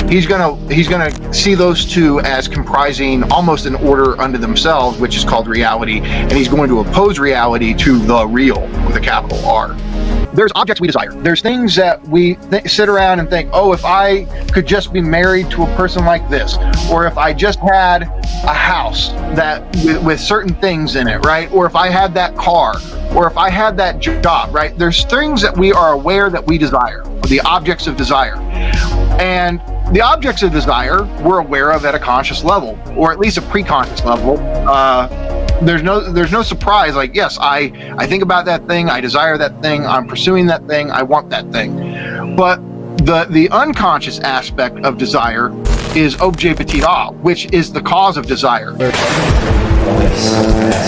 he's gonna see those two as comprising almost an order unto themselves, which is called reality, and he's going to oppose reality to the real with a capital R. There's objects we desire. There's things that we sit around and think, oh, if I could just be married to a person like this, or if I just had a house that with certain things in it, right? Or if I had that car, or if I had that job, right? There's things that we are aware that we desire, the objects of desire. And the objects of desire we're aware of at a conscious level, or at least a pre-conscious level. There's no surprise. Like, yes, I think about that thing, I desire that thing, I'm pursuing that thing, I want that thing. But the unconscious aspect of desire is objet petit a, which is the cause of desire.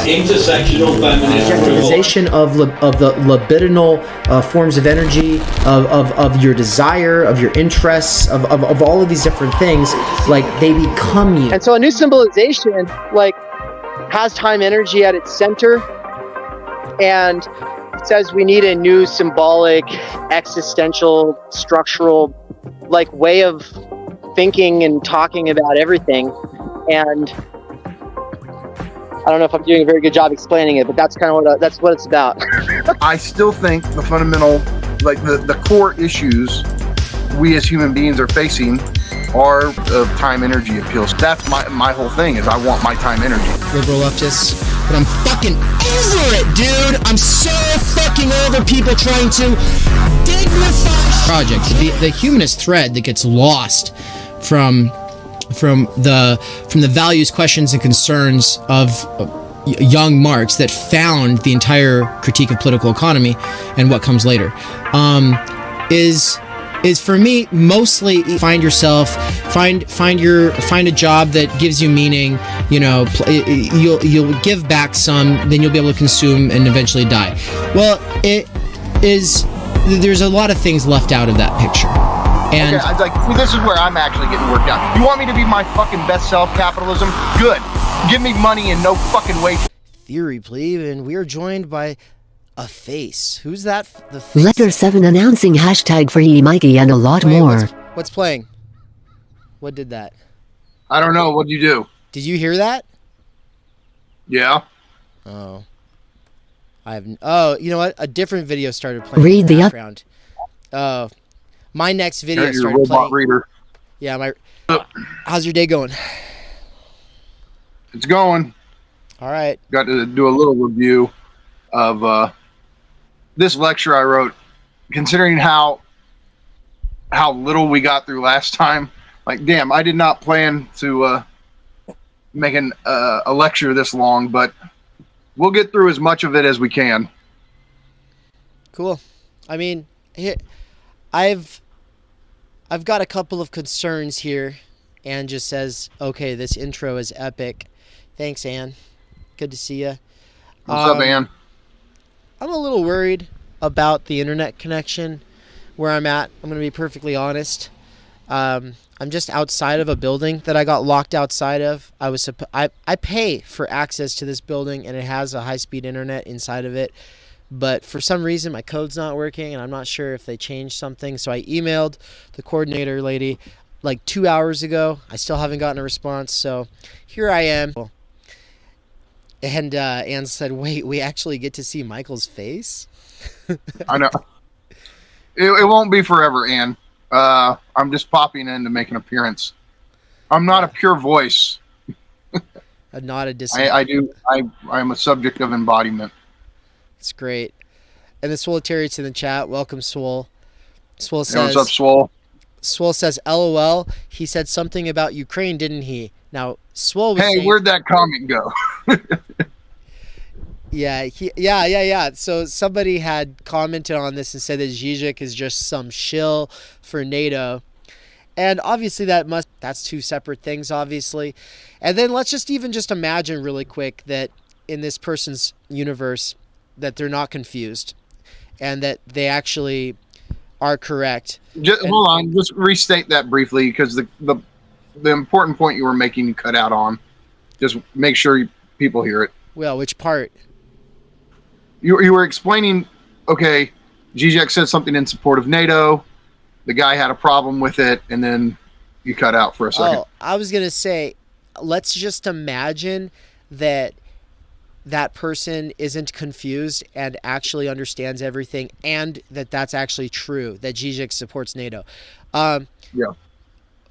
Intersectional feminist characterization of the libidinal forms of energy, of your desire, of your interests, of all of these different things, like they become you. And so a new symbolization, like, has time energy at its center, and it says we need a new symbolic, existential, structural, like, way of thinking and talking about everything. And I don't know if I'm doing a very good job explaining it, but that's kind of that's what it's about. I still think the fundamental, like the core issues we as human beings are facing are of time energy appeals. That's my whole thing, is I want my time energy. Liberal leftists, but I'm fucking over it, dude. I'm so fucking over people trying to dignify project. The humanist thread that gets lost from the values, questions, and concerns of young Marx that found the entire critique of political economy and what comes later, is for me mostly find yourself, find a job that gives you meaning. You know, you'll give back some, then you'll be able to consume and eventually die. Well, there's a lot of things left out of that picture. And okay, like, this is where I'm actually getting worked out. You want me to be my fucking best self, capitalism? Good. Give me money and no fucking wage. Theory, Pleeb, and we are joined by a face. Who's that? The face? Letter 7 announcing hashtag free Mikey and a lot more. What's playing? What did that? I don't know. What'd you do? Did you hear that? Yeah. Oh. Oh, you know what? A different video started playing Read in the background. Oh. My next video started robot playing. Reader. Yeah, how's your day going? It's going. All right. Got to do a little review of this lecture I wrote, considering how little we got through last time. Like, damn, I did not plan to make a lecture this long, but we'll get through as much of it as we can. Cool. I mean, here, I've got a couple of concerns here. Ann just says, okay, this intro is epic. Thanks, Ann. Good to see you. What's up, Ann? I'm a little worried about the internet connection where I'm at. I'm going to be perfectly honest. I'm just outside of a building that I got locked outside of. I pay for access to this building, and it has a high-speed internet inside of it. But for some reason, my code's not working, and I'm not sure if they changed something. So I emailed the coordinator lady like 2 hours ago. I still haven't gotten a response. So here I am. And Ann said, wait, we actually get to see Michael's face? I know. It won't be forever, Ann. I'm just popping in to make an appearance. I'm not a pure voice. Not a I'm a subject of embodiment. It's great. And the Swoletariat's in the chat. Welcome, Swole. Swole says, hey, what's up, Swole? Swole says, LOL. He said something about Ukraine, didn't he? Now, Swole was saying, where'd that comment go? Yeah. So somebody had commented on this and said that Žižek is just some shill for NATO. And obviously that's two separate things, obviously. And then let's just imagine really quick that in this person's universe that they're not confused and that they actually are correct. Hold on, just restate that briefly, because the important point you were making you cut out on. Just make sure people hear it. Well, which part? You were explaining, okay, Žižek said something in support of NATO. The guy had a problem with it, and then You cut out for a second. Oh, I was gonna say, let's just imagine that that person isn't confused and actually understands everything, and that's actually true, that Žižek supports NATO. Yeah.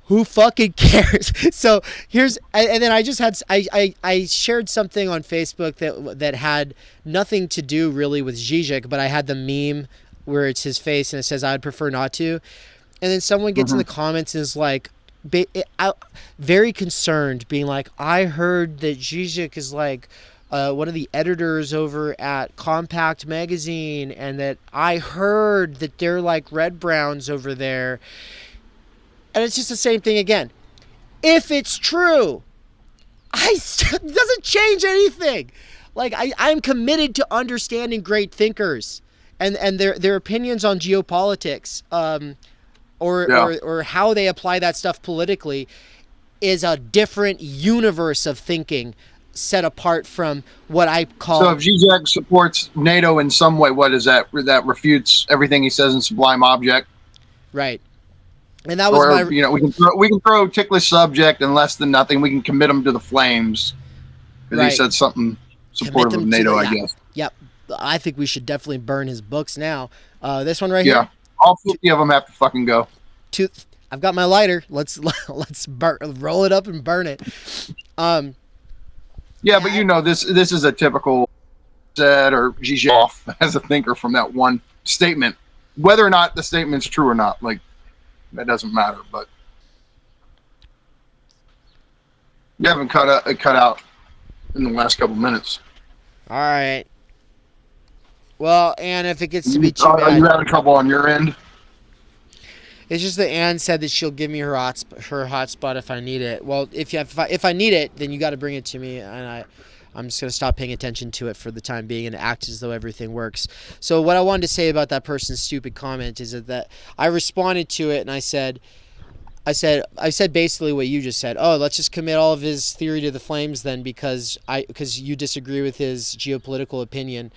Who fucking cares? So here's, and then I just had, I shared something on Facebook that had nothing to do really with Žižek, but I had the meme where it's his face and it says, I'd prefer not to. And then someone gets in the comments and is like, very concerned, being like, I heard that Žižek is like one of the editors over at Compact Magazine, and that I heard that they're like Red Browns over there. And it's just the same thing again. If it's true, it doesn't change anything. Like, I'm committed to understanding great thinkers and their opinions on geopolitics, or how they apply that stuff politically, is a different universe of thinking, set apart from what I call. So if Zizek supports NATO in some way, what is that? That refutes everything he says in Sublime Object, right? And that was we can throw ticklish subject and less than nothing. We can commit him to the flames because he said something supportive of NATO. I guess. Yep, I think we should definitely burn his books now. This one right here. Yeah, all 50 of them have to fucking go. I've got my lighter. Let's roll it up and burn it. Yeah, but this is a typical said or Žižek off as a thinker from that one statement, whether or not the statement's true or not. Like, that doesn't matter. But you haven't cut out in the last couple minutes. All right. Well, Anne, if it gets to be too bad, are you having trouble on your end? It's just that Anne said that she'll give me her hotspot if I need it. Well, if I need it, then you got to bring it to me, and I'm just gonna stop paying attention to it for the time being and act as though everything works. So what I wanted to say about that person's stupid comment is that I responded to it and I said basically what you just said. Oh, let's just commit all of his theory to the flames then, because you disagree with his geopolitical opinion,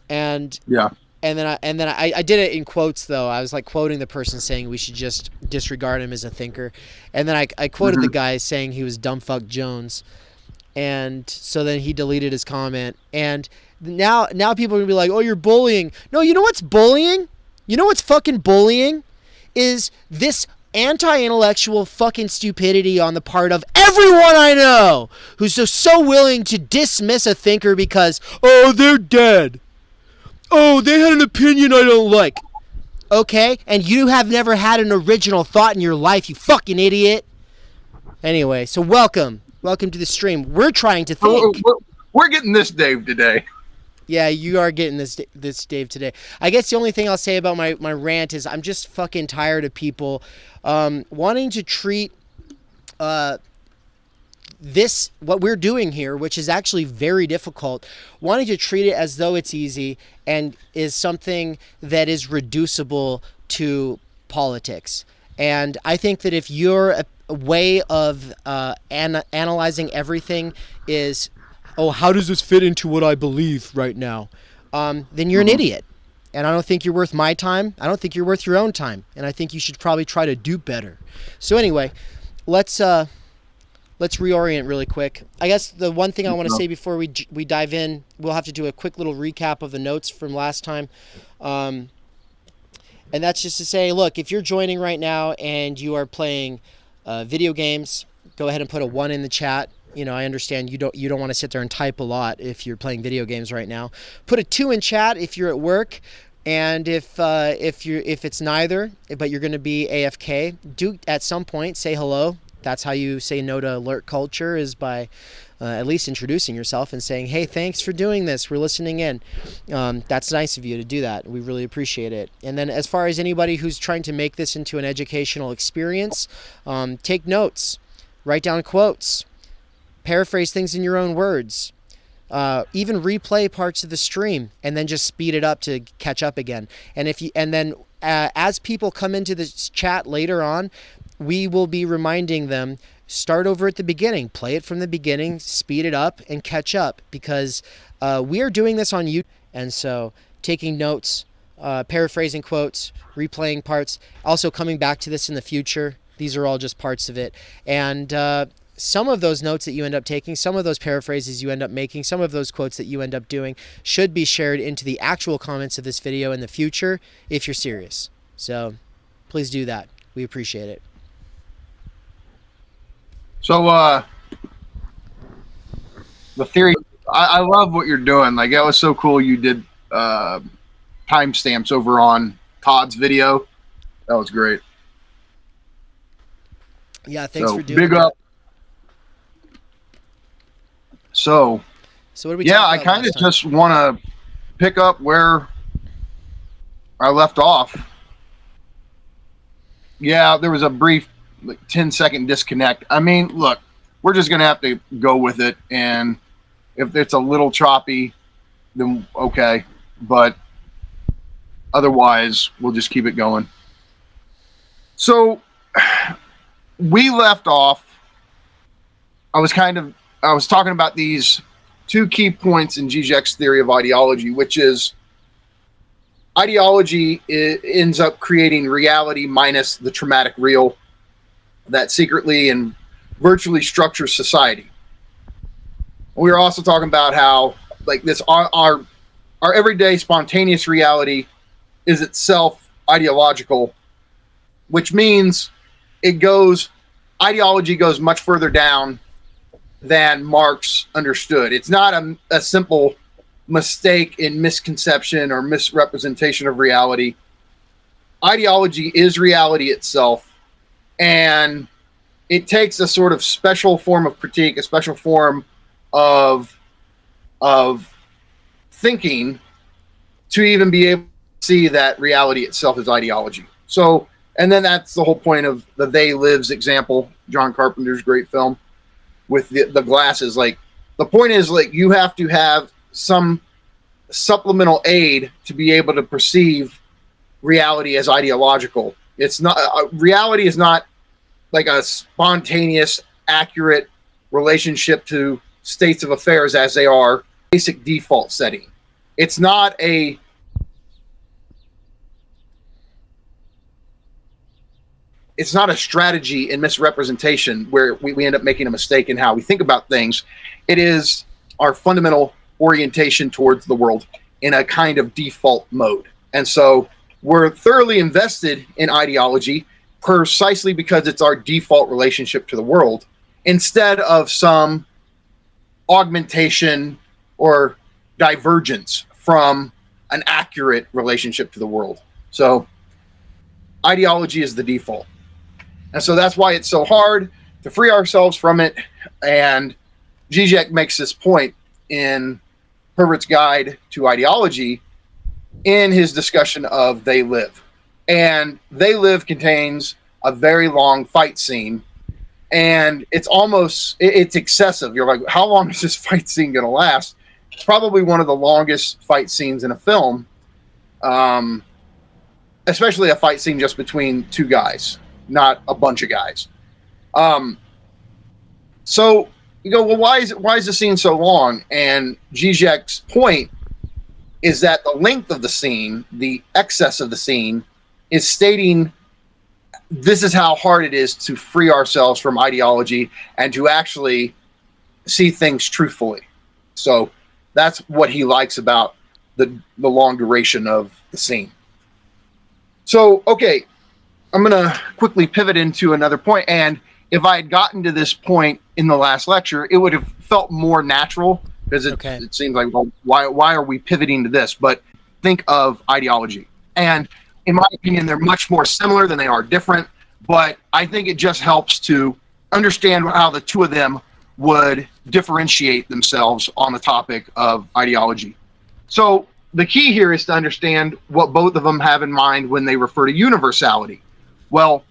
and yeah. And then I did it in quotes, though. I was like quoting the person saying we should just disregard him as a thinker. And then I quoted the guy saying he was dumbfuck Jones. And so then he deleted his comment. And now people are going to be like, oh, you're bullying. No, you know what's bullying? You know what's fucking bullying? Is this anti-intellectual fucking stupidity on the part of everyone I know who's so willing to dismiss a thinker because, oh, they're dead. Oh, they had an opinion I don't like. Okay, and you have never had an original thought in your life, you fucking idiot. Anyway, so welcome to the stream. We're trying to think. We're getting this Dave today. Yeah, you are getting this Dave today. I guess the only thing I'll say about my rant is I'm just fucking tired of people wanting to treat this, what we're doing here, which is actually very difficult, wanting to treat it as though it's easy and is something that is reducible to politics. And I think that if your way of analyzing everything is, oh, how does this fit into what I believe right now? Then you're an idiot. And I don't think you're worth my time. I don't think you're worth your own time. And I think you should probably try to do better. So anyway, let's reorient really quick. I guess the one thing I want to say before we dive in, we'll have to do a quick little recap of the notes from last time. And that's just to say, look, if you're joining right now and you are playing video games, go ahead and put a 1 in the chat. You know, I understand you don't want to sit there and type a lot if you're playing video games right now. Put a 2 in chat if you're at work. And if it's neither, but you're going to be AFK, do at some point say hello. That's how you say no to alert culture, is by at least introducing yourself and saying, hey, thanks for doing this. We're listening in. That's nice of you to do that. We really appreciate it. And then as far as anybody who's trying to make this into an educational experience, take notes, write down quotes, paraphrase things in your own words, even replay parts of the stream and then just speed it up to catch up again. And then as people come into this chat later on, we will be reminding them, start over at the beginning, play it from the beginning, speed it up, and catch up, because we are doing this on YouTube. And so taking notes, paraphrasing quotes, replaying parts, also coming back to this in the future, These are all just parts of it. And some of those notes that you end up taking, some of those paraphrases you end up making, some of those quotes that you end up doing should be shared into the actual comments of this video in the future if you're serious. So please do that. We appreciate it. So, the theory, I love what you're doing. Like, that was so cool. You did timestamps over on Todd's video. That was great. Yeah, thanks for doing big that. up. So what do we yeah, talk I about kind of last time? just want to pick up where I left off. Yeah, there was a brief 10-second disconnect. I mean, look, we're just going to have to go with it. And if it's a little choppy, then okay. But otherwise, we'll just keep it going. So we left off. I was talking about these two key points in Žižek's theory of ideology, which is ideology ends up creating reality minus the traumatic real that secretly and virtually structures society. We were also talking about how, like, this our everyday spontaneous reality is itself ideological, which means ideology goes much further down than Marx understood. It's not a simple mistake in misconception or misrepresentation of reality. Ideology is reality itself, and it takes a sort of special form of critique, a special form of thinking to even be able to see that reality itself is ideology. So, and then that's the whole point of the They Lives example, John Carpenter's great film with the glasses. Like, the point is, like, you have to have some supplemental aid to be able to perceive reality as ideological. It's not reality is not like a spontaneous, accurate relationship to states of affairs as they are, basic default setting. It's not a strategy in misrepresentation where we end up making a mistake in how we think about things. It is our fundamental orientation towards the world in a kind of default mode. And so we're thoroughly invested in ideology precisely because it's our default relationship to the world, instead of some augmentation or divergence from an accurate relationship to the world. So ideology is the default. And so that's why it's so hard to free ourselves from it. And Žižek makes this point in Herbert's Guide to Ideology in his discussion of They Live. And They Live contains a very long fight scene. And it's excessive. You're like, how long is this fight scene going to last? It's probably one of the longest fight scenes in a film. Especially a fight scene just between two guys, not a bunch of guys. So you go, well, why is the scene so long? And Žižek's point is that the length of the scene, the excess of the scene, is stating this is how hard it is to free ourselves from ideology and to actually see things truthfully. So that's what he likes about the long duration of the scene. So, okay, I'm going to quickly pivot into another point. And if I had gotten to this point in the last lecture, it would have felt more natural, because it seems like, well, why are we pivoting to this? But think of ideology. And in my opinion, they're much more similar than they are different. But I think it just helps to understand how the two of them would differentiate themselves on the topic of ideology. So the key here is to understand what both of them have in mind when they refer to universality. Well,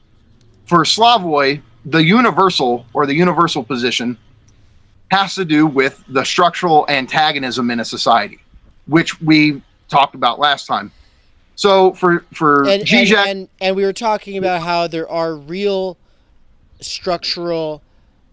for Slavoj, the universal or the universal position has to do with the structural antagonism in a society, which we talked about last time. So for Žižek, and we were talking about how there are real structural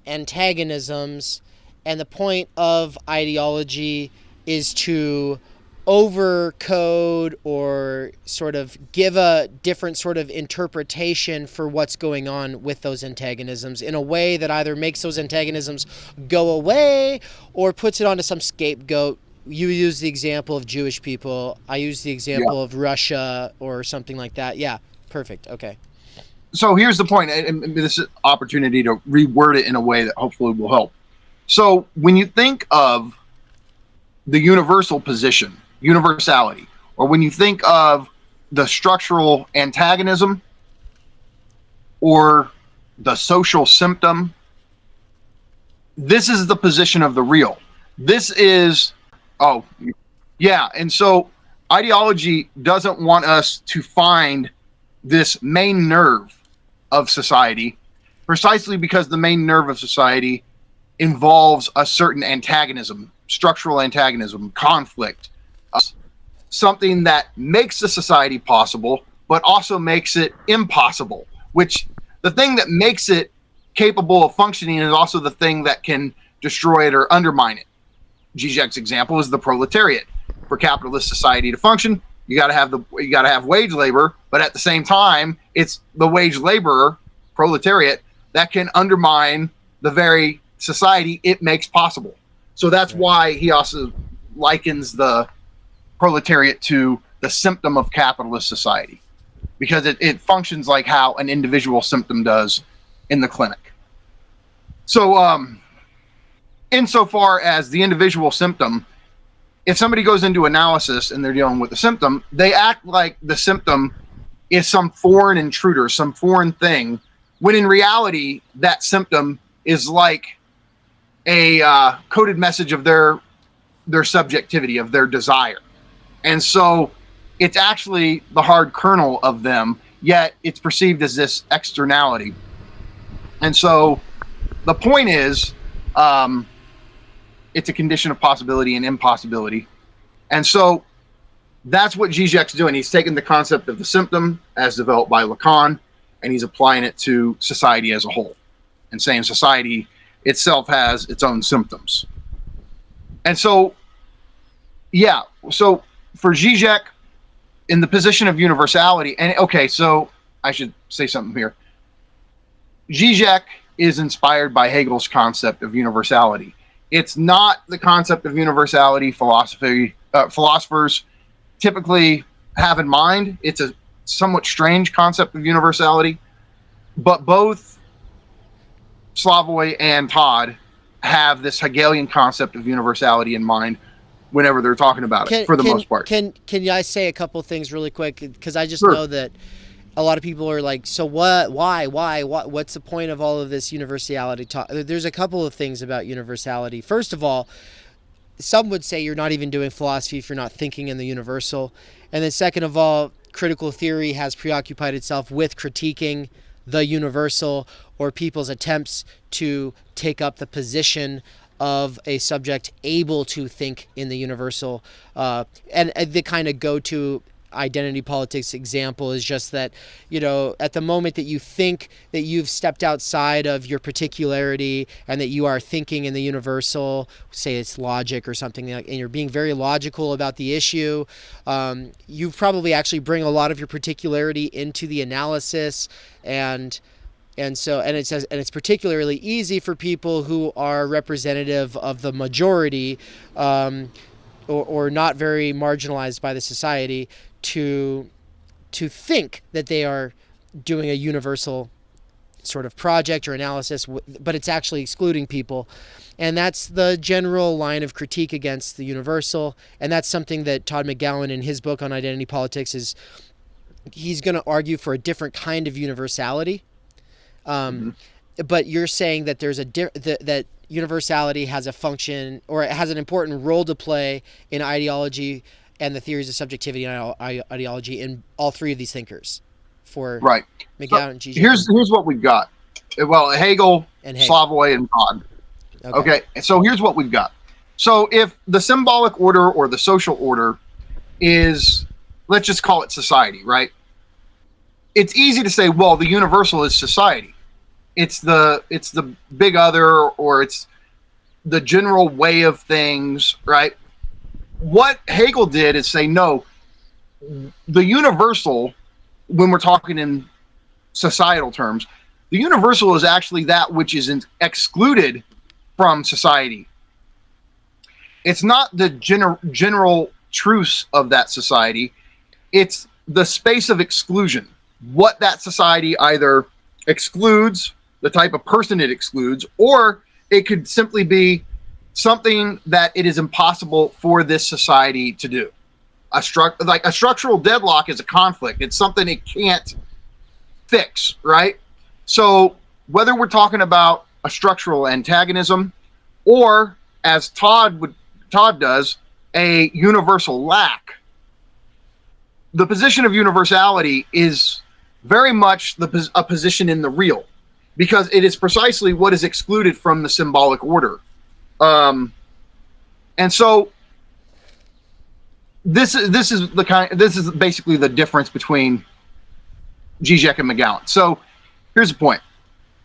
antagonisms, and the point of ideology is to overcode or sort of give a different sort of interpretation for what's going on with those antagonisms in a way that either makes those antagonisms go away or puts it onto some scapegoat. You use the example of Jewish people. I use the example of Russia or something like that. Yeah, perfect. Okay. So here's the point, and this is an opportunity to reword it in a way that hopefully will help. So when you think of the universal position, universality, or when you think of the structural antagonism or the social symptom, this is the position of the real. This is, and so ideology doesn't want us to find this main nerve of society, precisely because the main nerve of society involves a certain antagonism, structural antagonism, conflict, something that makes the society possible, but also makes it impossible, which the thing that makes it capable of functioning is also the thing that can destroy it or undermine it. Zizek's example is the proletariat. For capitalist society to function, you got to have wage labor, but at the same time, it's the wage laborer, proletariat, that can undermine the very society it makes possible. So that's why he also likens the proletariat to the symptom of capitalist society, because it functions like how an individual symptom does in the clinic. So insofar as the individual symptom, if somebody goes into analysis and they're dealing with the symptom, they act like the symptom is some foreign intruder, some foreign thing, when in reality, that symptom is like a coded message of their subjectivity, of their desire. And so it's actually the hard kernel of them, yet it's perceived as this externality. And so the point is, it's a condition of possibility and impossibility. And so that's what Žižek's doing. He's taking the concept of the symptom as developed by Lacan, and he's applying it to society as a whole and saying society itself has its own symptoms. And so, so for Žižek, in the position of universality, and okay, so I should say something here. Žižek is inspired by Hegel's concept of universality. It's not the concept of universality philosophers typically have in mind. It's a somewhat strange concept of universality, but both Slavoj and Todd have this Hegelian concept of universality in mind whenever they're talking about it, for the most part. Can I say a couple things really quick? Because I just know that a lot of people are like, so what? Why? What's the point of all of this universality talk? There's a couple of things about universality. First of all, some would say you're not even doing philosophy if you're not thinking in the universal. And then second of all, critical theory has preoccupied itself with critiquing the universal or people's attempts to take up the position of a subject able to think in the universal. And the kind of go-to identity politics example is just that, at the moment that you think that you've stepped outside of your particularity and that you are thinking in the universal, say it's logic or something like, and you're being very logical about the issue, you probably actually bring a lot of your particularity into the analysis, and it's particularly easy for people who are representative of the majority, or not very marginalized by the society, to think that they are doing a universal sort of project or analysis, but it's actually excluding people. And that's the general line of critique against the universal. And that's something that Todd McGowan in his book on identity politics he's going to argue for a different kind of universality. But you're saying that there's that universality has a function, or it has an important role to play in ideology and the theories of subjectivity and ideology in all three of these thinkers, for McGowan and Žižek. Here's what we've got. Well, Hegel, Slavoj, and Todd. Okay, so here's what we've got. So if the symbolic order or the social order is, let's just call it society, right? It's easy to say, well, the universal is society. It's the big other, or it's the general way of things, right? what Hegel did is say, no, the universal, when we're talking in societal terms, the universal is actually that which is excluded from society. It's not the general truths of that society. It's the space of exclusion. What that society either excludes, the type of person it excludes, or it could simply be something that it is impossible for this society to do. Like a structural deadlock is a conflict. It's something it can't fix, right? So whether we're talking about a structural antagonism, or as Todd does, a universal lack, the position of universality is very much a position in the real, because it is precisely what is excluded from the symbolic order. And so this is basically the difference between Žižek and McGowan. So here's the point.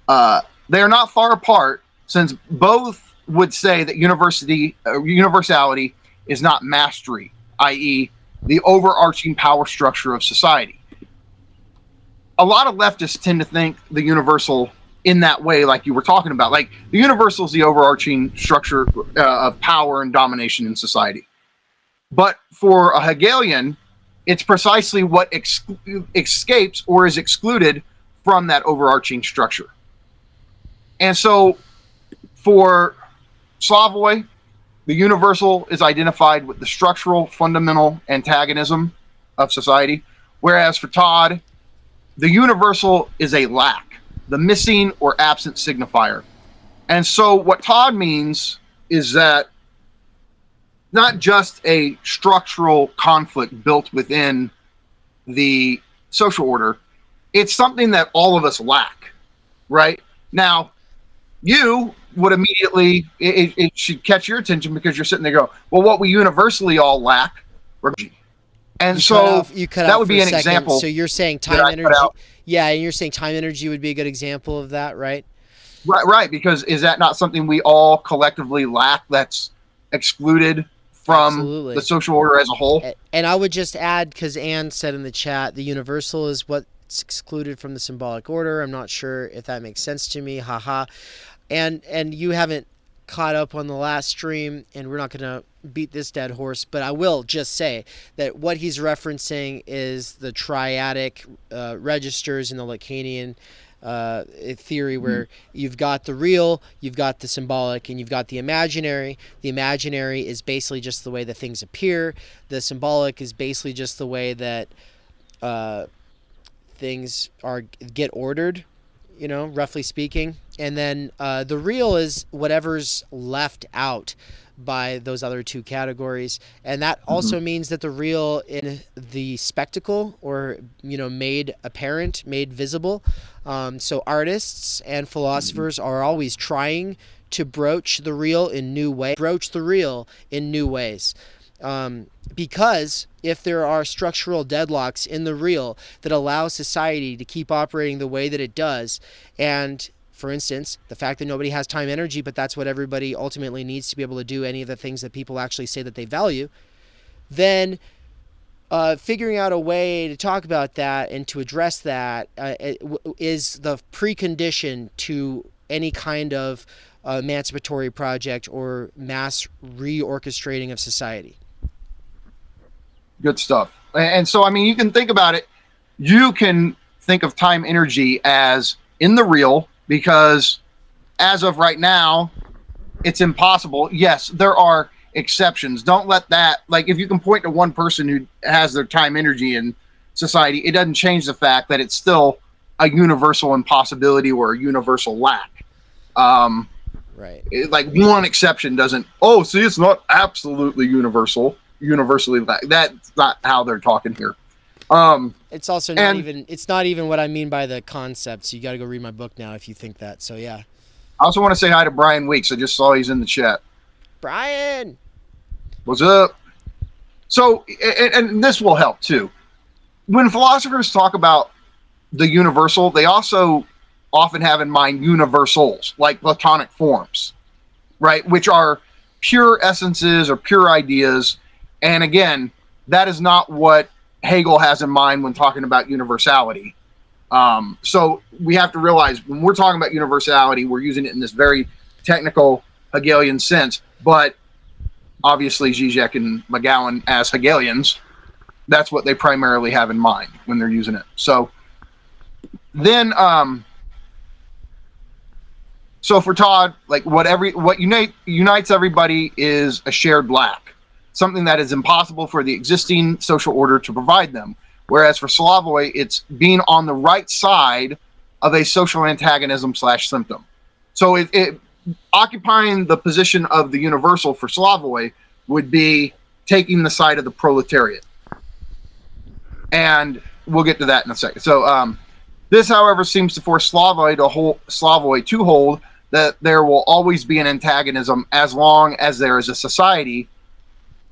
They are not far apart, since both would say that universality is not mastery, i.e., the overarching power structure of society. A lot of leftists tend to think the universal in that way, like you were talking about. Like, the universal is the overarching structure of power and domination in society. But for a Hegelian, it's precisely what escapes or is excluded from that overarching structure. And so for Slavoj, the universal is identified with the structural fundamental antagonism of society, whereas for Todd, the universal is a lack, the missing or absent signifier. And so what Todd means is that not just a structural conflict built within the social order, it's something that all of us lack, right? Now, you would immediately, it should catch your attention, because you're sitting there going, well, what we universally all lack, and so that would be an example. So you're saying time energy. Yeah, and you're saying time energy would be a good example of that, right? Right, because is that not something we all collectively lack that's excluded from the social order as a whole? And I would just add, because Anne said in the chat, the universal is what's excluded from the symbolic order. I'm not sure if that makes sense to me. Haha. And you haven't caught up on the last stream, and we're not going to beat this dead horse, but I will just say that what he's referencing is the triadic registers in the Lacanian theory, where you've got the real, you've got the symbolic, and you've got the imaginary. The imaginary is basically just the way that things appear. The symbolic is basically just the way that things get ordered, roughly speaking. And then the real is whatever's left out by those other two categories. And that also means that the real in the spectacle, or, made apparent, made visible. So artists and philosophers are always trying to broach the real in new ways. Because if there are structural deadlocks in the real that allow society to keep operating the way that it does, and for instance, the fact that nobody has time energy, but that's what everybody ultimately needs to be able to do any of the things that people actually say that they value, then figuring out a way to talk about that and to address that is the precondition to any kind of emancipatory project or mass reorchestrating of society. Good stuff. And so, I mean, you can think about it. You can think of time energy as in the real, because as of right now, it's impossible. Yes, there are exceptions. Don't let that, like, if you can point to one person who has their time energy in society, it doesn't change the fact that it's still a universal impossibility or a universal lack. Right. Like, one exception doesn't, see, it's not absolutely universally lack. That's not how they're talking here. It's also not even what I mean by the concepts. You got to go read my book now if you think that. So yeah. I also want to say hi to Brian Weeks. I just saw he's in the chat. Brian, what's up? So, and this will help too. When philosophers talk about the universal, they also often have in mind universals, like Platonic forms, right? Which are pure essences or pure ideas. And again, that is not what Hegel has in mind when talking about universality. So we have to realize when we're talking about universality, we're using it in this very technical Hegelian sense, but obviously Žižek and McGowan as Hegelians, that's what they primarily have in mind when they're using it. So then, so for Todd, like what unites everybody is a shared lack, something that is impossible for the existing social order to provide them. Whereas for Slavoj, it's being on the right side of a social antagonism / symptom. So it occupying the position of the universal for Slavoj would be taking the side of the proletariat. And we'll get to that in a second. So this, however, seems to force Slavoj to hold that there will always be an antagonism as long as there is a society.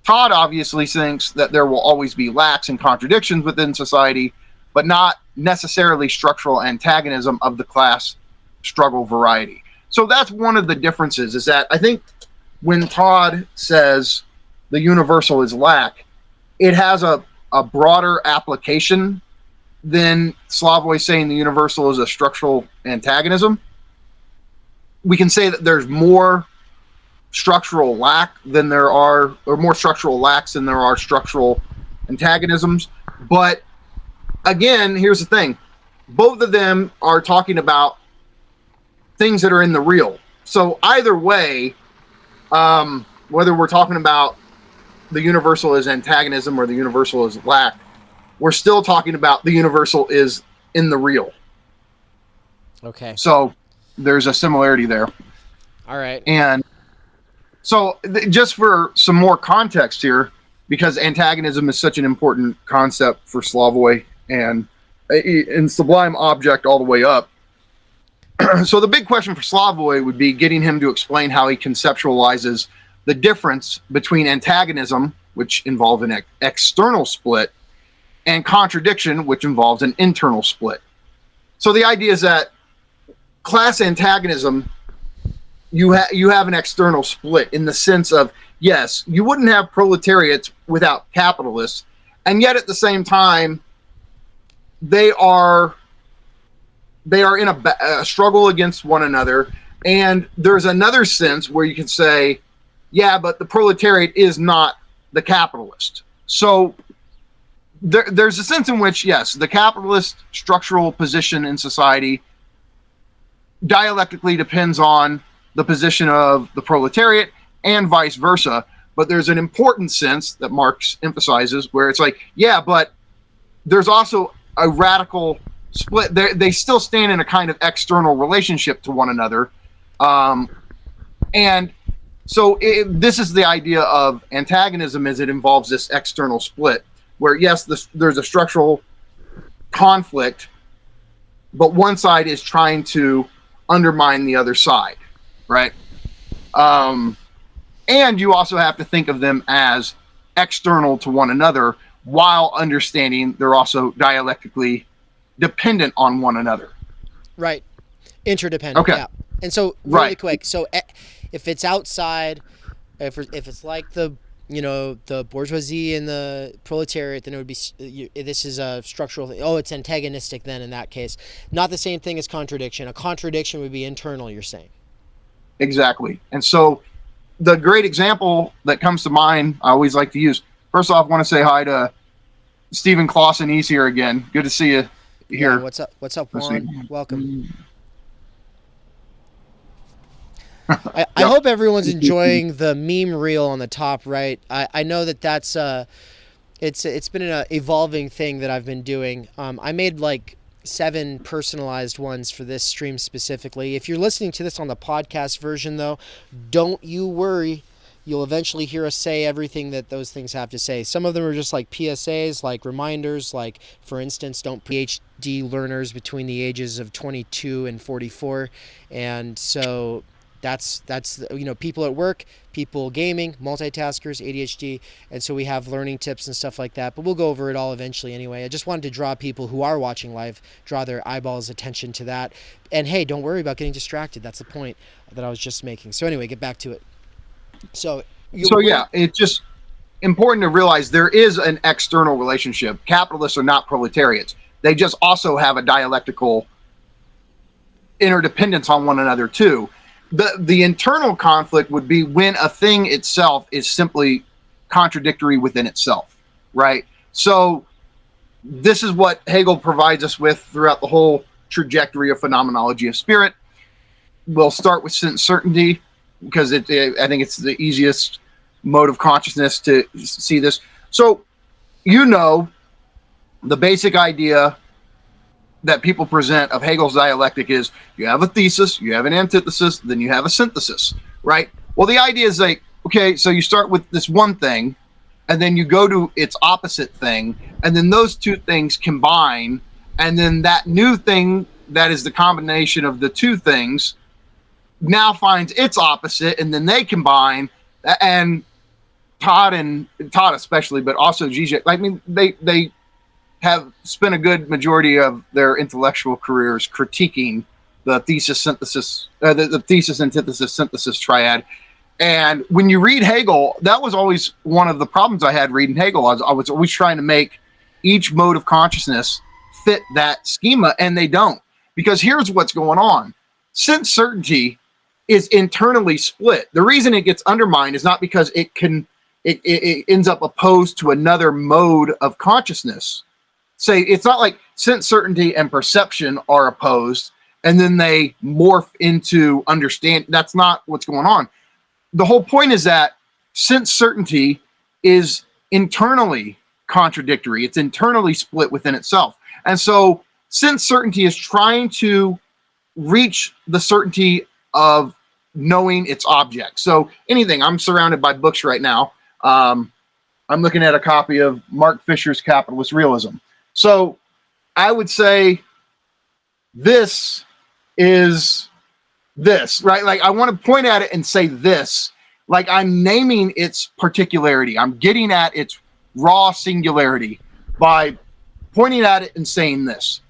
Todd obviously thinks that there will always be lacks and contradictions within society, but not necessarily structural antagonism of the class struggle variety. So that's one of the differences, is that I think when Todd says the universal is lack, it has a broader application than Slavoj saying the universal is a structural antagonism. We can say that there's more structural lack than there are, or more structural lacks than there are structural antagonisms. But again, here's the thing. Both of them are talking about things that are in the real. So either way, whether we're talking about the universal is antagonism or the universal is lack, we're still talking about the universal is in the real. Okay. So there's a similarity there. All right. And so just for some more context here, because antagonism is such an important concept for Slavoj and in Sublime Object all the way up. So the big question for Slavoj would be getting him to explain how he conceptualizes the difference between antagonism, which involves an external split, and contradiction, which involves an internal split. So the idea is that class antagonism, you have an external split in the sense of, yes, you wouldn't have proletariats without capitalists, and yet at the same time, they are in a struggle against one another. And there's another sense where you can say, yeah, but the proletariat is not the capitalist. So there's a sense in which, yes, the capitalist structural position in society dialectically depends on the position of the proletariat and vice versa. But there's an important sense that Marx emphasizes where it's like, yeah, but there's also a radical split. They still stand in a kind of external relationship to one another. And so this is the idea of antagonism, is it involves this external split where, yes, there's a structural conflict, but one side is trying to undermine the other side, right? And you also have to think of them as external to one another while understanding they're also dialectically dependent on one another. Right. Interdependent. Okay. Yeah. And so really quick, so if it's outside, if it's like the bourgeoisie and the proletariat, then it would be, this is a structural thing. Oh, it's antagonistic then in that case. Not the same thing as contradiction. A contradiction would be internal, you're saying. Exactly. And so the great example that comes to mind, I always like to use, first off, I want to say hi to Stephen Clausen. He's here again. Good to see you here. Yeah, what's up, Juan? Welcome. I hope everyone's enjoying the meme reel on the top right. I know that's it's been an evolving thing that I've been doing. I made like 7 personalized ones for this stream specifically. If you're listening to this on the podcast version though, don't you worry. You'll eventually hear us say everything that those things have to say. Some of them are just like PSAs, like reminders, like, for instance, don't PhD learners between the ages of 22 and 44. And so that's people at work, people gaming, multitaskers, ADHD, and so we have learning tips and stuff like that. But we'll go over it all eventually anyway. I just wanted to draw people who are watching live, draw their eyeballs' attention to that. And hey, don't worry about getting distracted. That's the point that I was just making. So anyway, get back to it. So yeah, it just important to realize there is an external relationship. Capitalists are not proletariats. They just also have a dialectical interdependence on one another too. The internal conflict would be when a thing itself is simply contradictory within itself, right? So this is what Hegel provides us with throughout the whole trajectory of phenomenology of spirit. We'll start with sense certainty because I think it's the easiest mode of consciousness to see this. So, the basic idea that people present of Hegel's dialectic is you have a thesis, you have an antithesis, then you have a synthesis, right? Well, the idea is like, okay, so you start with this one thing, and then you go to its opposite thing, and then those two things combine, and then that new thing that is the combination of the two things now finds its opposite, and then they combine. And Todd especially, but also Žižek, I mean, they have spent a good majority of their intellectual careers critiquing the thesis synthesis, the thesis antithesis synthesis triad. And when you read Hegel, that was always one of the problems I had reading Hegel. I was always trying to make each mode of consciousness fit that schema, and they don't. Because here's what's going on. Sense certainty is internally split. The reason it gets undermined is not because it ends up opposed to another mode of consciousness. Say, it's not like sense certainty and perception are opposed and then they morph into understand. That's not what's going on. The whole point is that sense certainty is internally contradictory. It's internally split within itself. And so sense certainty is trying to reach the certainty of knowing its object. So anything, I'm surrounded by books right now. I'm looking at a copy of Mark Fisher's Capitalist Realism. So I would say this is this, right? Like I want to point at it and say this, like I'm naming its particularity. I'm getting at its raw singularity by pointing at it and saying this.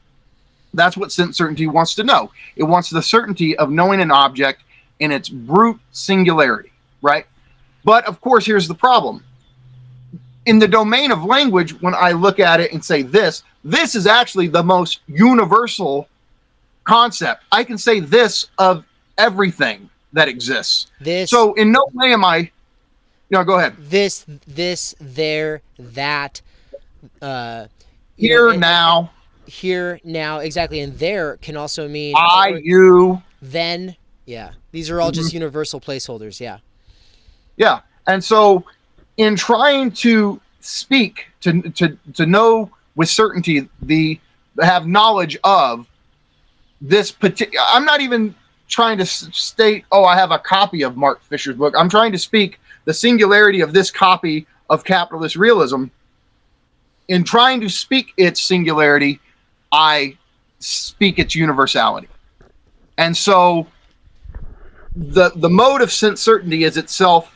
That's what sense certainty wants to know. It wants the certainty of knowing an object in its brute singularity, right? But of course, here's the problem. In the domain of language, when I look at it and say this is actually the most universal concept. I can say this of everything that exists. This. So in no way am I, no, go ahead. This, there, that. Here, now. Here, now, exactly. And there can also mean I, you. Then. Yeah. These are all just universal placeholders. Yeah. Yeah. And so in trying to speak, to know with certainty, have knowledge of this particular, I'm not even trying to state, I have a copy of Mark Fisher's book. I'm trying to speak the singularity of this copy of Capitalist Realism. In trying to speak its singularity, I speak its universality. And so the mode of sense certainty is itself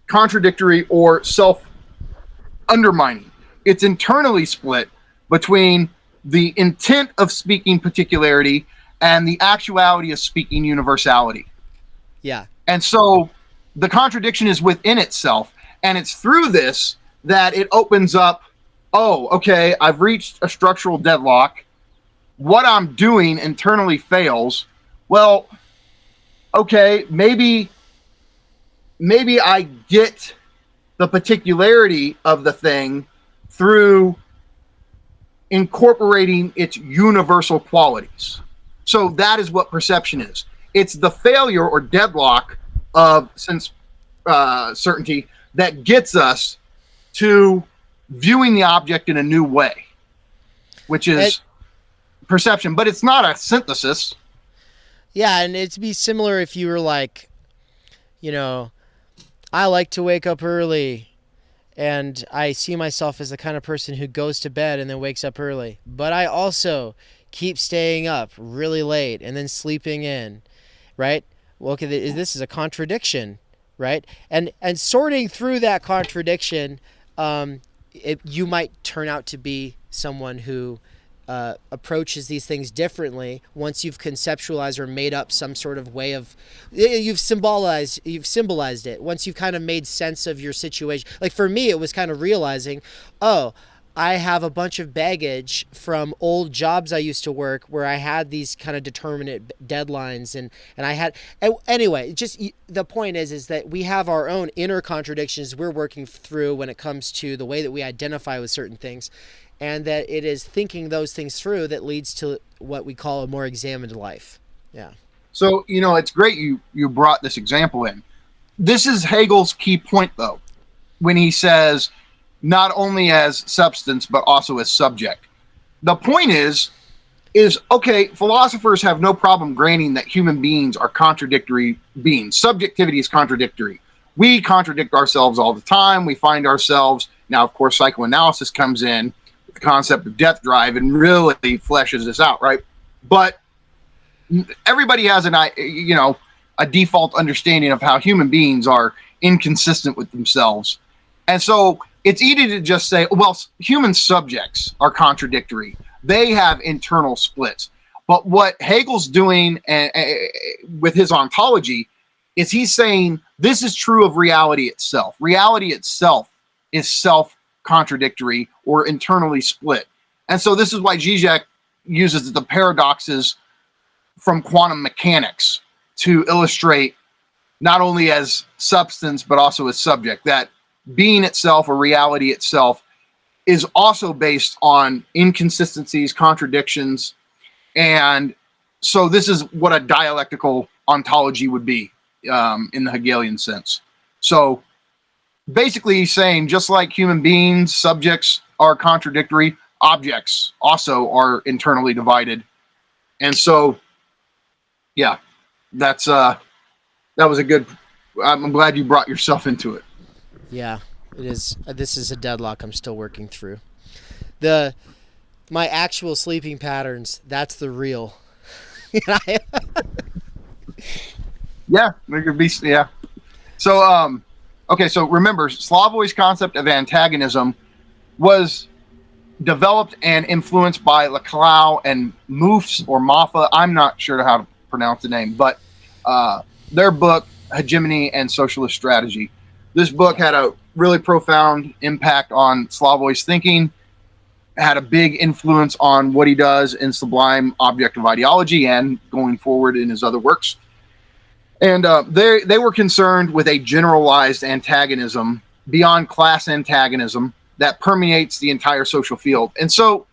contradictory or self-undermining. It's internally split between the intent of speaking particularity and the actuality of speaking universality. Yeah. And so the contradiction is within itself, and it's through this that it opens up, okay, I've reached a structural deadlock. What I'm doing internally fails. Well, okay, maybe I get the particularity of the thing through incorporating its universal qualities. So that is what perception is. It's the failure or deadlock of sense certainty that gets us to viewing the object in a new way, which is perception. But it's not a synthesis. Yeah, and it'd be similar if you were like, I like to wake up early, and I see myself as the kind of person who goes to bed and then wakes up early. But I also keep staying up really late and then sleeping in, right? Well, okay, this is a contradiction, right? And sorting through that contradiction, you might turn out to be someone who approaches these things differently once you've conceptualized or made up some sort of way of, you've symbolized it, once you've kind of made sense of your situation. Like for me, it was kind of realizing, oh, I have a bunch of baggage from old jobs I used to work where I had these kind of determinate deadlines, and I had, anyway, just the point is that we have our own inner contradictions we're working through when it comes to the way that we identify with certain things, and that it is thinking those things through that leads to what we call a more examined life. Yeah. So, it's great you brought this example in. This is Hegel's key point, though, when he says, not only as substance, but also as subject. The point is okay, philosophers have no problem granting that human beings are contradictory beings. Subjectivity is contradictory. We contradict ourselves all the time. We find ourselves, now, of course, psychoanalysis comes in with the concept of death drive and really fleshes this out, right? But everybody has a default understanding of how human beings are inconsistent with themselves. And so it's easy to just say, well, human subjects are contradictory. They have internal splits. But what Hegel's doing with his ontology is he's saying this is true of reality itself. Reality itself is self-contradictory or internally split. And so this is why Žižek uses the paradoxes from quantum mechanics to illustrate not only as substance, but also as subject, that being itself or reality itself is also based on inconsistencies, contradictions. And so this is what a dialectical ontology would be in the Hegelian sense. So basically he's saying just like human beings, subjects are contradictory, objects also are internally divided. And so, yeah, that was a good, I'm glad you brought yourself into it. Yeah, it is. This is a deadlock I'm still working through. My actual sleeping patterns, that's the real. Yeah, there could be, yeah. So, okay, so remember, Slavoj's concept of antagonism was developed and influenced by Lacan and Mouffe or Maffa. I'm not sure how to pronounce the name, but their book, Hegemony and Socialist Strategy. This book had a really profound impact on Slavoj's thinking, had a big influence on what he does in Sublime Objective Ideology and going forward in his other works. And they were concerned with a generalized antagonism beyond class antagonism that permeates the entire social field. And so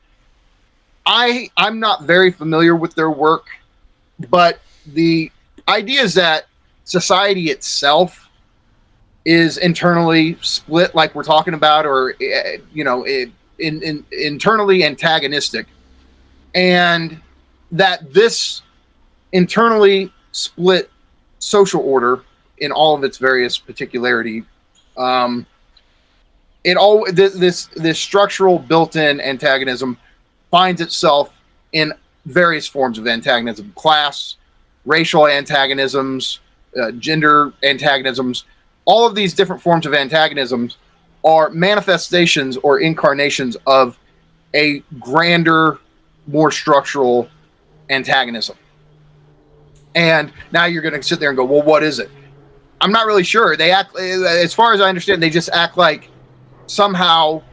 I'm not very familiar with their work, but the idea is that society itself is internally split, like we're talking about, or internally antagonistic, and that this internally split social order in all of its various particularity, this structural built-in antagonism finds itself in various forms of antagonism: class, racial antagonisms, gender antagonisms. All of these different forms of antagonisms are manifestations or incarnations of a grander, more structural antagonism. And now you're going to sit there and go, well, what is it? I'm not really sure. They act, as far as I understand, they just act like somehow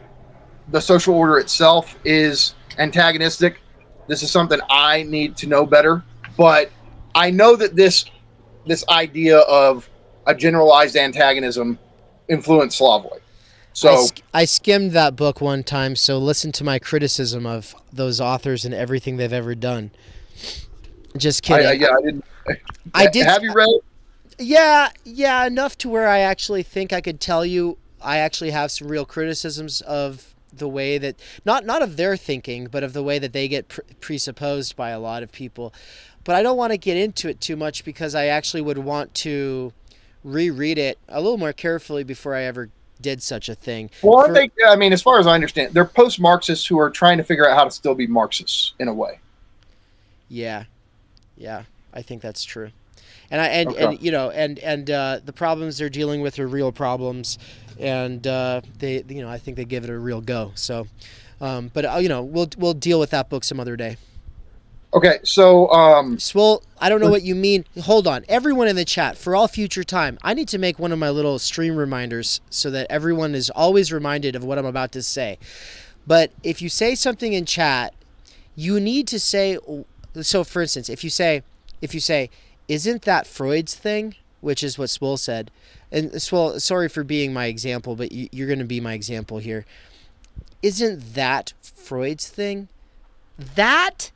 the social order itself is antagonistic. This is something I need to know better. But I know that this idea of a generalized antagonism influenced Slavoj. So I skimmed that book one time, so listen to my criticism of those authors and everything they've ever done. Just kidding. I did. Have you read it? Yeah, enough to where I actually think I could tell you I actually have some real criticisms of the way that, not of their thinking, but of the way that they get presupposed by a lot of people. But I don't want to get into it too much because I actually would want to reread it a little more carefully before I ever did such a thing. Well, as far as I understand, they're post-Marxists who are trying to figure out how to still be Marxists in a way. Yeah, I think that's true. And the problems they're dealing with are real problems, and I think they give it a real go. So, But we'll deal with that book some other day. Okay, so Swole, I don't know what you mean. Hold on. Everyone in the chat, for all future time, I need to make one of my little stream reminders so that everyone is always reminded of what I'm about to say. But if you say something in chat, you need to say, so for instance, if you say, isn't that Freud's thing? Which is what Swole said. And Swole, sorry for being my example, but you're going to be my example here. Isn't that Freud's thing? That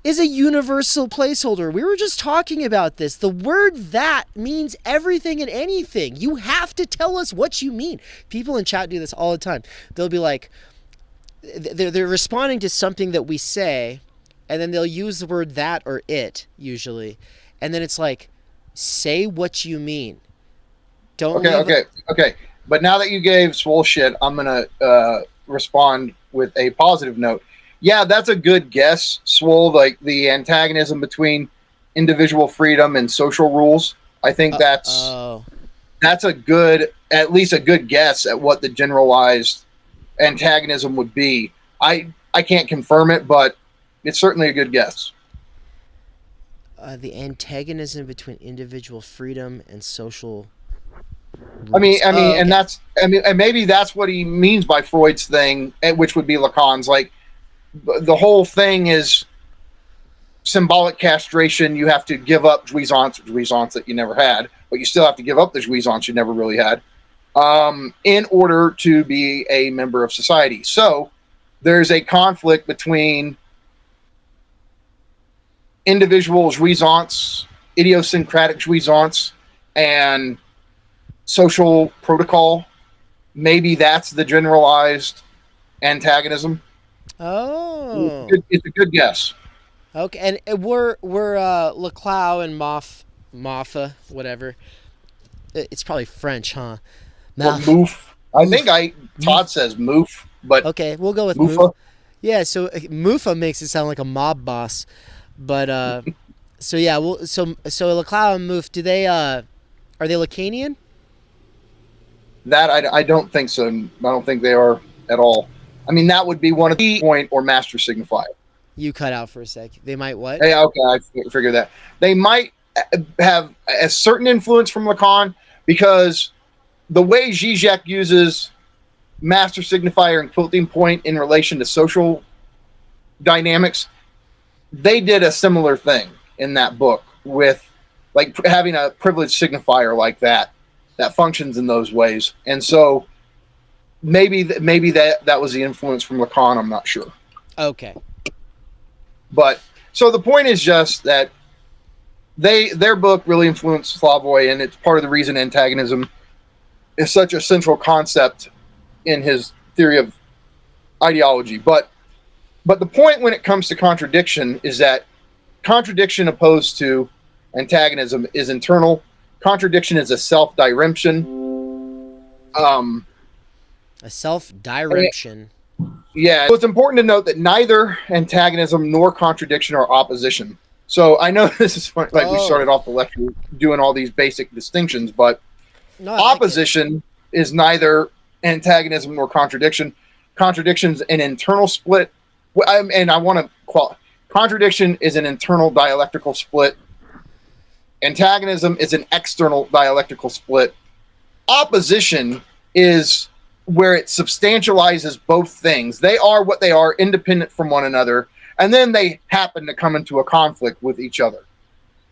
is a universal placeholder. We were just talking about this. The word that means everything and anything. You have to tell us what you mean. People in chat do this all the time. They'll be like, they're responding to something that we say, and then they'll use the word that or it, usually. And then it's like, say what you mean. Don't Okay. But now that you gave Swole shit, I'm going to respond with a positive note. Yeah, that's a good guess, Swole, like the antagonism between individual freedom and social rules. I think that's a good, at least a good guess at what the generalized antagonism would be. I can't confirm it, but it's certainly a good guess. The antagonism between individual freedom and social rules. And maybe that's what he means by Freud's thing, which would be Lacan's. Like, the whole thing is symbolic castration. You have to give up jouissance that you never had, but you still have to give up the jouissance you never really had, in order to be a member of society. So there's a conflict between individual jouissance, idiosyncratic jouissance, and social protocol. Maybe that's the generalized antagonism. Oh, it's a good guess. Okay, and we're Laclau and Moffa, whatever. It's probably French, huh? Moof. I think Todd says moof, but okay, we'll go with moof. Yeah, so Moofa makes it sound like a mob boss, but so yeah, so Laclau and Moof, are they Lacanian? That I don't think so. I don't think they are at all. I mean, that would be one of the point or master signifier. You cut out for a sec. They might what? Hey, okay, I figured that. They might have a certain influence from Lacan, because the way Žižek uses master signifier and quilting point in relation to social dynamics, they did a similar thing in that book with like having a privileged signifier like that functions in those ways. And so maybe that was the influence from Lacan. I'm not sure. Okay. But so the point is just that their book really influenced Slavoj, and it's part of the reason antagonism is such a central concept in his theory of ideology. But the point when it comes to contradiction is that contradiction opposed to antagonism is internal. Contradiction is a self-direction. A self-direction. Yeah. So it's important to note that neither antagonism nor contradiction are opposition. So I know this is fun, like we started off the lecture doing all these basic distinctions, but opposition is neither antagonism nor contradiction. Contradiction's an internal split. And I want to contradiction is an internal dialectical split. Antagonism is an external dialectical split. Opposition is where it substantializes both things. They are what they are, independent from one another, and then they happen to come into a conflict with each other.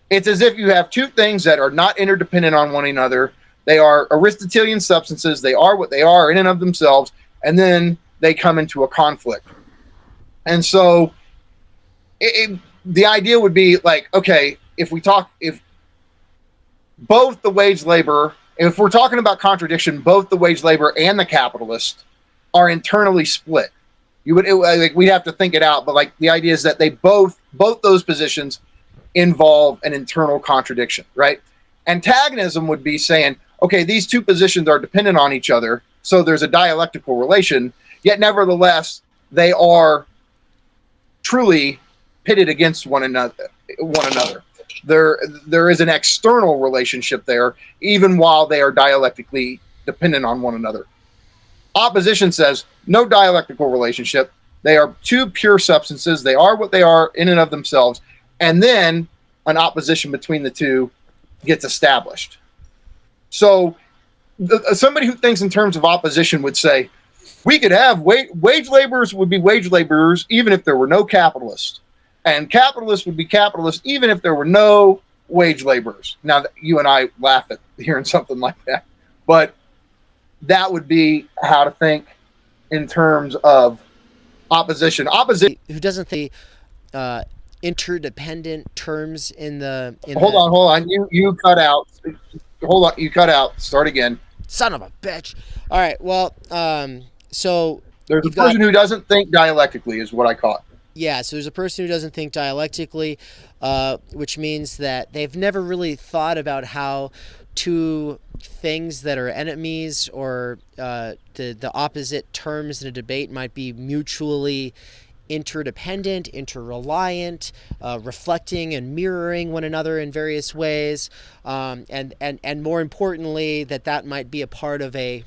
It's as if you have two things that are not interdependent on one another. They are Aristotelian substances. They are what they are in and of themselves, and then they come into a conflict. And so the idea would be like, okay, if both the wage labor, if we're talking about contradiction, both the wage labor and the capitalist are internally split. We'd have to think it out, but like the idea is that they both those positions involve an internal contradiction, right? Antagonism would be saying, okay, these two positions are dependent on each other, so there's a dialectical relation, yet nevertheless they are truly pitted against one another. There is an external relationship there, even while they are dialectically dependent on one another. Opposition says no dialectical relationship. They are two pure substances. They are what they are in and of themselves. And then an opposition between the two gets established. So somebody who thinks in terms of opposition would say, we could have wage laborers would be wage laborers even if there were no capitalists. And capitalists would be capitalists even if there were no wage laborers. Now, you and I laugh at hearing something like that. But that would be how to think in terms of opposition. Who doesn't think interdependent terms in the... Hold on. You cut out. Hold on. You cut out. Start again. Son of a bitch. All right. Well, so... There's a person who doesn't think dialectically is what I caught. Yeah, so there's a person who doesn't think dialectically, which means that they've never really thought about how two things that are enemies or the opposite terms in a debate might be mutually interdependent, interreliant, reflecting and mirroring one another in various ways, and more importantly, that might be a part of a...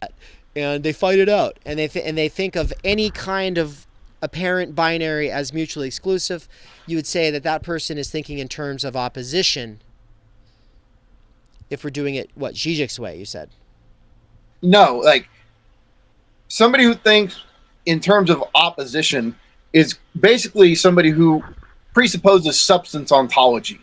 And they fight it out, and they think of any kind of apparent binary as mutually exclusive. You would say that person is thinking in terms of opposition. If we're doing it, Zizek's way, you said? No, like somebody who thinks in terms of opposition is basically somebody who presupposes substance ontology,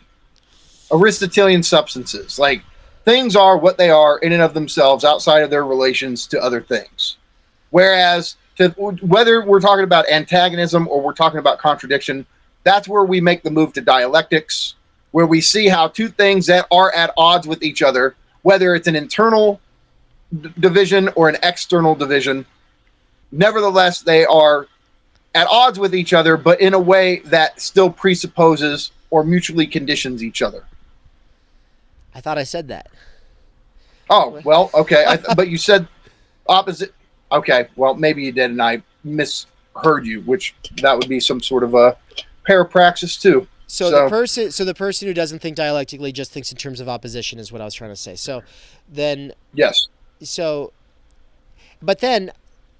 Aristotelian substances. Like things are what they are in and of themselves outside of their relations to other things. Whereas whether we're talking about antagonism or we're talking about contradiction, that's where we make the move to dialectics, where we see how two things that are at odds with each other, whether it's an internal division or an external division, nevertheless, they are at odds with each other, but in a way that still presupposes or mutually conditions each other. I thought I said that. Oh, well, okay. But you said opposite. Okay, well, maybe you did, and I misheard you, which that would be some sort of a parapraxis too. So the person who doesn't think dialectically just thinks in terms of opposition is what I was trying to say. So then... Yes. So... But then,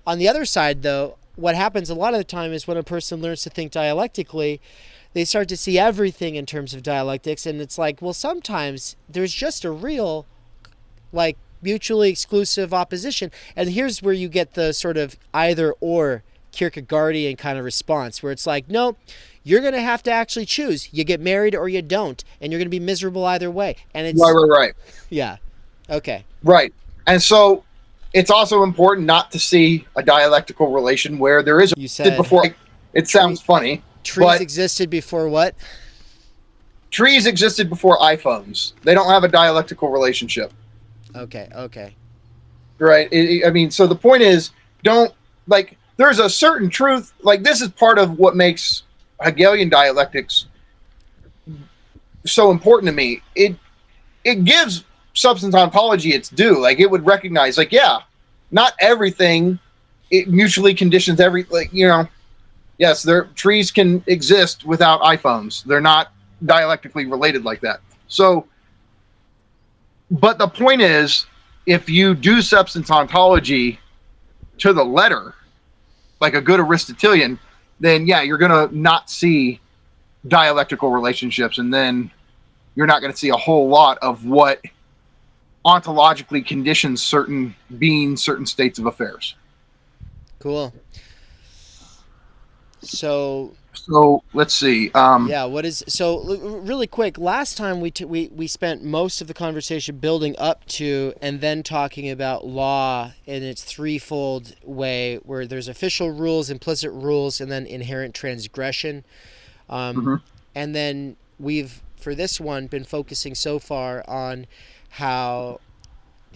on the other side, though, what happens a lot of the time is when a person learns to think dialectically, they start to see everything in terms of dialectics, and it's like, well, sometimes there's just a real, like, mutually exclusive opposition. And here's where you get the sort of either or Kierkegaardian kind of response, where it's like, no, you're going to have to actually choose. You get married or you don't, and you're going to be miserable either way. And it's right. Yeah. Okay. Right. And so it's also important not to see a dialectical relation where there is You said before. It sounds funny. Trees existed before what? Trees existed before iPhones. They don't have a dialectical relationship. Okay. Right. I mean, so the point is, there's a certain truth. Like, this is part of what makes Hegelian dialectics so important to me. It gives substance ontology its due. Like, it would recognize, like, yeah, not everything it mutually conditions yes, trees can exist without iPhones. They're not dialectically related like that. So, but the point is, if you do substance ontology to the letter, like a good Aristotelian, then yeah, you're going to not see dialectical relationships, and then you're not going to see a whole lot of what ontologically conditions certain beings, certain states of affairs. Cool. So let's see. Really quick, last time we spent most of the conversation building up to and then talking about law in its threefold way, where there's official rules, implicit rules, and then inherent transgression. And then we've, for this one, been focusing so far on how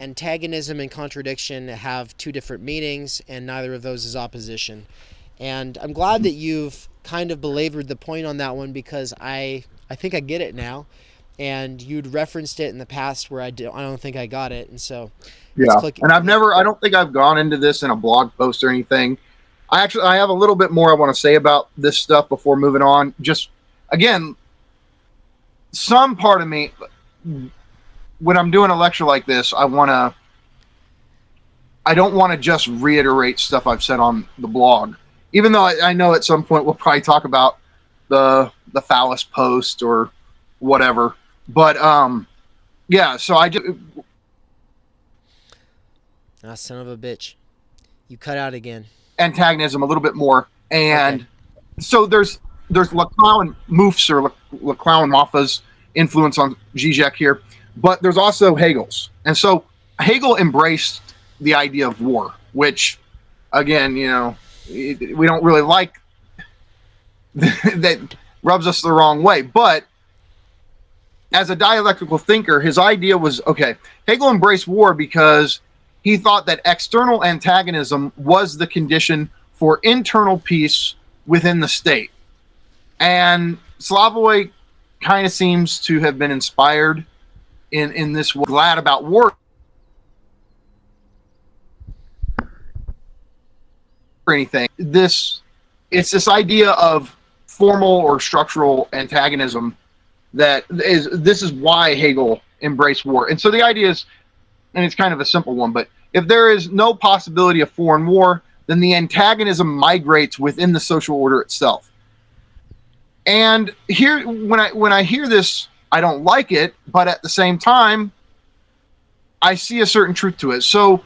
antagonism and contradiction have two different meanings, and neither of those is opposition. And I'm glad that you've kind of belabored the point on that one, because I think I get it now. And you'd referenced it in the past where I don't think I got it. And so, yeah. And I don't think I've gone into this in a blog post or anything. I have a little bit more I want to say about this stuff before moving on. Just, again, some part of me, when I'm doing a lecture like this, I don't want to just reiterate stuff I've said on the blog. Even though I know at some point we'll probably talk about the phallus post or whatever. But yeah, so I just son of a bitch. You cut out again. Antagonism a little bit more. And Okay. so there's Lacan and Mouf's or Lacan and Moffa's influence on Žižek here, but there's also Hegel's. And so Hegel embraced the idea of war, which, again, you know, we don't really like. That rubs us the wrong way. But as a dialectical thinker, his idea was, okay, Hegel embraced war because he thought that external antagonism was the condition for internal peace within the state. And Slavoj kind of seems to have been inspired in this way. Glad about war or anything. It's this idea of formal or structural antagonism this is why Hegel embraced war. And so the idea is, and it's kind of a simple one, but if there is no possibility of foreign war, then the antagonism migrates within the social order itself. And here, when I hear this, I don't like it, but at the same time, I see a certain truth to it. So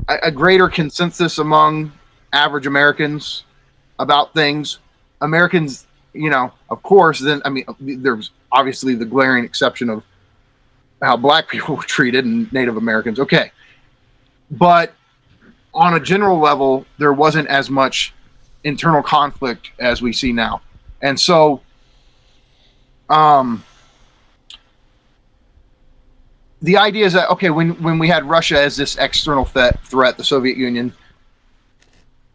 a greater consensus among average Americans about things. Americans, you know, of course, then, I mean, there's obviously the glaring exception of how black people were treated and Native Americans. Okay. But on a general level, there wasn't as much internal conflict as we see now. And so, the idea is that, okay, when we had Russia as this external threat, the Soviet Union,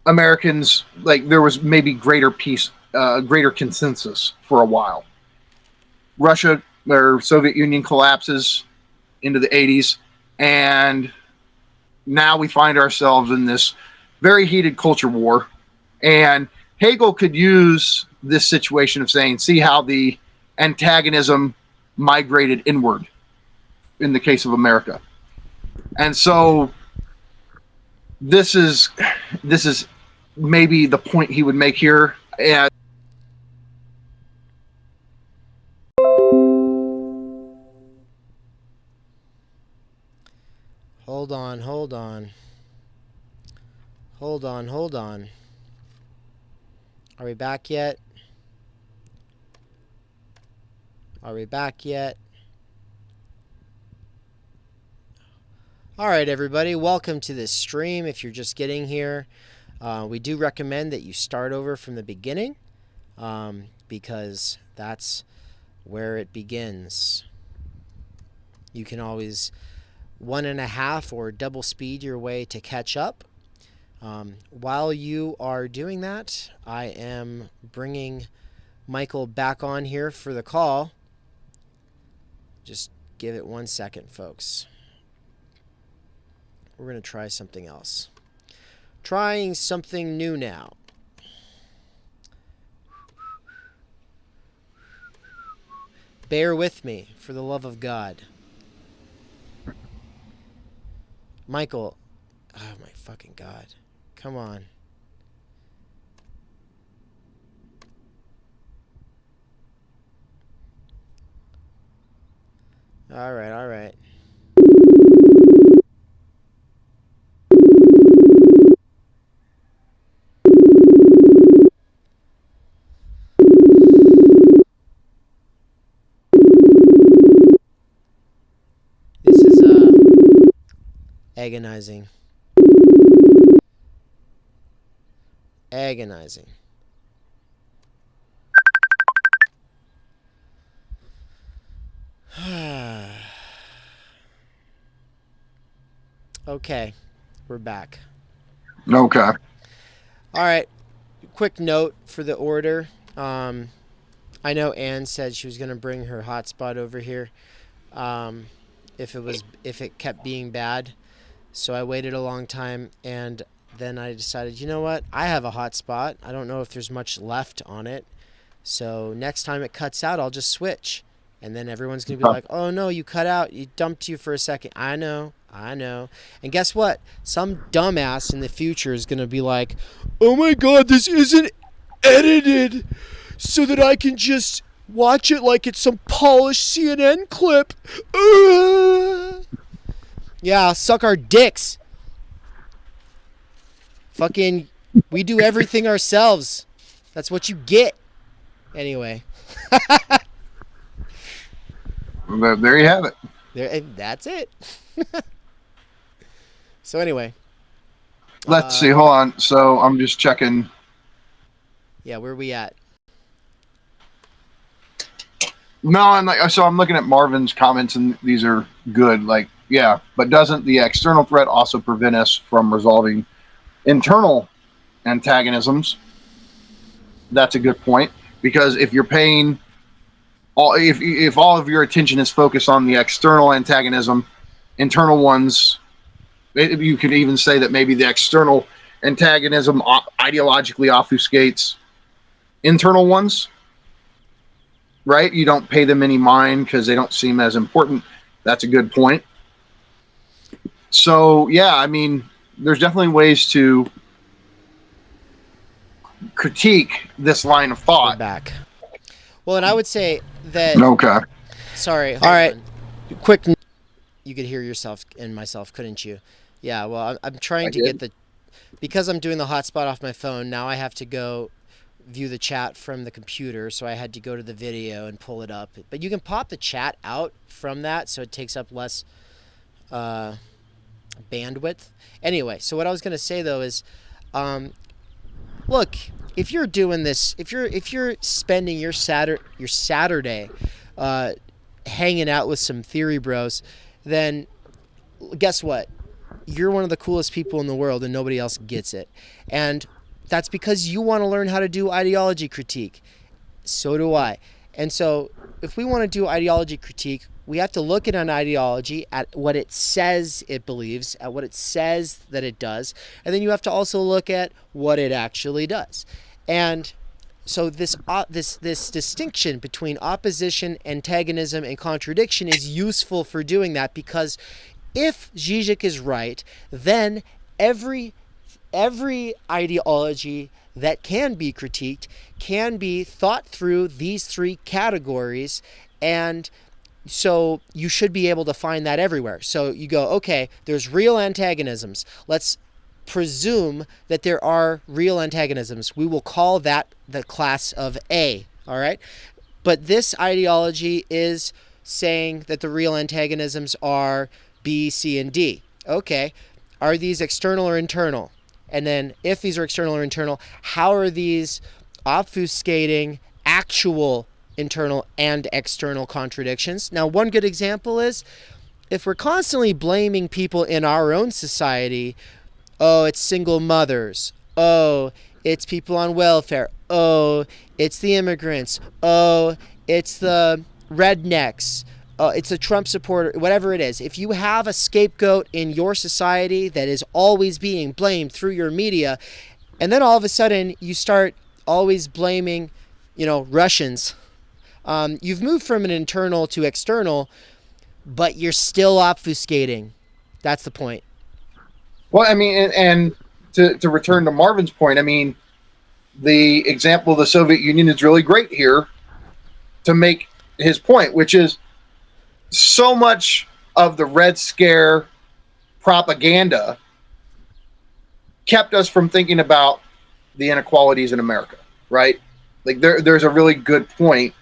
Americans, like, there was maybe greater peace, greater consensus for a while. Russia or Soviet Union collapses into the 80s, and now we find ourselves in this very heated culture war. And Hegel could use this situation of saying, see how the antagonism migrated inward in the case of America. And so this is maybe the point he would make here. And Hold on. Are we back yet? All right, everybody, welcome to this stream. If you're just getting here, we do recommend that you start over from the beginning, because that's where it begins. You can always 1.5 or double speed your way to catch up. While you are doing that, I am bringing Michael back on here for the call. Just give it 1 second, folks. We're going to try something else. Trying something new now. Bear with me, for the love of God. Michael. Oh my fucking God. Come on. All right. This is agonizing. Okay, we're back. okay. All right, quick note for the order. I know Anne said she was going to bring her hotspot over here if it kept being bad. So I waited a long time, and then I decided, you know what? I have a hotspot. I don't know if there's much left on it. So next time it cuts out, I'll just switch. And then everyone's going to be like, oh, no, you cut out. You dumped you for a second. I know. I know. And guess what? Some dumbass in the future is going to be like, oh my God, this isn't edited so that I can just watch it like it's some polished CNN clip. Yeah, suck our dicks. Fucking, we do everything ourselves. That's what you get. Anyway. There you have it. That's it. So anyway. Let's see. Hold on. So I'm just checking. Yeah, where are we at? No, I'm looking at Marvin's comments, and these are good. Like, yeah, but doesn't the external threat also prevent us from resolving internal antagonisms? That's a good point, because if you're paying if all of your attention is focused on the external antagonism, internal ones, you could even say that maybe the external antagonism ideologically obfuscates internal ones, right? You don't pay them any mind because they don't seem as important. That's a good point. So, yeah, I mean, there's definitely ways to critique this line of thought. Back. Well, and I would say that... Okay. Sorry. All right. Quick. You could hear yourself and myself, couldn't you? Yeah, well, I'm trying to get the... Because I'm doing the hotspot off my phone, now I have to go view the chat from the computer, so I had to go to the video and pull it up. But you can pop the chat out from that, so it takes up less bandwidth. Anyway, so what I was going to say, though, is... look, if you're doing this, if you're spending your Saturday hanging out with some theory bros, then guess what? You're one of the coolest people in the world and nobody else gets it. And that's because you want to learn how to do ideology critique. So do I. And so if we want to do ideology critique, we have to look at an ideology, at what it says it believes, at what it says that it does, and then you have to also look at what it actually does. And so this distinction between opposition, antagonism, and contradiction is useful for doing that, because if Žižek is right, then every ideology that can be critiqued can be thought through these three categories, and so you should be able to find that everywhere. So you go, okay, there's real antagonisms. Let's presume that there are real antagonisms. We will call that the class of A, all right? But this ideology is saying that the real antagonisms are B, C, and D. Okay, are these external or internal? And then if these are external or internal, how are these obfuscating actual internal and external contradictions? Now, one good example is if we're constantly blaming people in our own society, oh, it's single mothers, oh, it's people on welfare, oh, it's the immigrants, oh, it's the rednecks, it's a Trump supporter, whatever it is. If you have a scapegoat in your society that is always being blamed through your media, and then all of a sudden you start always blaming, Russians, you've moved from an internal to external, but you're still obfuscating. That's the point. Well, I mean, and to return to Marvin's point, I mean, the example of the Soviet Union is really great here to make his point, which is so much of the Red Scare propaganda kept us from thinking about the inequalities in America, right? Like there's a really good point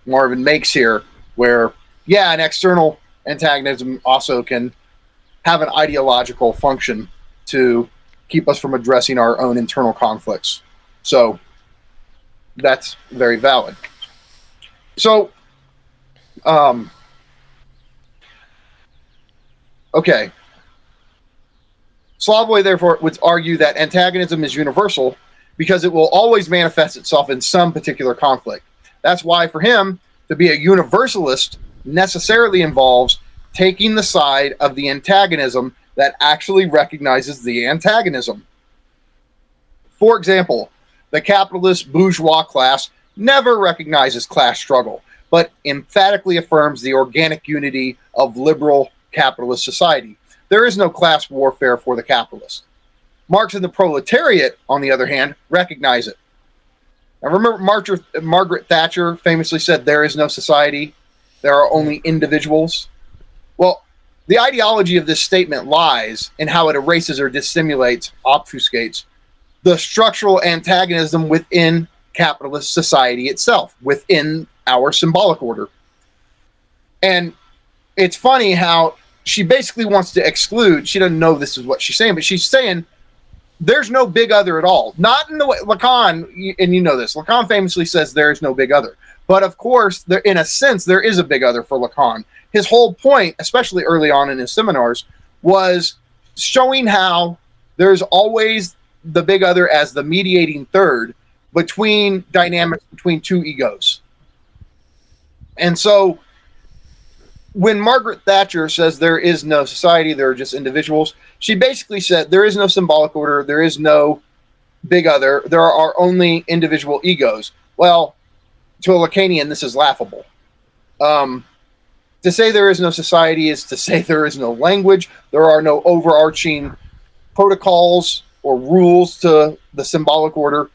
Marvin makes here where, yeah, an external antagonism also can have an ideological function to keep us from addressing our own internal conflicts. So that's very valid. So, okay. Slavoj, therefore, would argue that antagonism is universal because it will always manifest itself in some particular conflict. That's why, for him, to be a universalist necessarily involves taking the side of the antagonism that actually recognizes the antagonism. For example, the capitalist bourgeois class never recognizes class struggle, but emphatically affirms the organic unity of liberal capitalist society. there is no class warfare for the capitalist. Marx and the proletariat, on the other hand, recognize it. Now remember, Margaret Thatcher famously said, there is no society, there are only individuals. Well, the ideology of this statement lies in how it erases or dissimulates, obfuscates, the structural antagonism within capitalist society itself, within our symbolic order. And it's funny how she basically wants to exclude, she doesn't know this is what she's saying, but she's saying there's no big other at all. Not in the way, Lacan, and you know this, Lacan famously says there is no big other. But of course, there, in a sense, there is a big other for Lacan. His whole point, especially early on in his seminars, was showing how there's always the big other as the mediating third between dynamics between two egos. And so when Margaret Thatcher says there is no society, there are just individuals, she basically said there is no symbolic order, there is no big other, there are only individual egos. Well, to a Lacanian, this is laughable. To say there is no society is to say there is no language, there are no overarching protocols or rules to the symbolic order,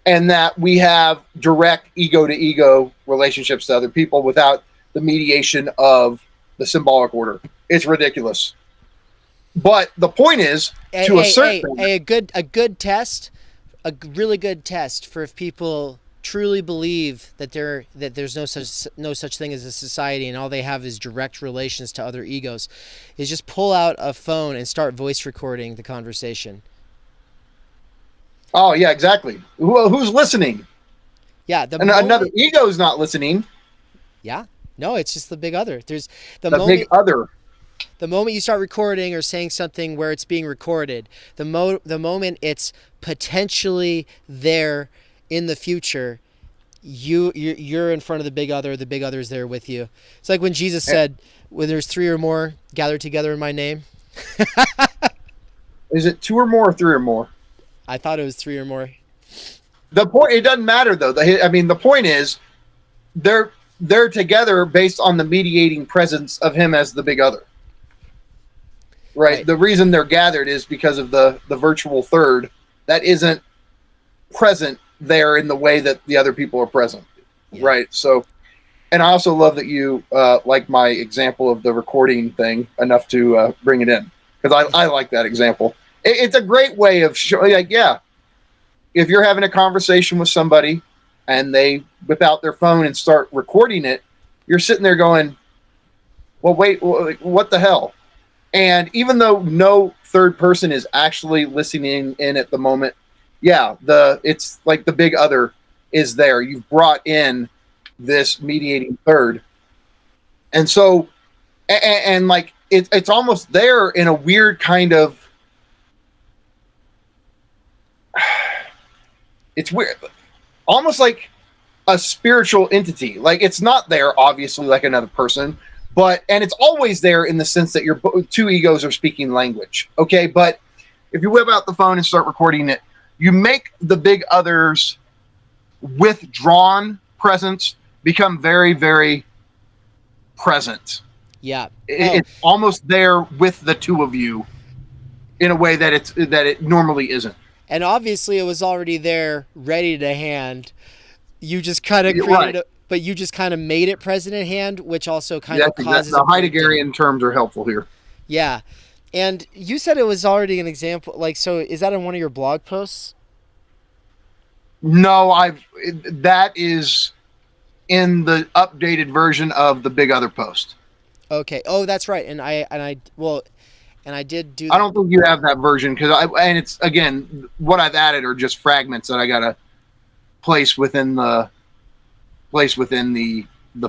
and that we have direct ego-to-ego relationships to other people without the mediation of the symbolic order. It's ridiculous. But the point is, a good test, a really good test for if people truly believe that there's no such thing as a society and all they have is direct relations to other egos, is just pull out a phone and start voice recording the conversation. Oh yeah, exactly. Who's listening? Yeah, another ego's not listening. Yeah. No, it's just the big other. There's big other. The moment you start recording or saying something where it's being recorded, the moment it's potentially there in the future, you're in front of the big other is there with you. It's like when Jesus said, when there's three or more gathered together in my name. Is it two or more or three or more? I thought it was three or more. The point, it doesn't matter though. The point is they're together based on the mediating presence of him as the big other. Right? The reason they're gathered is because of the virtual third that isn't present there in the way that the other people are present. Yeah. Right? So, and I also love that you like my example of the recording thing enough to bring it in, because I like that example. It's a great way of showing, like, yeah, if you're having a conversation with somebody and they whip out their phone and start recording it, you're sitting there going, well, wait, what the hell? And even though no third person is actually listening in at the moment, yeah, it's like the big other is there. You've brought in this mediating third. And so, and like, it's almost there in a weird kind of, it's weird, almost like a spiritual entity. Like, it's not there, obviously, like another person, and it's always there in the sense that your two egos are speaking language. Okay. But if you whip out the phone and start recording it, you make the big other's withdrawn presence become very, very present. Yeah. It's almost there with the two of you in a way that it normally isn't. And obviously it was already there, ready to hand. You just kind of created it, but you just kind of made it present at hand, which also kind of causes... The Heideggerian terms are helpful here. Yeah. And you said it was already an example, like, so is that in one of your blog posts? No, that is in the updated version of the Big Other post. Okay. Oh, that's right. And I did do that. I don't think you have that version, and it's, again, what I've added are just fragments that I gotta place within the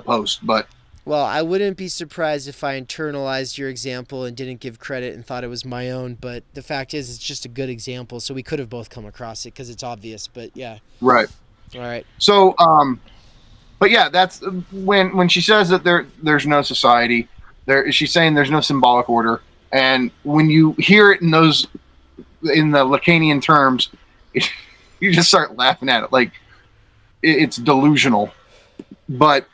post. But well, I wouldn't be surprised if I internalized your example and didn't give credit and thought it was my own. But the fact is, it's just a good example, so we could have both come across it because it's obvious. But yeah. Right. All right. So, but yeah, that's when she says that there's no society. She's saying there's no symbolic order. And when you hear it in the Lacanian terms, you just start laughing at it. Like, it's delusional. But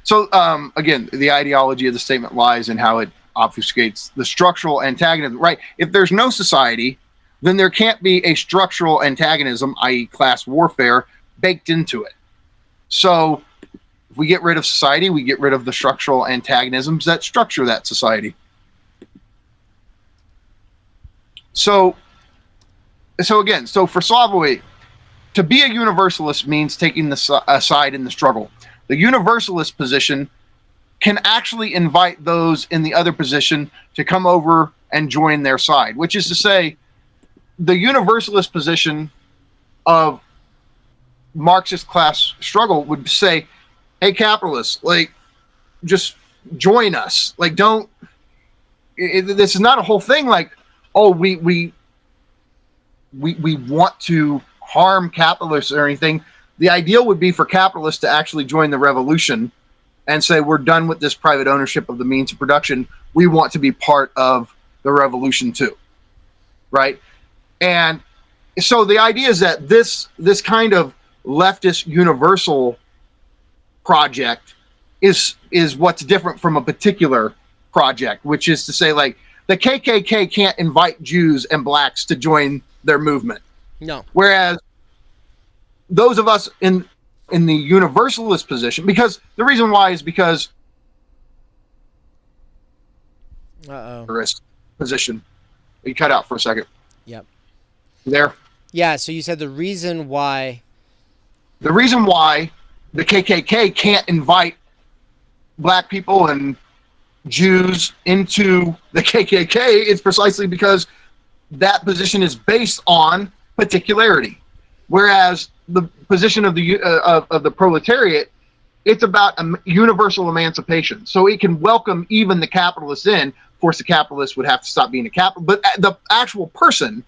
so, again, the ideology of the statement lies in how it obfuscates the structural antagonism, right? If there's no society, then there can't be a structural antagonism, i.e. class warfare, baked into it. So if we get rid of society, we get rid of the structural antagonisms that structure that society. So for Slavoj, to be a universalist means taking a side in the struggle. The universalist position can actually invite those in the other position to come over and join their side, which is to say, the universalist position of Marxist class struggle would say, hey, capitalists, like, just join us. Like, don't, this is not a whole thing like, oh, we want to harm capitalists or anything. The ideal would be for capitalists to actually join the revolution and say, we're done with this private ownership of the means of production. We want to be part of the revolution too, right? And so the idea is that this kind of leftist universal project is what's different from a particular project, which is to say, like, the KKK can't invite Jews and blacks to join their movement. No. Whereas those of us in the universalist position, because the reason why is because position. You cut out for a second. Yep. There. Yeah, so you said the reason why the KKK can't invite black people and Jews into the KKK is precisely because that position is based on particularity, whereas the position of the proletariat, it's about universal emancipation. So it can welcome even the capitalists in. Of course, the capitalist would have to stop being a capitalist, but the actual person,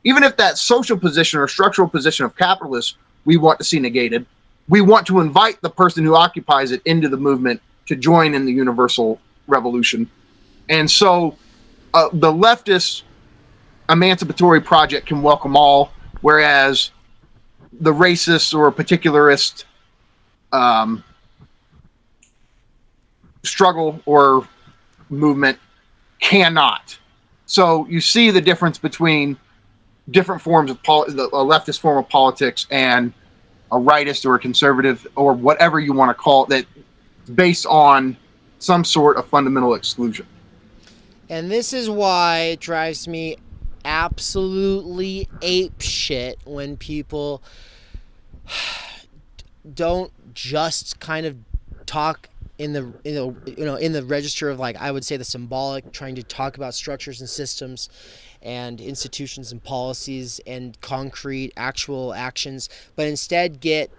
even if that social position or structural position of capitalists we want to see negated, we want to invite the person who occupies it into the movement to join in the universal revolution. And so the leftist emancipatory project can welcome all, whereas the racist or particularist struggle or movement cannot. So you see the difference between different forms of a leftist form of politics and a rightist or a conservative or whatever you want to call it, that's based on some sort of fundamental exclusion. And this is why it drives me absolutely ape shit when people don't just kind of talk in the register of, like, I would say the symbolic, trying to talk about structures and systems and institutions and policies and concrete actual actions, but instead get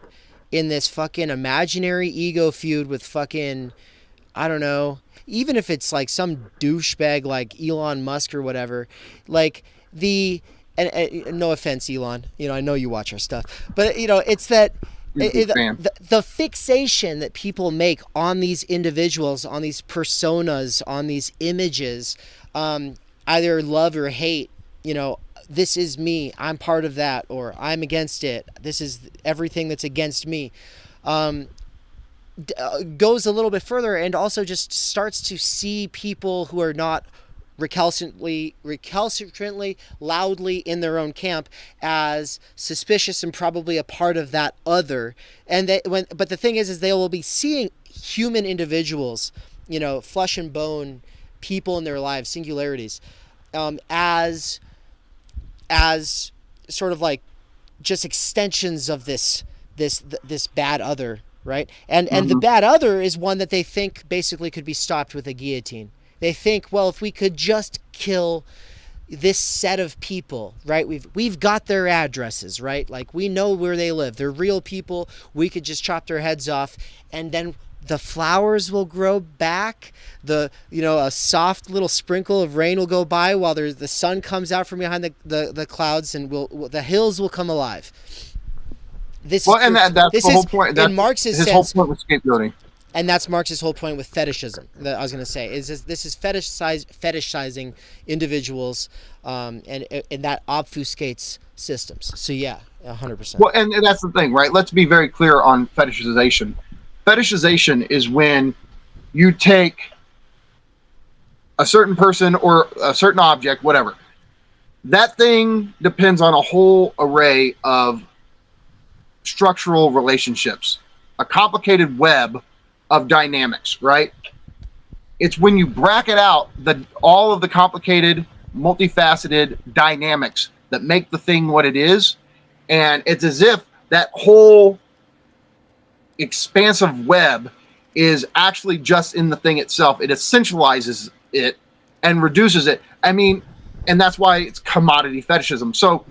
in this fucking imaginary ego feud with fucking, I don't know, even if it's like some douchebag like Elon Musk or whatever, like and no offense, Elon, I know you watch our stuff, but it's that the fixation that people make on these individuals, on these personas, on these images, either love or hate, this is me, I'm part of that, or I'm against it, this is everything that's against me, goes a little bit further and also just starts to see people who are not recalcitrantly loudly in their own camp as suspicious and probably a part of that other. And but the thing is they will be seeing human individuals, flesh and bone people in their lives, singularities, as sort of like just extensions of this bad other, right? And the bad other is one that they think basically could be stopped with a guillotine. They think, well, if we could just kill this set of people, right? We've got their addresses, right? Like, we know where they live. They're real people. We could just chop their heads off, and then the flowers will grow back. A soft little sprinkle of rain will go by while the sun comes out from behind the clouds, and the hills will come alive. That's the whole point. In Marx's sense, whole point with scapegoating. And that's Marx's whole point with fetishism. That I was going to say this is fetishizing individuals, and that obfuscates systems. So yeah, 100%. Well, and that's the thing, right? Let's be very clear on fetishization. Fetishization is when you take a certain person or a certain object, whatever. That thing depends on a whole array of structural relationships, a complicated web of dynamics, right? It's when you bracket out all of the complicated, multifaceted dynamics that make the thing what it is, and it's as if that whole expansive web is actually just in the thing itself. It essentializes it and reduces it. I mean, and that's why it's commodity fetishism. So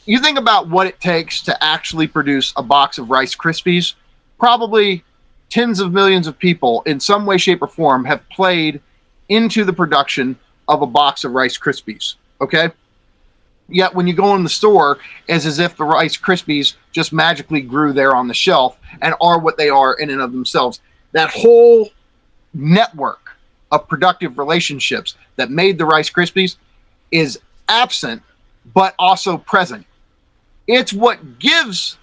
you think about what it takes to actually produce a box of Rice Krispies. Probably tens of millions of people in some way, shape, or form have played into the production of a box of Rice Krispies. Okay? Yet when you go in the store, it's as if the Rice Krispies just magically grew there on the shelf and are what they are in and of themselves. That whole network of productive relationships that made the Rice Krispies is absent, but also present. It's what gives.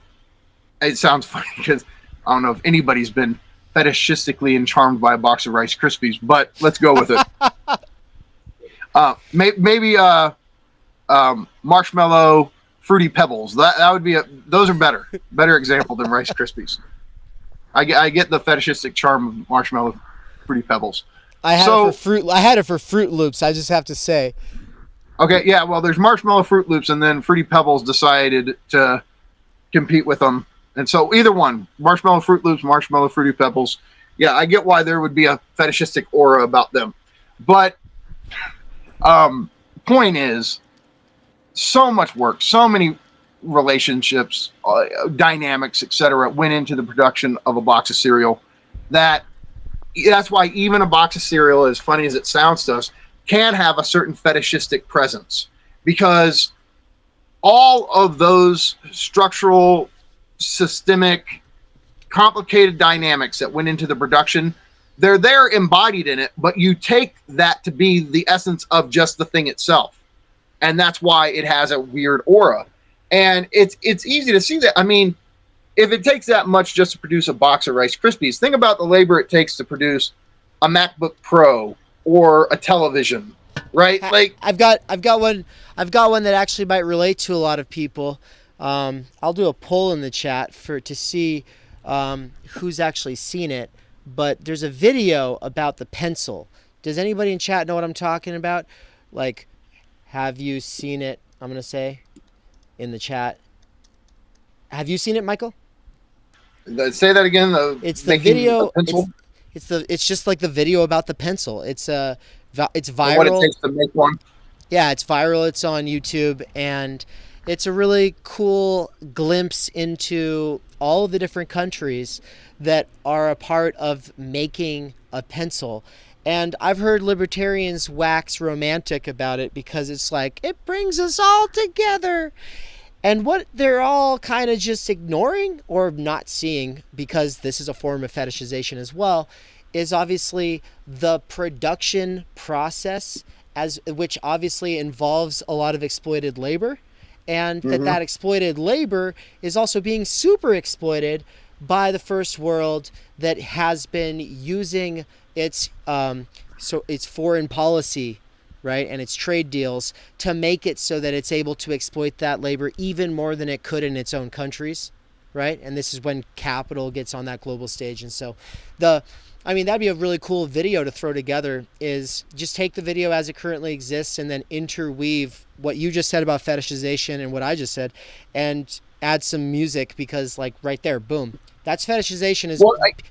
It sounds funny because I don't know if anybody's been fetishistically and charmed by a box of Rice Krispies, but let's go with it. Maybe marshmallow fruity pebbles. That would be those are better example than Rice Krispies. I get the fetishistic charm of marshmallow fruity pebbles. I had it for Fruit Loops. I just have to say. Okay, yeah. Well, there's marshmallow Fruit Loops, and then Fruity Pebbles decided to compete with them, and so either one, marshmallow Fruit Loops, marshmallow Fruity Pebbles. Yeah, I get why there would be a fetishistic aura about them, but point is, so much work, so many relationships, dynamics, etc., went into the production of a box of cereal. That's why even a box of cereal, as funny as it sounds to us, can have a certain fetishistic presence, because all of those structural, systemic, complicated dynamics that went into the production, they're there embodied in it, but you take that to be the essence of just the thing itself. And that's why it has a weird aura. And it's easy to see that. I mean, if it takes that much just to produce a box of Rice Krispies, think about the labor it takes to produce a MacBook Pro or a television, right? Like I've got one that actually might relate to a lot of people. I'll do a poll in the chat to see who's actually seen it. But there's a video about the pencil. Does anybody in chat know what I'm talking about? Like, have you seen it? I'm gonna say in the chat. Have you seen it, Michael? Say that again. It's the video. It's just like the video about the pencil. It's viral. What it takes to make one. Yeah, it's viral. It's on YouTube, and it's a really cool glimpse into all of the different countries that are a part of making a pencil. And I've heard libertarians wax romantic about it because it's like, it brings us all together. And what they're all kind of just ignoring or not seeing, because this is a form of fetishization as well, is obviously the production process, which obviously involves a lot of exploited labor, and that exploited labor is also being super exploited by the first world that has been using its foreign policy, right, and its trade deals to make it so that it's able to exploit that labor even more than it could in its own countries, right? And this is when capital gets on that global stage. And so that'd be a really cool video to throw together, is just take the video as it currently exists and then interweave what you just said about fetishization and what I just said and add some music, because like right there, boom. That's fetishization.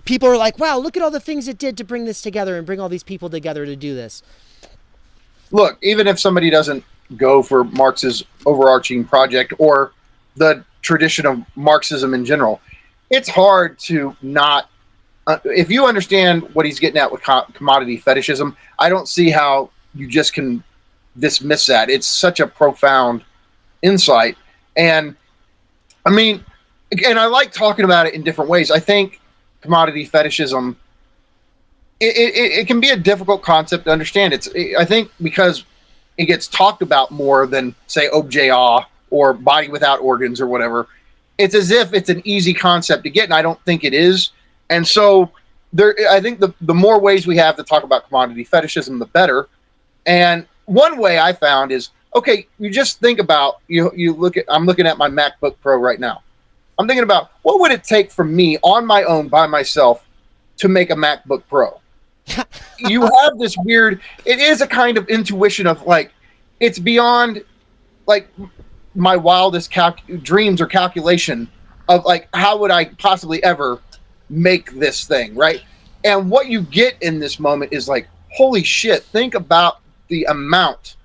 People are like, wow, look at all the things it did to bring this together and bring all these people together to do this. Look, even if somebody doesn't go for Marx's overarching project or the tradition of Marxism in general, it's hard to not, if you understand what he's getting at with commodity fetishism, I don't see how you just can dismiss that. It's such a profound insight. And I mean, and I like talking about it in different ways. I think commodity fetishism, it can be a difficult concept to understand. I think because it gets talked about more than, say, objet or body without organs or whatever, it's as if it's an easy concept to get, and I don't think it is. And so I think the more ways we have to talk about commodity fetishism, the better. And one way I found is, okay, you just think about, I'm looking at my MacBook Pro right now. I'm thinking about what would it take for me on my own by myself to make a MacBook Pro? You have this weird, it is a kind of intuition of like, it's beyond like my wildest dreams or calculation of like, how would I possibly ever make this thing, right? And what you get in this moment is like, holy shit, think about the amount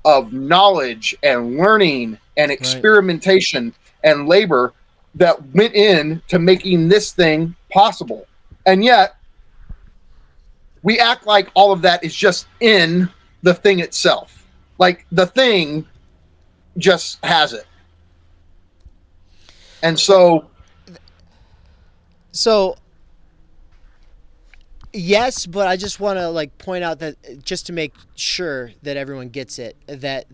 of knowledge and learning and experimentation and labor that went in to making this thing possible. And yet we act like all of that is just in the thing itself. Like the thing just has it. And so yes, but I just want to like point out that just to make sure that everyone gets it, that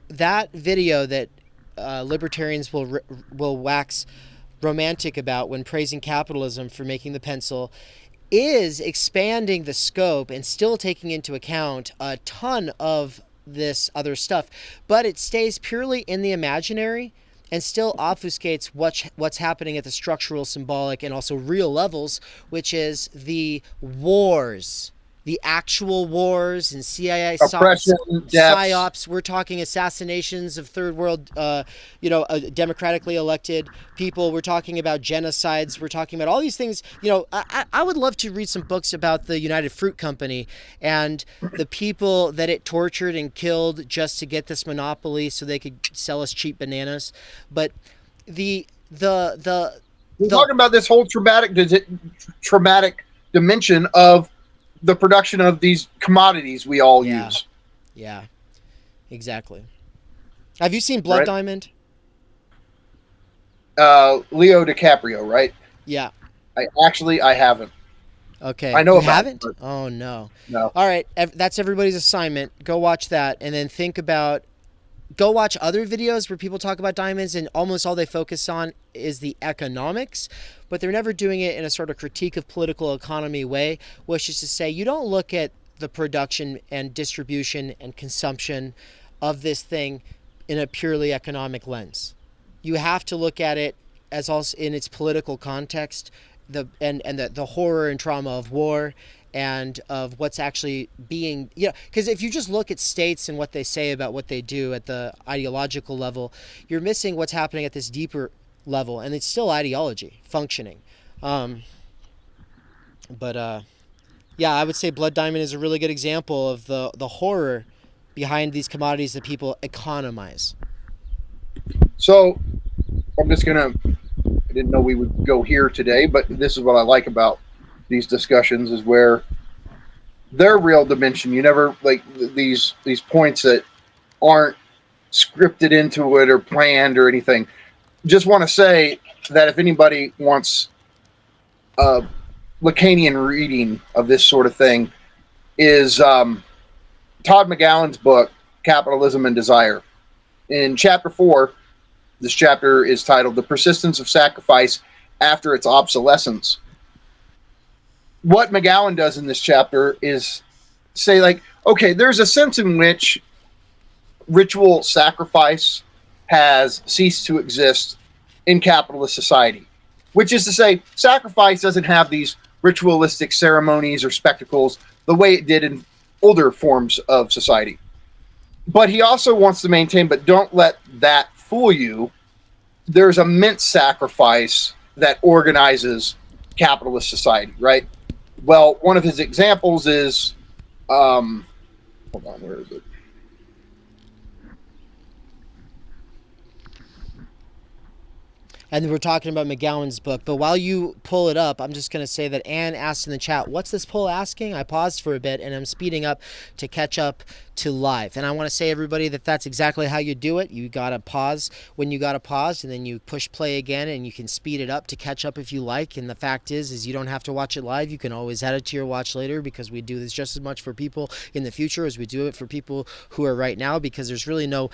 that video that libertarians will wax romantic about when praising capitalism for making the pencil is expanding the scope and still taking into account a ton of this other stuff, but it stays purely in the imaginary and still obfuscates what's happening at the structural, symbolic, and also real levels, which is the wars, the actual wars and CIA psyops. We're talking assassinations of third world, democratically elected people. We're talking about genocides. We're talking about all these things. I would love to read some books about the United Fruit Company and the people that it tortured and killed just to get this monopoly so they could sell us cheap bananas. But we're talking about this whole traumatic dimension of the production of these commodities we all use. Yeah, exactly. Have you seen Blood Diamond? Leo DiCaprio, right? Yeah. I haven't. Okay. I know you about haven't? it. Oh, no. No. All right. That's everybody's assignment. Go watch that and then go watch other videos where people talk about diamonds and almost all they focus on is the economics, but they're never doing it in a sort of critique of political economy way, which is to say you don't look at the production and distribution and consumption of this thing in a purely economic lens. You have to look at it as also in its political context, the horror and trauma of war and of what's actually being, because if you just look at states and what they say about what they do at the ideological level, you're missing what's happening at this deeper level, and it's still ideology functioning. I would say Blood Diamond is a really good example of the horror behind these commodities that people economize. So I didn't know we would go here today, but this is what I like about these discussions is where their real dimension, you never like these points that aren't scripted into it or planned or anything. Just want to say that if anybody wants a Lacanian reading of this sort of thing is Todd McGowan's book, Capitalism and Desire. In chapter 4, this chapter is titled The Persistence of Sacrifice After Its Obsolescence. What McGowan does in this chapter is say, like, okay, there's a sense in which ritual sacrifice has ceased to exist in capitalist society, which is to say, sacrifice doesn't have these ritualistic ceremonies or spectacles the way it did in older forms of society. But he also wants to maintain, but don't let that fool you, there's immense sacrifice that organizes capitalist society, right? Well, one of his examples is, hold on, where is it? And we're talking about McGowan's book. But while you pull it up, I'm just going to say that Anne asked in the chat, what's this poll asking? I paused for a bit, and I'm speeding up to catch up to live. And I want to say, everybody, that that's exactly how you do it. You got to pause when you got to pause, and then you push play again, and you can speed it up to catch up if you like. And the fact is you don't have to watch it live. You can always add it to your watch later, because we do this just as much for people in the future as we do it for people who are right now, because there's really no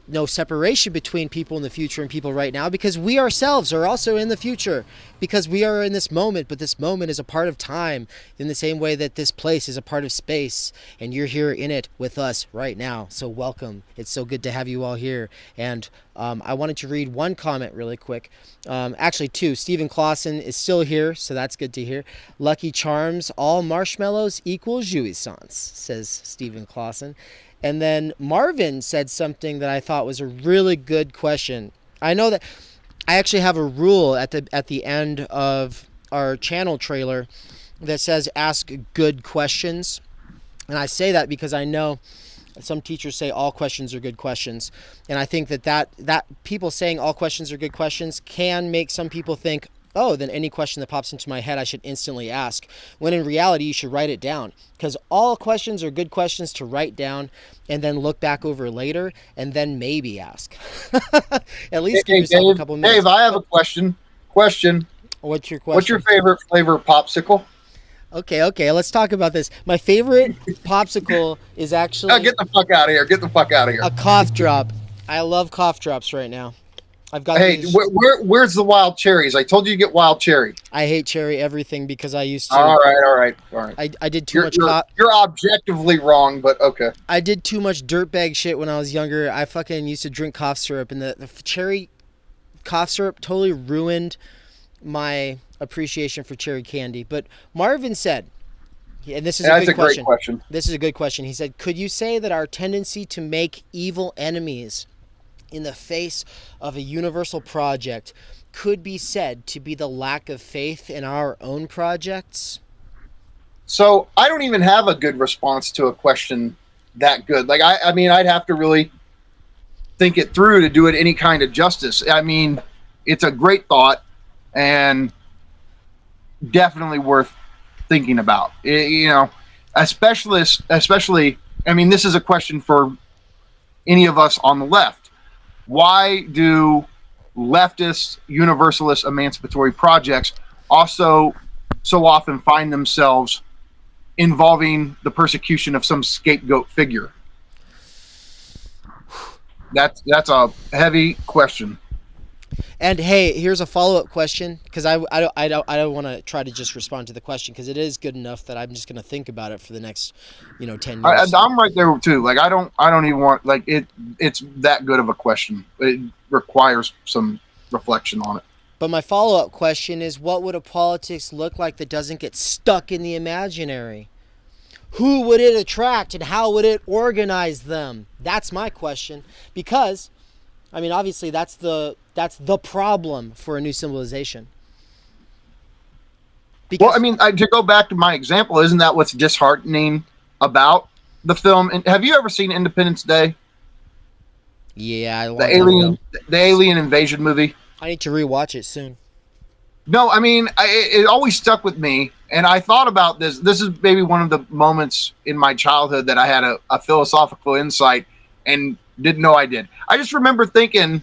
no separation between people in the future and people right now, because we ourselves are also in the future, because we are in this moment, but this moment is a part of time in the same way that this place is a part of space, and you're here in it with us right now. So welcome. It's so good to have you all here. And I wanted to read one comment really quick. Actually two. Stephen Clausen is still here, so that's good to hear. Lucky Charms, all marshmallows equals jouissance, says Stephen Clausen. And then Marvin said something that I thought was a really good question. I know that I actually have a rule at the end of our channel trailer that says ask good questions. And I say that because I know some teachers say all questions are good questions. And I think that people saying all questions are good questions can make some people think, oh, then any question that pops into my head I should instantly ask. When in reality, you should write it down. Because all questions are good questions to write down and then look back over later and then maybe ask. At least give yourself a couple minutes. Dave, I have a question. What's your question? What's your favorite flavor of popsicle? Okay, let's talk about this. My favorite popsicle is actually... Oh, get the fuck out of here. Get the fuck out of here. A cough drop. I love cough drops right now. I've got Hey, these... where's the wild cherries? I told you to get wild cherry. I hate cherry everything because I used to... All right. I did too much... You're objectively wrong, but okay. I did too much dirtbag shit when I was younger. I fucking used to drink cough syrup, and the cherry cough syrup totally ruined my appreciation for cherry candy. But Marvin said, and this is a good question. Great question. This is a good question. He said, could you say that our tendency to make evil enemies in the face of a universal project could be said to be the lack of faith in our own projects? So I don't even have a good response to a question that good. Like, I mean, I'd have to really think it through to do it any kind of justice. I mean, it's a great thought and definitely worth thinking about. You know, especially, I mean, this is a question for any of us on the left. Why do leftist, universalist, emancipatory projects also so often find themselves involving the persecution of some scapegoat figure? That's a heavy question. And hey, here's a follow-up question, because I don't want to try to just respond to the question, because it is good enough that I'm just going to think about it for the next 10 years. I'm right there too. Like I don't even want, like, it's that good of a question. It requires some reflection on it. But my follow-up question is, what would a politics look like that doesn't get stuck in the imaginary? Who would it attract and how would it organize them? That's my question. Because, I mean, obviously that's the problem for a new civilization. Because, well, I mean, to go back to my example, isn't that what's disheartening about the film? And have you ever seen Independence Day? Yeah, the alien invasion movie. I need to rewatch it soon. No, I mean, it always stuck with me, and I thought about this. This is maybe one of the moments in my childhood that I had a philosophical insight and didn't know I did. I just remember thinking,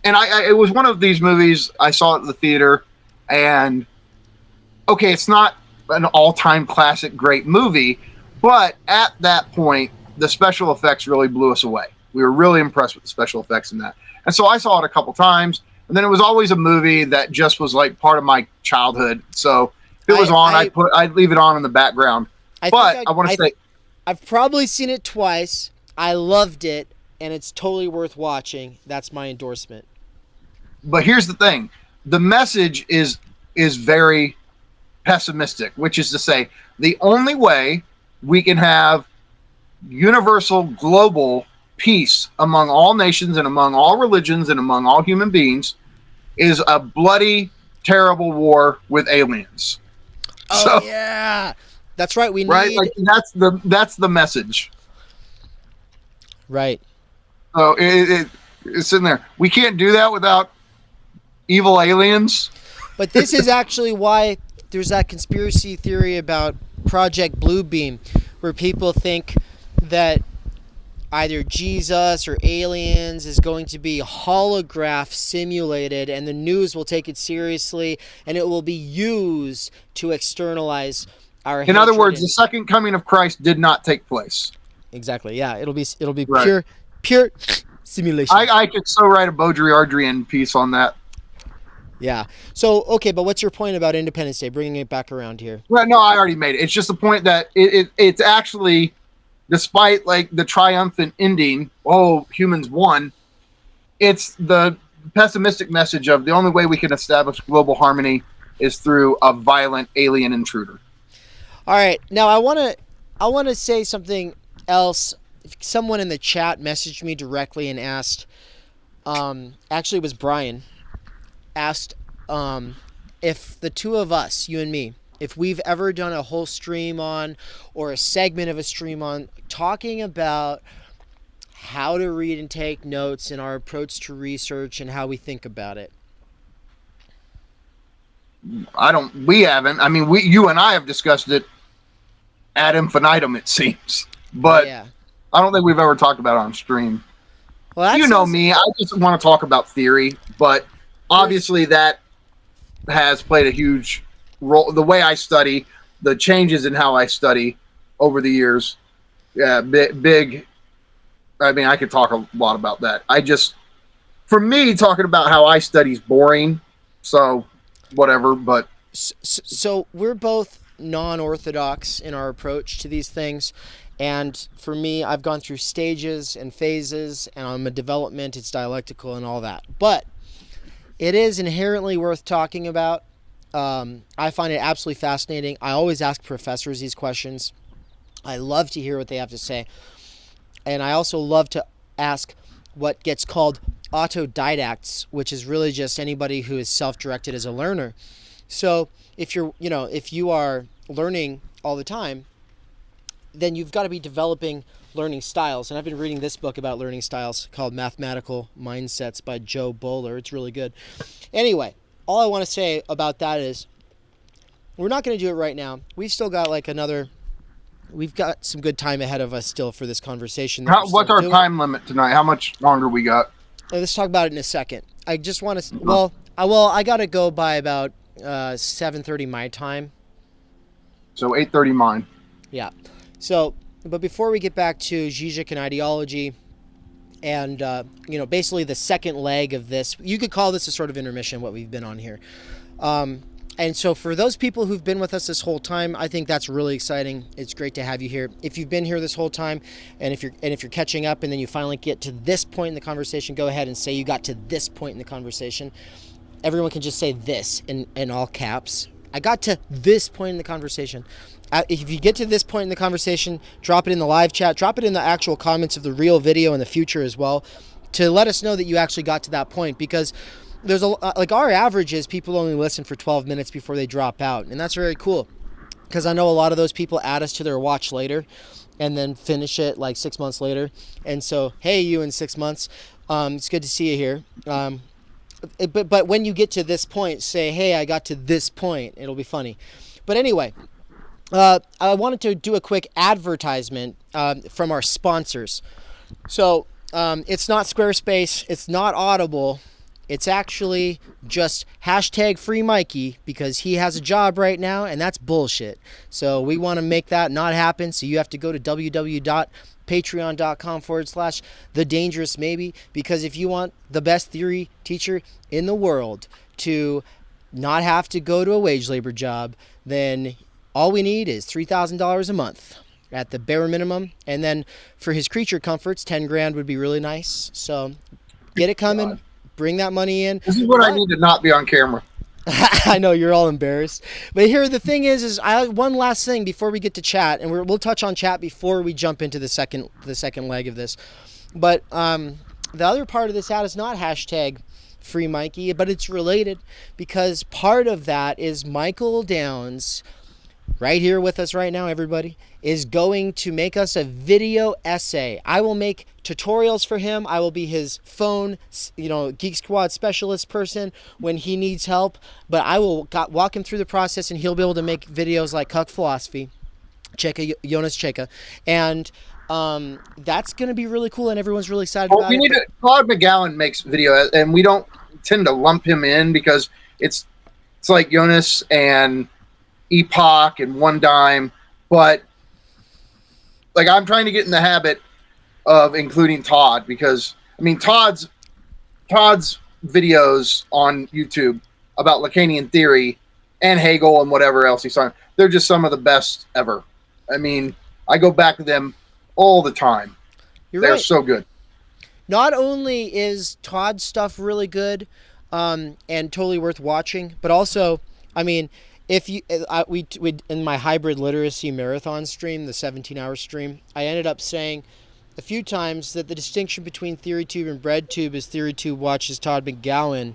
and it was one of these movies I saw at the theater, and okay, it's not an all-time classic great movie, but at that point, the special effects really blew us away. We were really impressed with the special effects in that. And so I saw it a couple times, and then it was always a movie that just was like part of my childhood. So if it was on, I'd leave it on in the background. I want to say, I've probably seen it twice. I loved it, and it's totally worth watching. That's my endorsement. But here's the thing. The message is very pessimistic, which is to say the only way we can have universal global peace among all nations and among all religions and among all human beings is a bloody, terrible war with aliens. Oh, yeah. That's right. We need... Right? Like, that's the message. Right. So it's in there. We can't do that without evil aliens. But this is actually why there's that conspiracy theory about Project Bluebeam, where people think that either Jesus or aliens is going to be holograph simulated, and the news will take it seriously, and it will be used to externalize our hatred. In other words, the second coming of Christ did not take place. Exactly. Yeah, it'll be right. pure simulation. I could so write a Baudrillard piece on that. Yeah. So, okay, but what's your point about Independence Day? Bringing it back around here. Well, no, I already made it. It's just the point that it's actually, despite like the triumphant ending, oh, humans won, it's the pessimistic message of the only way we can establish global harmony is through a violent alien intruder. All right. Now, I want to say something else. Someone in the chat messaged me directly and asked, actually it was Brian, asked if the two of us, you and me, if we've ever done a whole stream on or a segment of a stream on talking about how to read and take notes and our approach to research and how we think about it. We haven't. I mean, you and I have discussed it ad infinitum, it seems. But yeah. I don't think we've ever talked about it on stream. Well, you know me, I just want to talk about theory, but obviously that has played a huge role. The way I study, the changes in how I study over the years, yeah, big. I mean, I could talk a lot about that. For me, talking about how I study is boring, so whatever, but. So we're both non-orthodox in our approach to these things. And for me, I've gone through stages and phases, and I'm a development, it's dialectical and all that. But it is inherently worth talking about. I find it absolutely fascinating. I always ask professors these questions. I love to hear what they have to say. And I also love to ask what gets called autodidacts, which is really just anybody who is self-directed as a learner. So if you are learning all the time, then you've got to be developing learning styles. And I've been reading this book about learning styles called Mathematical Mindsets by Joe Bowler. It's really good. Anyway, all I want to say about that is we're not going to do it right now. We've still got we've got some good time ahead of us still for this conversation. What's our time limit tonight? How much longer we got? Let's talk about it in a second. I just want to, I got to go by about 7:30 my time. So 8:30 mine. Yeah. So, but before we get back to Žižek and ideology and, basically the second leg of this, you could call this a sort of intermission, what we've been on here. And so for those people who've been with us this whole time, I think that's really exciting. It's great to have you here. If you've been here this whole time, and if you're catching up and then you finally get to this point in the conversation, go ahead and say you got to this point in the conversation. Everyone can just say this in all caps. I got to this point in the conversation. If you get to this point in the conversation, drop it in the live chat, drop it in the actual comments of the real video in the future as well, to let us know that you actually got to that point, because there's our average is people only listen for 12 minutes before they drop out, and that's very cool, because I know a lot of those people add us to their watch later and then finish it like 6 months later. And so, hey, you in 6 months, it's good to see you here. But when you get to this point, say, hey, I got to this point. It'll be funny. But anyway, I wanted to do a quick advertisement from our sponsors. So it's not Squarespace. It's not Audible. It's actually just hashtag free Mikey, because he has a job right now, and that's bullshit. So we want to make that not happen. So you have to go to www.patreon.com/thedangerousmaybe, because if you want the best theory teacher in the world to not have to go to a wage labor job, then all we need is $3,000 a month at the bare minimum. And then for his creature comforts, 10 grand would be really nice. So get it coming. God. Bring that money in. This is what I need to not be on camera. I know you're all embarrassed, but here the thing is one last thing before we get to chat, and we'll touch on chat before we jump into the second leg of this. But the other part of this ad is not hashtag free Mikey, but it's related, because part of that is Michael Downs, right here with us right now, everybody, is going to make us a video essay. I will make tutorials for him. I will be his phone, Geek Squad specialist person when he needs help. But I will walk him through the process, and he'll be able to make videos like Cuck Philosophy, Jonas Cheka. And that's going to be really cool, and everyone's really excited about it. Claude McGowan makes video, and we don't tend to lump him in because it's like Jonas and Epoch and One Dime, but like I'm trying to get in the habit of including Todd, because I mean, Todd's videos on YouTube about Lacanian theory and Hegel and whatever else he's on, they're just some of the best ever. I mean, I go back to them all the time. They're right. so good. Not only is Todd's stuff really good and totally worth watching, but also, I mean, if you we in my hybrid literacy marathon stream, the 17-hour stream, I ended up saying a few times that the distinction between TheoryTube and BreadTube is TheoryTube watches Todd McGowan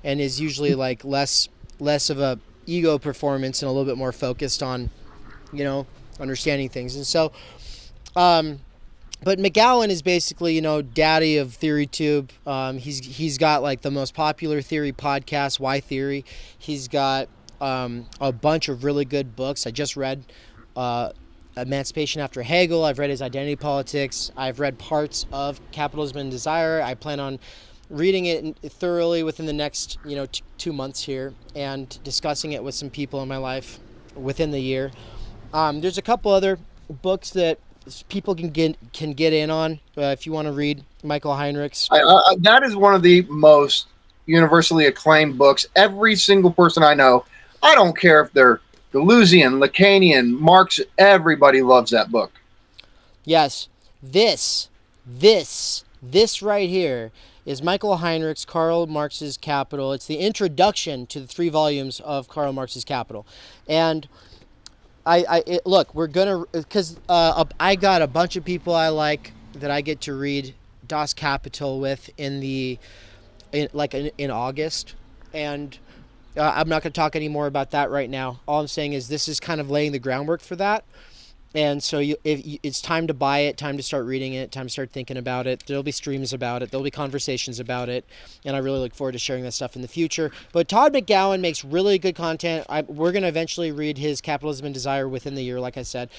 and is usually like less of a ego performance and a little bit more focused on, you know, understanding things. And so but McGowan is basically, you know, daddy of TheoryTube. He's got like the most popular theory podcast, Why Theory. He's got a bunch of really good books. I just read Emancipation After Hegel. I've read his Identity Politics. I've read parts of Capitalism and Desire. I plan on reading it thoroughly within the next, you know, 2 months here and discussing it with some people in my life within the year. There's a couple other books that people can get in on if you want to read Michael Heinrich's. That is one of the most universally acclaimed books. Every single person I know, I don't care if they're Deleuzian, Lacanian, Marx, everybody loves that book. Yes, this right here is Michael Heinrich's Karl Marx's Capital. It's the introduction to the 3 volumes of Karl Marx's Capital. And look, we're gonna, because I got a bunch of people I like that I get to read Das Kapital with in August, and I'm not going to talk any more about that right now. All I'm saying is this is kind of laying the groundwork for that. And so it's time to buy it, time to start reading it, time to start thinking about it. There'll be streams about it. There'll be conversations about it. And I really look forward to sharing that stuff in the future. But Todd McGowan makes really good content. We're going to eventually read his Capitalism and Desire within the year, like I said.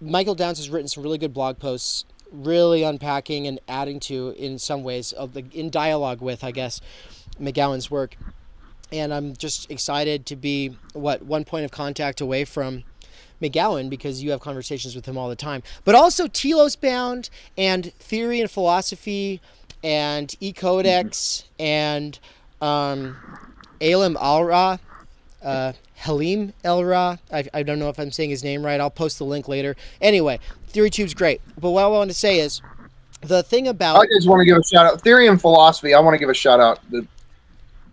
Michael Downs has written some really good blog posts, really unpacking and adding to, in some ways, in dialogue with, I guess, McGowan's work. And I'm just excited to be, one point of contact away from McGowan, because you have conversations with him all the time. But also Telos Bound and Theory and Philosophy and E-Codex and Halim El-Ra, Halim El-Ra. I don't know if I'm saying his name right. I'll post the link later. Anyway, TheoryTube's great. But what I want to say is, the thing about... I just want to give a shout out. Theory and Philosophy, I want to give a shout out.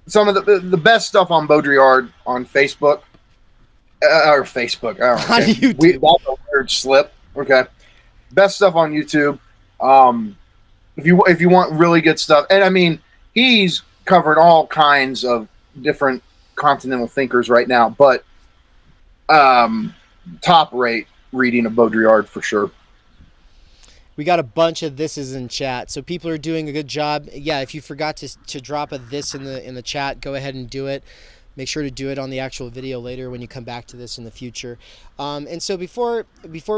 Some of the best stuff on Baudrillard on Facebook. Or Facebook. I don't know. On YouTube. That's a weird slip. Okay. Best stuff on YouTube. If you want really good stuff. And I mean, he's covered all kinds of different continental thinkers right now, but top rate reading of Baudrillard for sure. We got a bunch of thises in chat, so people are doing a good job. Yeah, if you forgot to drop a this in the chat, go ahead and do it. Make sure to do it on the actual video later when you come back to this in the future. And so before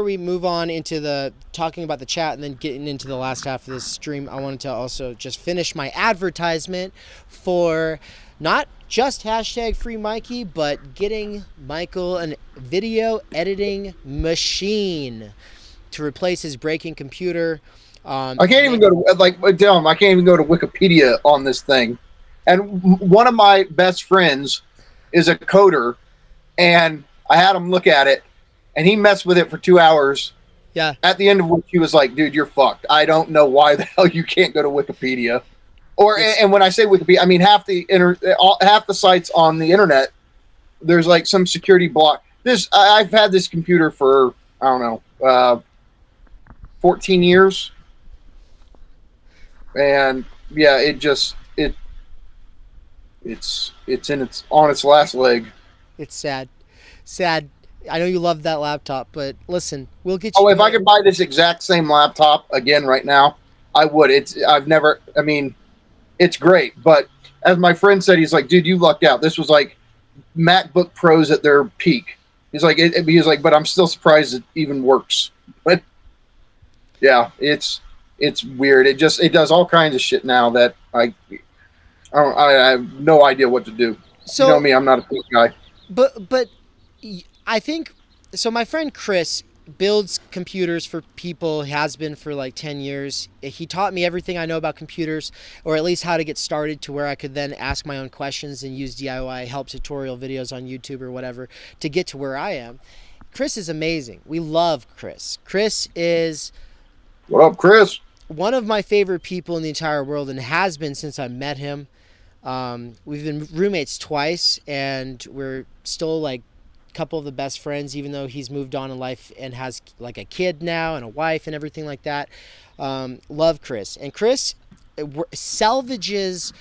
we move on into the talking about the chat and then getting into the last half of this stream, I wanted to also just finish my advertisement for not just hashtag Free Mikey, but getting Michael a video editing machine to replace his breaking computer. I can't even go to I can't even go to Wikipedia on this thing. And one of my best friends is a coder, and I had him look at it, and he messed with it for 2 hours. Yeah. At the end of which he was like, "Dude, you're fucked. I don't know why the hell you can't go to Wikipedia." And when I say Wikipedia, I mean half the sites on the internet. There's like some security block. I've had this computer for I don't know 14 years, and yeah, it's on its last leg. It's sad. I know you love that laptop, but listen, we'll get you. Oh, if I could buy this exact same laptop again right now, I would. It's great, but as my friend said, he's like, "Dude, you lucked out. This was like MacBook Pros at their peak." He's like, but I'm still surprised it even works. But yeah, it's weird. It does all kinds of shit now that I have no idea what to do. So, you know me, I'm not a tech guy. But I think so. My friend Chris builds computers for people, has been for like 10 years. He taught me everything I know about computers, or at least how to get started to where I could then ask my own questions and use DIY help tutorial videos on YouTube or whatever to get to where I am. Chris is amazing. We love Chris. Chris is... What up, Chris? One of my favorite people in the entire world, and has been since I met him. We've been roommates twice, and we're still like a couple of the best friends, even though he's moved on in life and has like a kid now and a wife and everything like that. Love Chris. And Chris salvages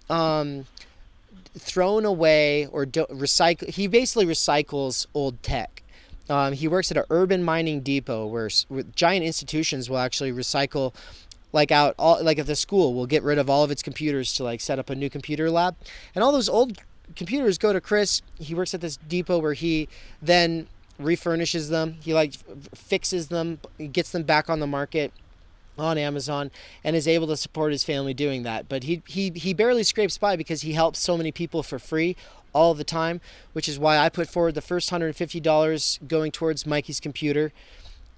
thrown away or recycle. He basically recycles old tech. He works at an urban mining depot where giant institutions will actually recycle, like at the school, will get rid of all of its computers to like set up a new computer lab. And all those old computers go to Chris. He works at this depot where he then refurnishes them. He like fixes them, gets them back on the market on Amazon, and is able to support his family doing that. But he barely scrapes by because he helps so many people for free all the time, which is why I put forward the first $150 going towards Mikey's computer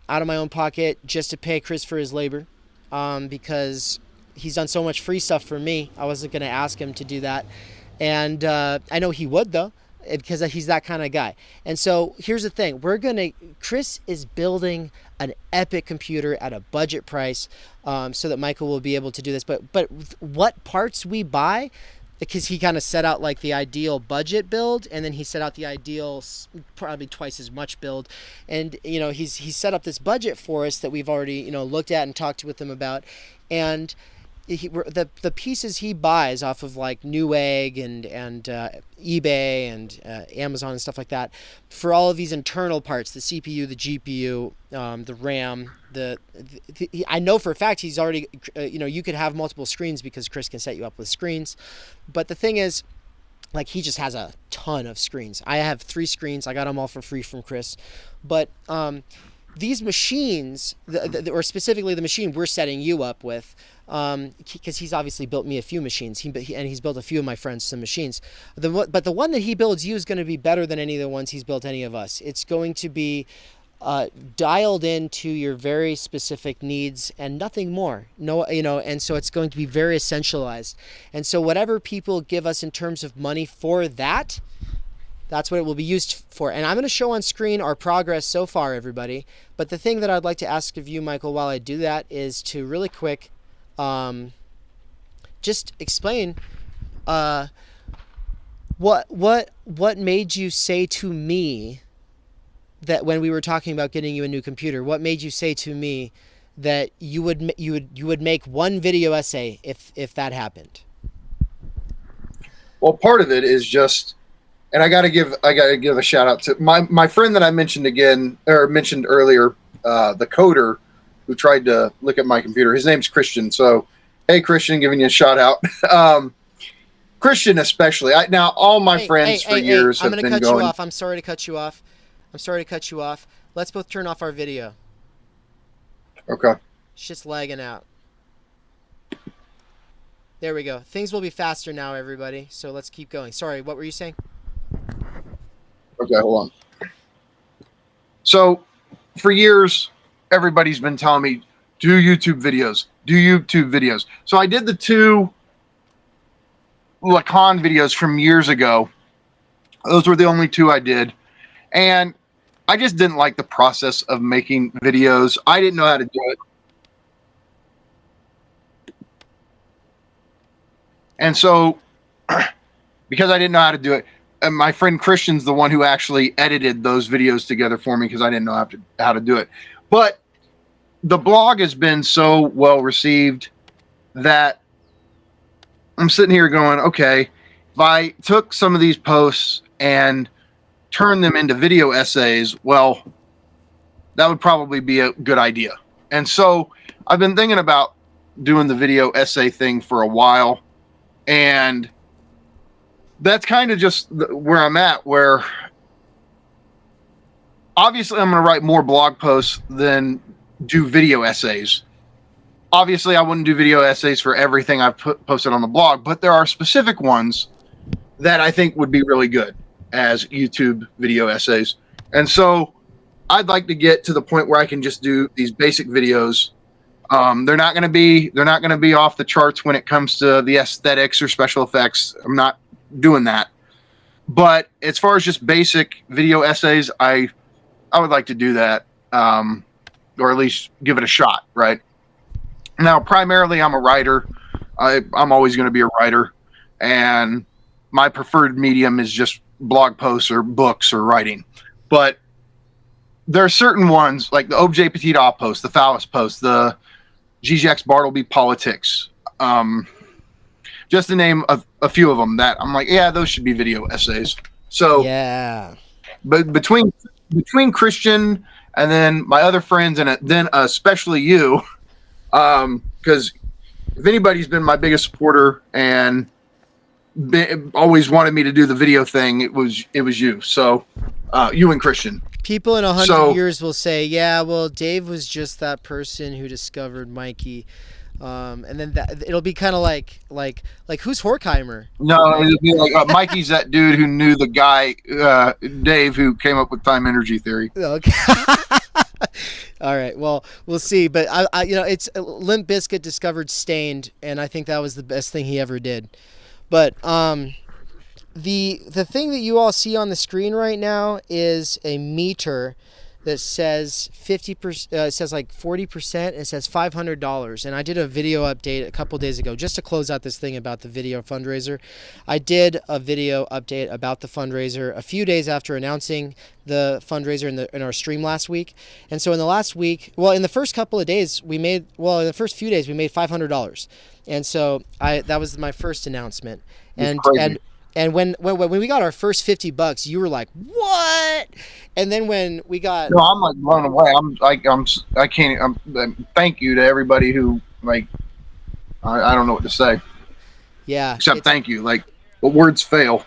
out of my own pocket just to pay Chris for his labor, because he's done so much free stuff for me. I wasn't going to ask him to do that, and I know he would though, because he's that kind of guy. And so here's the thing, Chris is building an epic computer at a budget price, so that Michael will be able to do this. But what parts we buy, because he kind of set out like the ideal budget build, and then he set out the ideal probably twice as much build, and he's set up this budget for us that we've already looked at and talked with him about. And the pieces he buys off of like Newegg and eBay and Amazon and stuff like that, for all of these internal parts, the CPU, the GPU, the RAM, I know for a fact he's already, you could have multiple screens because Chris can set you up with screens. But the thing is, like, he just has a ton of screens. I have 3 screens. I got them all for free from Chris. But these machines, or specifically the machine we're setting you up with, because he's obviously built me a few machines, and he's built a few of my friends some machines. But the one that he builds you is going to be better than any of the ones he's built any of us. It's going to be dialed into your very specific needs and nothing more. And so it's going to be very essentialized. And so whatever people give us in terms of money for that, that's what it will be used for. And I'm going to show on screen our progress so far, everybody. But the thing that I'd like to ask of you, Michael, while I do that, is to really quick just explain what made you say to me that when we were talking about getting you a new computer, what made you say to me that you would make one video essay if that happened? Well, part of it is just, and I gotta give a shout out to my friend that I mentioned earlier, the coder who tried to look at my computer. His name's Christian. So, hey, Christian, giving you a shout out. Christian especially. Now all my friends for years have been going. I'm gonna cut you off. I'm sorry to cut you off. Let's both turn off our video. Okay. It's just lagging out. There we go. Things will be faster now, everybody. So let's keep going. Sorry, what were you saying? Okay, hold on. So, for years, everybody's been telling me, do YouTube videos. So I did the 2 Lacan videos from years ago. Those were the only 2 I did. And I just didn't like the process of making videos. I didn't know how to do it. And so, because I didn't know how to do it, and my friend Christian's the one who actually edited those videos together for me because I didn't know how to do it. But the blog has been so well received that I'm sitting here going, okay, if I took some of these posts and turned them into video essays, well, that would probably be a good idea. And so I've been thinking about doing the video essay thing for a while, and that's kind of just where I'm at, where obviously I'm going to write more blog posts than do video essays. Obviously, I wouldn't do video essays for everything I've posted on the blog, but there are specific ones that I think would be really good as YouTube video essays. And so I'd like to get to the point where I can just do these basic videos. They're not going to be off the charts when it comes to the aesthetics or special effects. I'm not doing that. But as far as just basic video essays, I would like to do that, or at least give it a shot, right? Now, primarily, I'm a writer. I'm always going to be a writer, and my preferred medium is just blog posts or books or writing. But there are certain ones, like the Objet Petit A post, the Phallus post, the Zizek's Bartleby Politics, just to name a few of them that I'm like, yeah, those should be video essays. So Yeah. but between Christian and then my other friends and then especially you, because if anybody's been my biggest supporter and always wanted me to do the video thing, it was you. So you and Christian. People in 100 years will say, yeah, well, Dave was just that person who discovered Mikey. And then it'll be kind of like who's Horkheimer? No, it'll be like Mikey's that dude who knew the guy, Dave, who came up with time energy theory. Okay. All right. Well, we'll see. But I it's Limp Bizkit discovered Stained, and I think that was the best thing he ever did. But the thing that you all see on the screen right now is a meter that says 50%. It says like 40%. It says $500. And I did a video update a couple days ago just to close out this thing about the video fundraiser. I did a video update about the fundraiser a few days after announcing the fundraiser in our stream last week. And so in the last week, in the first couple of days, in the first few days, we made $500. And so that was my first announcement. And when we got our first $50, you were like, "What?" And then when we got, no, I'm like blown away. I can't. Thank you to everybody who I don't know what to say. Yeah. Except thank you. Like, but words fail.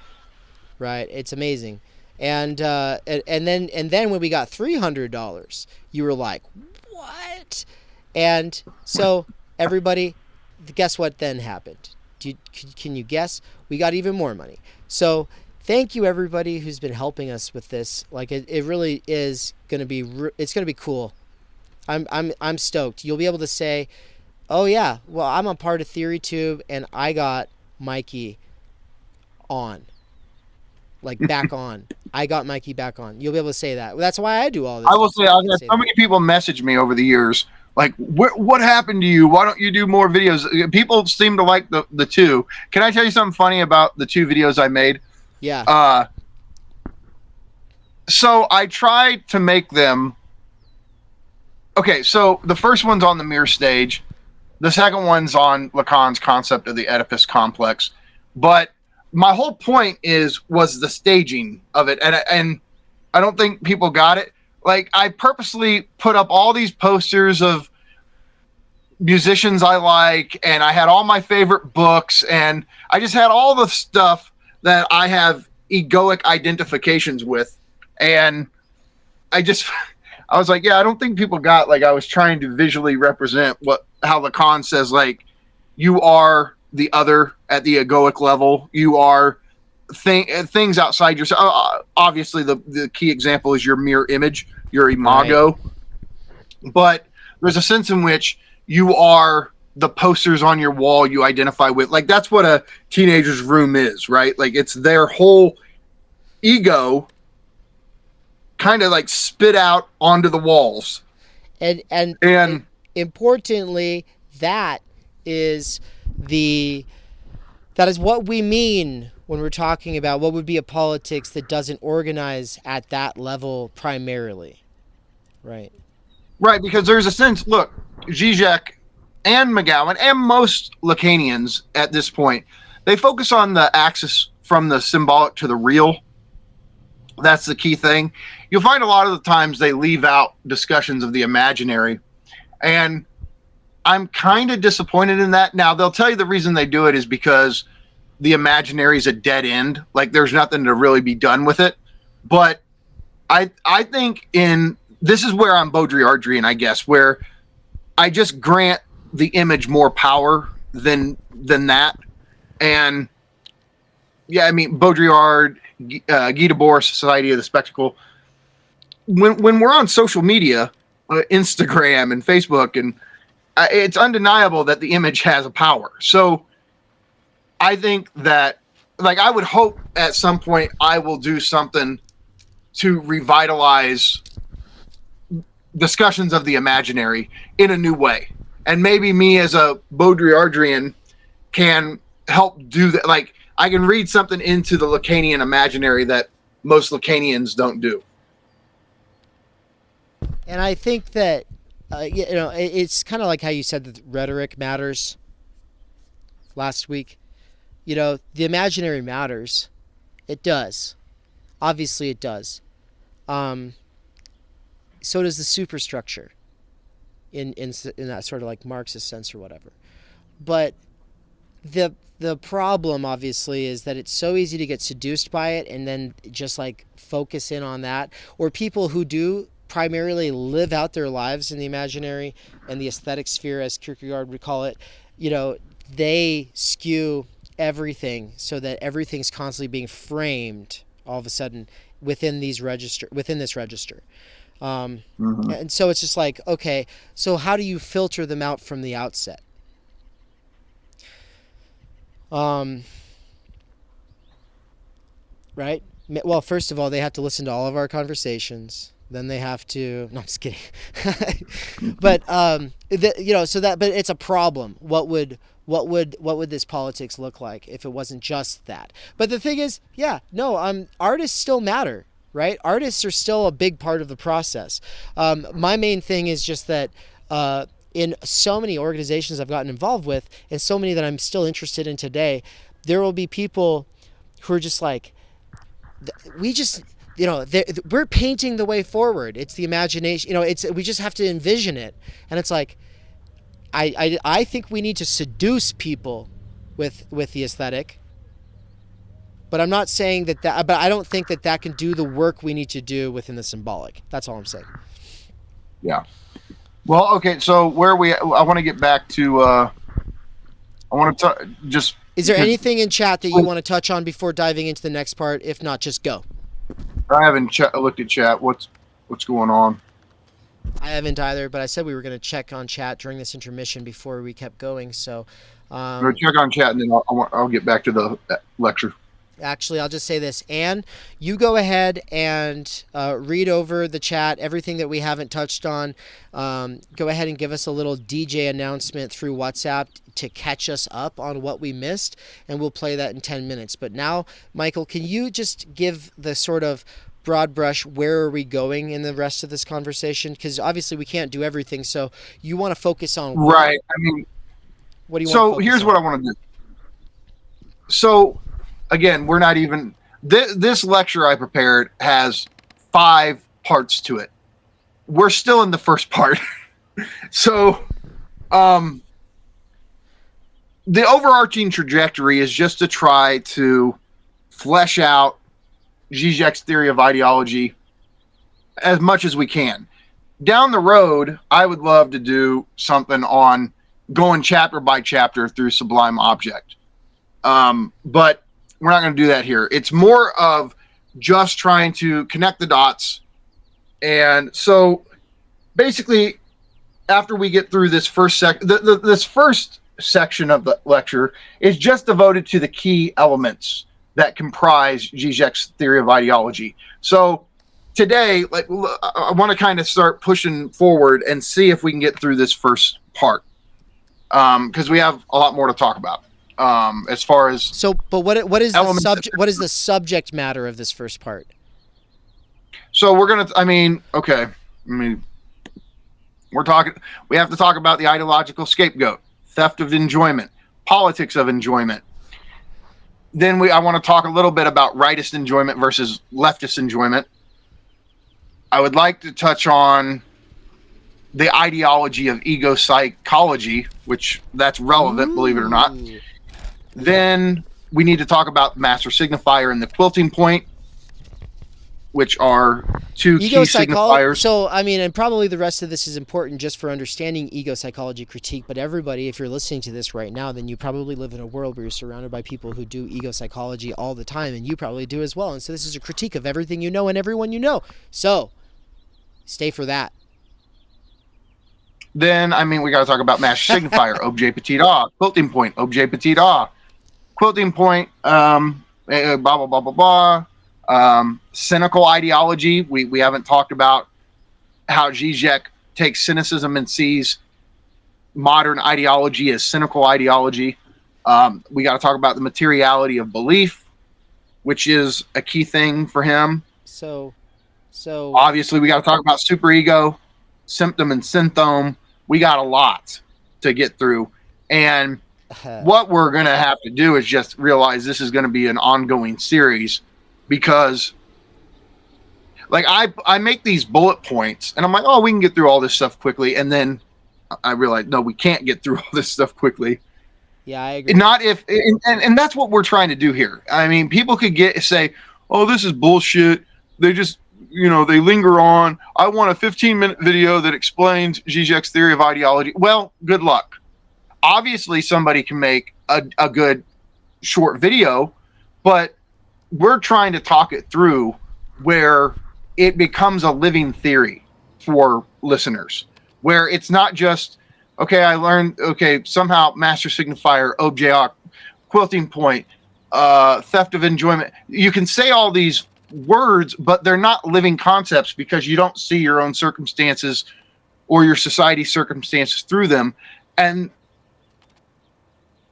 Right. It's amazing. And then when we got $300, you were like, "What?" And so everybody, guess what then happened? Can you guess? We got even more money. So thank you everybody who's been helping us with this. Like it really is going to be it's going to be cool. I'm stoked. You'll be able to say, "Oh yeah, well I'm a part of TheoryTube and I got Mikey on." Like back on. I got Mikey back on. You'll be able to say that. That's why I do all this. I will say I've had so many people message me over the years. Like, what happened to you? Why don't you do more videos? People seem to like the two. Can I tell you something funny about the two videos I made? Yeah. So I tried to make them. Okay, so the first one's on the mirror stage. The second one's on Lacan's concept of the Oedipus complex. But my whole point was the staging of it. And I don't think people got it. Like, I purposely put up all these posters of musicians I like, and I had all my favorite books, and I just had all the stuff that I have egoic identifications with. And I was like, yeah, I don't think people got, like, I was trying to visually represent how Lacan says, like, you are the other at the egoic level. You are things outside yourself. Obviously, the key example is your mirror image, your imago. Right. But there's a sense in which you are the posters on your wall you identify with. Like, that's what a teenager's room is, right? Like, it's their whole ego kind of like spit out onto the walls. And importantly, that is what we mean when we're talking about what would be a politics that doesn't organize at that level primarily. Right. Right, because there's a sense, look, Žižek and McGowan and most Lacanians at this point, they focus on the axis from the symbolic to the real. That's the key thing. You'll find a lot of the times they leave out discussions of the imaginary. And I'm kind of disappointed in that. Now, they'll tell you the reason they do it is because the imaginary is a dead end. Like, there's nothing to really be done with it. But I think this is where I'm Baudrillardian, I guess, where I just grant the image more power than that. And yeah, I mean, Baudrillard, Guy Debord, Society of the Spectacle. when we're on social media, Instagram and Facebook, and it's undeniable that the image has a power. So I think that, like, I would hope at some point I will do something to revitalize discussions of the imaginary in a new way. And maybe me as a Baudrillardian can help do that. Like, I can read something into the Lacanian imaginary that most Lacanians don't do. And I think that, it's kind of like how you said that rhetoric matters last week. The imaginary matters. It does. Obviously it does. So does the superstructure in that sort of like Marxist sense or whatever. But the problem obviously is that it's so easy to get seduced by it and then just like focus in on that. Or people who do primarily live out their lives in the imaginary and the aesthetic sphere, as Kierkegaard would call it, they skew everything so that everything's constantly being framed all of a sudden within this register. And so it's just like, okay, so how do you filter them out from the outset? Right? Well, first of all, they have to listen to all of our conversations. Then they have to, no, I'm just kidding. But, but it's a problem. What would this politics look like if it wasn't just that? But the thing is, artists still matter, right? Artists are still a big part of the process. My main thing is just that, in so many organizations I've gotten involved with, and so many that I'm still interested in today, there will be people who are just like, we're painting the way forward. It's the imagination. We just have to envision it. And it's like, I think we need to seduce people with the aesthetic. But I'm not saying that but I don't think that can do the work we need to do within the symbolic. That's all I'm saying. Yeah. Well, okay. So I want to get back to, I want to just. Is there anything in chat that you want to touch on before diving into the next part? If not, just go. I haven't looked at chat. What's going on? I haven't either, but I said we were going to check on chat during this intermission before we kept going. So, we'll check on chat, and then I'll get back to the lecture. Actually, I'll just say this. Anne, you go ahead and read over the chat, everything that we haven't touched on. Go ahead and give us a little DJ announcement through WhatsApp to catch us up on what we missed, and we'll play that in 10 minutes. But now, Michael, can you just give the sort of broad brush, where are we going in the rest of this conversation? Because obviously we can't do everything, so you want to focus on... Right. I mean, what do you want to so focus here's on? what I want to do. So... Again, we're not even... This lecture I prepared has 5 parts to it. We're still in the first part. So, the overarching trajectory is just to try to flesh out Zizek's theory of ideology as much as we can. Down the road, I would love to do something on going chapter by chapter through Sublime Object. But we're not going to do that here. It's more of just trying to connect the dots. And so basically, after we get through this first this first section of the lecture is just devoted to the key elements that comprise Zizek's theory of ideology. So today, I want to kind of start pushing forward and see if we can get through this first part. Because we have a lot more to talk about. As far as but what is the subject? What is the subject matter of this first part? So we're gonna. We have to talk about the ideological scapegoat, theft of enjoyment, politics of enjoyment. Then I want to talk a little bit about rightist enjoyment versus leftist enjoyment. I would like to touch on the ideology of ego psychology, which that's relevant, believe it or not. Then we need to talk about master signifier and the quilting point, which are two key signifiers. So, I mean, and probably the rest of this is important just for understanding ego psychology critique. But everybody, if you're listening to this right now, then you probably live in a world where you're surrounded by people who do ego psychology all the time, and you probably do as well. And so this is a critique of everything you know and everyone you know. So stay for that. Then, I mean, we got to talk about master signifier, objet petit a, quilting point, objet petit a, quilting point, blah, blah, blah, blah, blah. Cynical ideology. We haven't talked about how Žižek takes cynicism and sees modern ideology as cynical ideology. We got to talk about the materiality of belief, which is a key thing for him. So Obviously, we got to talk about superego, symptom and symptom. We got a lot to get through. And what we're going to have to do is just realize this is going to be an ongoing series, because like I make these bullet points and I'm like, oh, we can get through all this stuff quickly. And then I realize, no, we can't get through all this stuff quickly. Yeah, I agree. Not if, and that's what we're trying to do here. I mean, people could say, oh, this is bullshit. They just, they linger on. I want a 15-minute video that explains Zizek's theory of ideology. Well, good luck. Obviously, somebody can make a good short video, but we're trying to talk it through where it becomes a living theory for listeners, where it's not just, okay, I learned, okay, somehow master signifier, objet, quilting point, theft of enjoyment. You can say all these words, but they're not living concepts because you don't see your own circumstances or your society's circumstances through them. And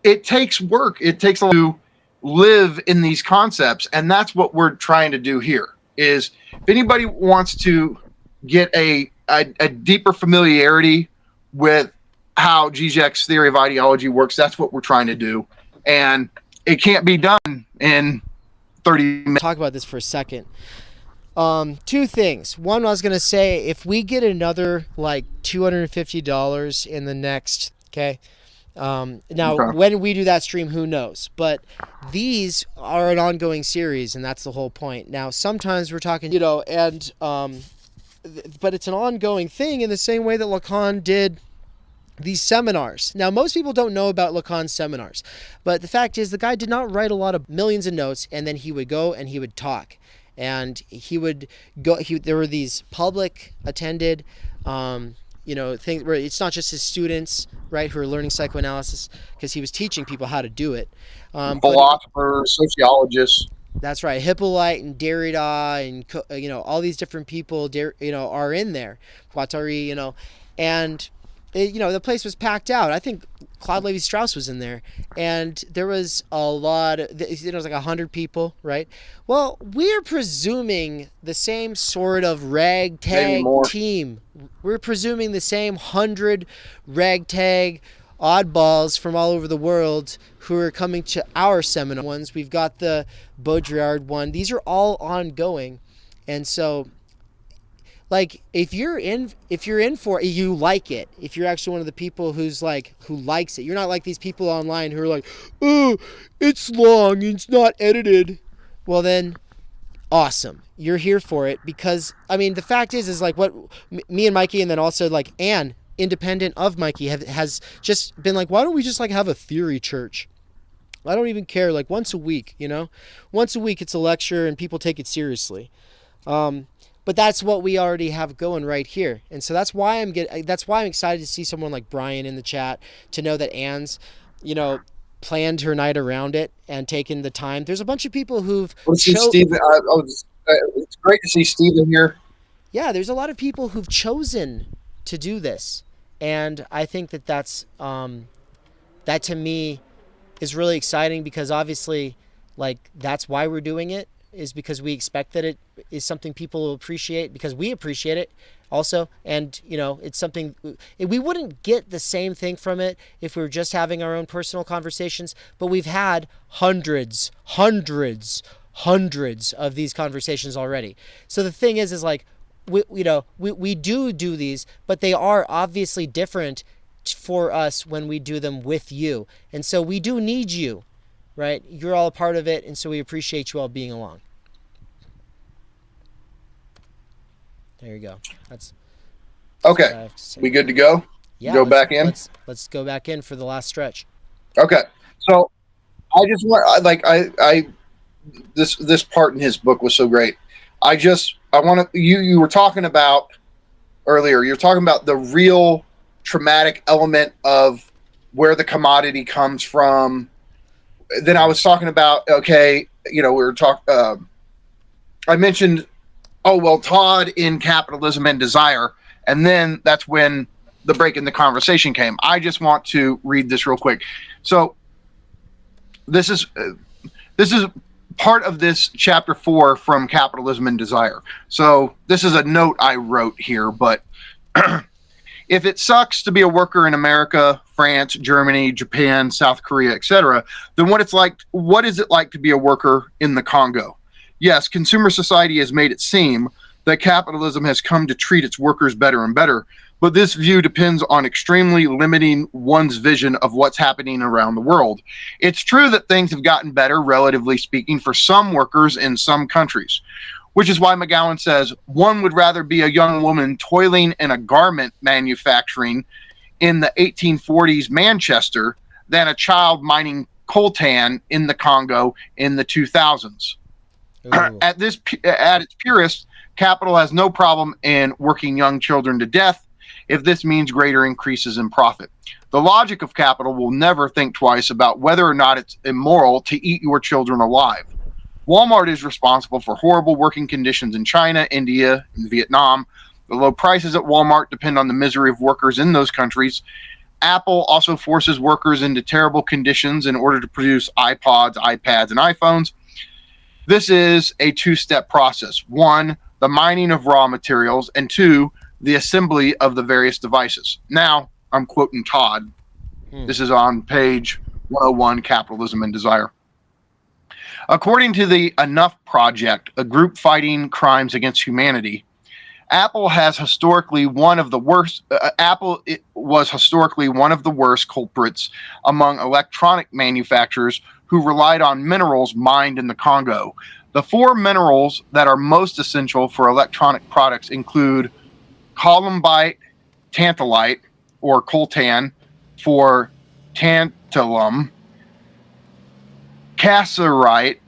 it takes work. It takes a lot to live in these concepts. And that's what we're trying to do here. Is if anybody wants to get a deeper familiarity with how Zizek's theory of ideology works, that's what we're trying to do. And it can't be done in 30 minutes. Talk about this for a second. Two things. One, I was going to say, if we get another like $250 in the next, okay. When we do that stream, who knows? But these are an ongoing series, and that's the whole point. Now, sometimes we're talking, but it's an ongoing thing in the same way that Lacan did these seminars. Now, most people don't know about Lacan's seminars, but the fact is the guy did not write a lot of millions of notes, and then he would go and he would talk. And he would go, there were these public attended, things where it's not just his students, right, who are learning psychoanalysis, because he was teaching people how to do it. Philosophers, sociologists. That's right. Hippolyte and Derrida and, all these different people, are in there. Guattari, and, the place was packed out. I think Claude Lévi-Strauss was in there. And there was a lot, it was like 100 people, right? Well, we're presuming the same sort of ragtag team. We're presuming the same 100 ragtag oddballs from all over the world who are coming to our seminar ones. We've got the Baudrillard one. These are all ongoing. And so, like, if you're in for it, you like it. If you're actually one of the people who likes it, you're not like these people online who are like, oh, it's long, it's not edited. Well then, awesome. You're here for it because, I mean, the fact is like what me and Mikey, and then also like Anne, independent of Mikey, has just been like, why don't we just like have a theory church? I don't even care, like once a week, once a week it's a lecture and people take it seriously. But that's what we already have going right here. And so that's why I'm excited to see someone like Brian in the chat, to know that Anne's, planned her night around it and taken the time. There's a bunch of people who've Stephen. It's great to see Stephen here. Yeah, there's a lot of people who've chosen to do this. And I think that's that to me is really exciting, because obviously, like, that's why we're doing it, is because we expect that it is something people will appreciate, because we appreciate it also. And, it's something we wouldn't get the same thing from it if we were just having our own personal conversations, but we've had hundreds of these conversations already. So the thing is like, we do these, but they are obviously different for us when we do them with you. And so we do need you, right? You're all a part of it. And so we appreciate you all being along. There you go. That's okay. We good to go? Yeah. Go back in? Let's go back in for the last stretch. Okay. So I just want, this part in his book was so great. I want to, you were talking about earlier. You're talking about the real traumatic element of where the commodity comes from. Then I was talking about, okay, we were talking, I mentioned, Todd in Capitalism and Desire. And then that's when the break in the conversation came. I just want to read this real quick. So this is part of this chapter 4 from Capitalism and Desire. So this is a note I wrote here, but if it sucks to be a worker in America, France, Germany, Japan, South Korea, etc., then what is it like to be a worker in the Congo? Yes, consumer society has made it seem that capitalism has come to treat its workers better and better, but this view depends on extremely limiting one's vision of what's happening around the world. It's true that things have gotten better, relatively speaking, for some workers in some countries, which is why McGowan says one would rather be a young woman toiling in a garment manufacturing in the 1840s Manchester than a child mining coltan in the Congo in the 2000s. At its purest, capital has no problem in working young children to death if this means greater increases in profit. The logic of capital will never think twice about whether or not it's immoral to eat your children alive. Walmart is responsible for horrible working conditions in China, India, and Vietnam. The low prices at Walmart depend on the misery of workers in those countries. Apple also forces workers into terrible conditions in order to produce iPods, iPads, and iPhones. This is a two-step process. 1, the mining of raw materials, and 2, the assembly of the various devices. Now, I'm quoting Todd. This is on page 101, Capitalism and Desire. According to the Enough Project, a group fighting crimes against humanity, Apple was historically one of the worst culprits among electronic manufacturers who relied on minerals mined in the Congo. The 4 minerals that are most essential for electronic products include columbite, tantalite, or coltan for tantalum, cassiterite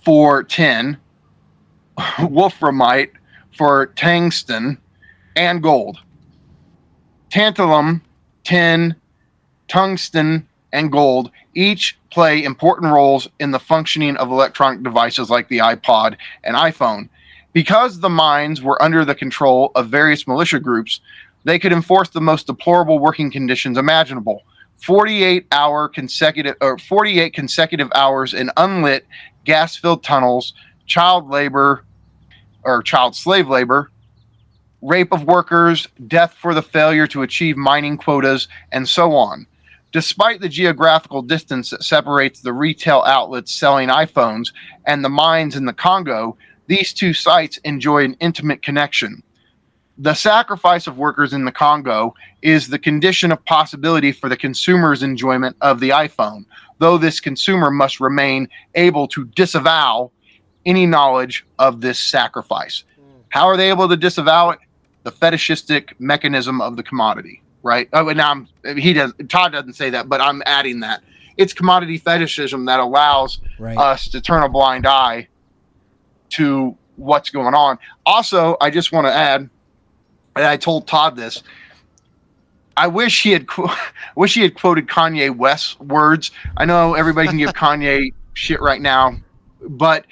for tin, wolframite for tungsten, and gold. Tantalum, tin, tungsten, and gold each play important roles in the functioning of electronic devices like the iPod and iPhone. Because the mines were under the control of various militia groups, they could enforce the most deplorable working conditions imaginable. 48 consecutive hours in unlit, gas-filled tunnels, child slave labor, rape of workers, death for the failure to achieve mining quotas, and so on. Despite the geographical distance that separates the retail outlets selling iPhones and the mines in the Congo, these two sites enjoy an intimate connection. The sacrifice of workers in the Congo is the condition of possibility for the consumer's enjoyment of the iPhone, though this consumer must remain able to disavow any knowledge of this sacrifice. How are they able to disavow it? The fetishistic mechanism of the commodity, right? Oh, and now Todd doesn't say that, but I'm adding that. It's commodity fetishism that allows us to turn a blind eye to what's going on. Also, I just want to add, and I told Todd this, I wish he had quoted Kanye West's words. I know everybody can give Kanye shit right now, but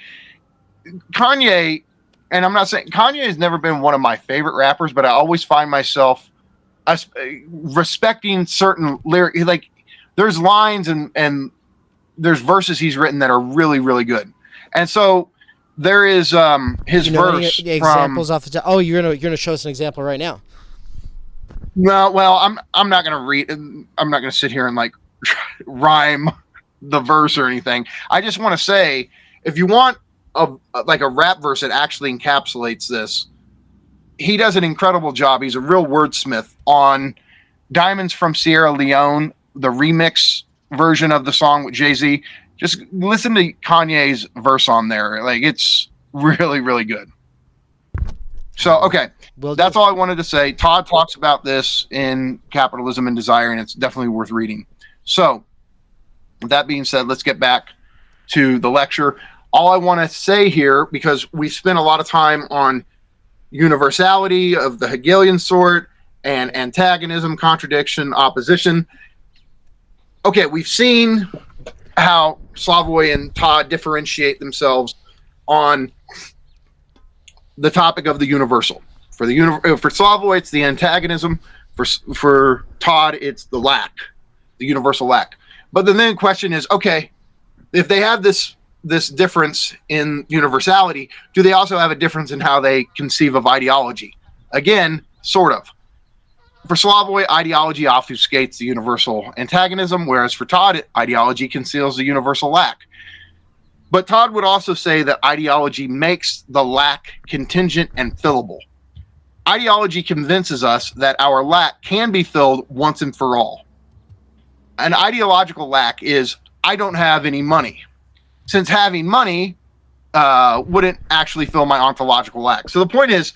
Kanye, and I'm not saying Kanye has never been one of my favorite rappers, but I always find myself respecting certain lyrics. Like there's lines and there's verses he's written that are really, really good. And so there is his verse any examples off the top. Oh, you're gonna show us an example right now. No, well, I'm not gonna read. I'm not gonna sit here and like rhyme the verse or anything. I just want to say, if you want a rap verse that actually encapsulates this, he does an incredible job. He's a real wordsmith on Diamonds from Sierra Leone, the remix version of the song with Jay-Z. Just listen to Kanye's verse on there. Like, it's really, really good. So, okay. That's all I wanted to say. Todd talks about this in Capitalism and Desire, and it's definitely worth reading. So, with that being said, let's get back to the lecture. All I want to say here, because we spent a lot of time on universality of the Hegelian sort, and antagonism, contradiction, opposition. Okay, we've seen how Slavoj and Todd differentiate themselves on the topic of the universal. For Slavoj, it's the antagonism. For Todd, it's the lack, the universal lack. But the then question is, okay, if they have this difference in universality, do they also have a difference in how they conceive of ideology? Again, sort of. For Slavoj, ideology obfuscates the universal antagonism, whereas for Todd, ideology conceals the universal lack. But Todd would also say that ideology makes the lack contingent and fillable. Ideology convinces us that our lack can be filled once and for all. An ideological lack is, I don't have any money. Since having money wouldn't actually fill my ontological lack. So the point is,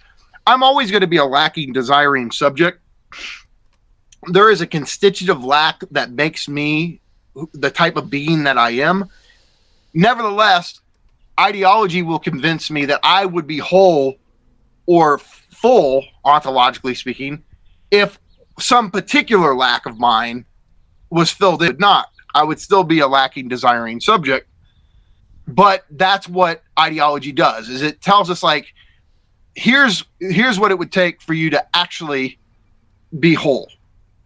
I'm always going to be a lacking, desiring subject. There is a constitutive lack that makes me the type of being that I am. Nevertheless, ideology will convince me that I would be whole or full, ontologically speaking, if some particular lack of mine was filled in. Not. I would still be a lacking, desiring subject. But that's what ideology does, is it tells us, like, here's what it would take for you to actually be whole,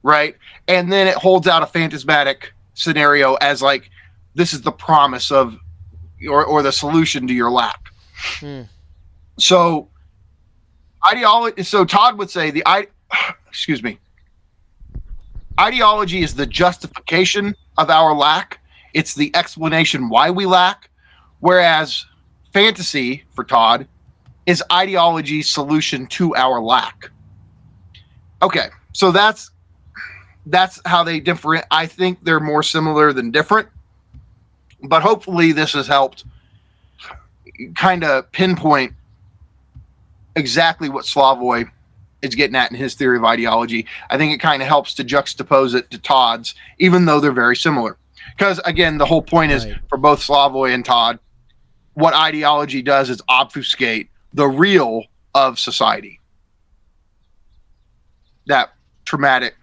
right? And then it holds out a phantasmatic scenario as, like, this is the promise of, or the solution to your lack. So ideology. So Todd would say ideology is the justification of our lack. It's the explanation why we lack. Whereas fantasy, for Todd, is ideology's solution to our lack. Okay, so that's how they differ. I think they're more similar than different. But hopefully this has helped kind of pinpoint exactly what Slavoj is getting at in his theory of ideology. I think it kind of helps to juxtapose it to Todd's, even though they're very similar. Because, again, the whole point is, for both Slavoj and Todd, what ideology does is obfuscate the real of society. That traumatic,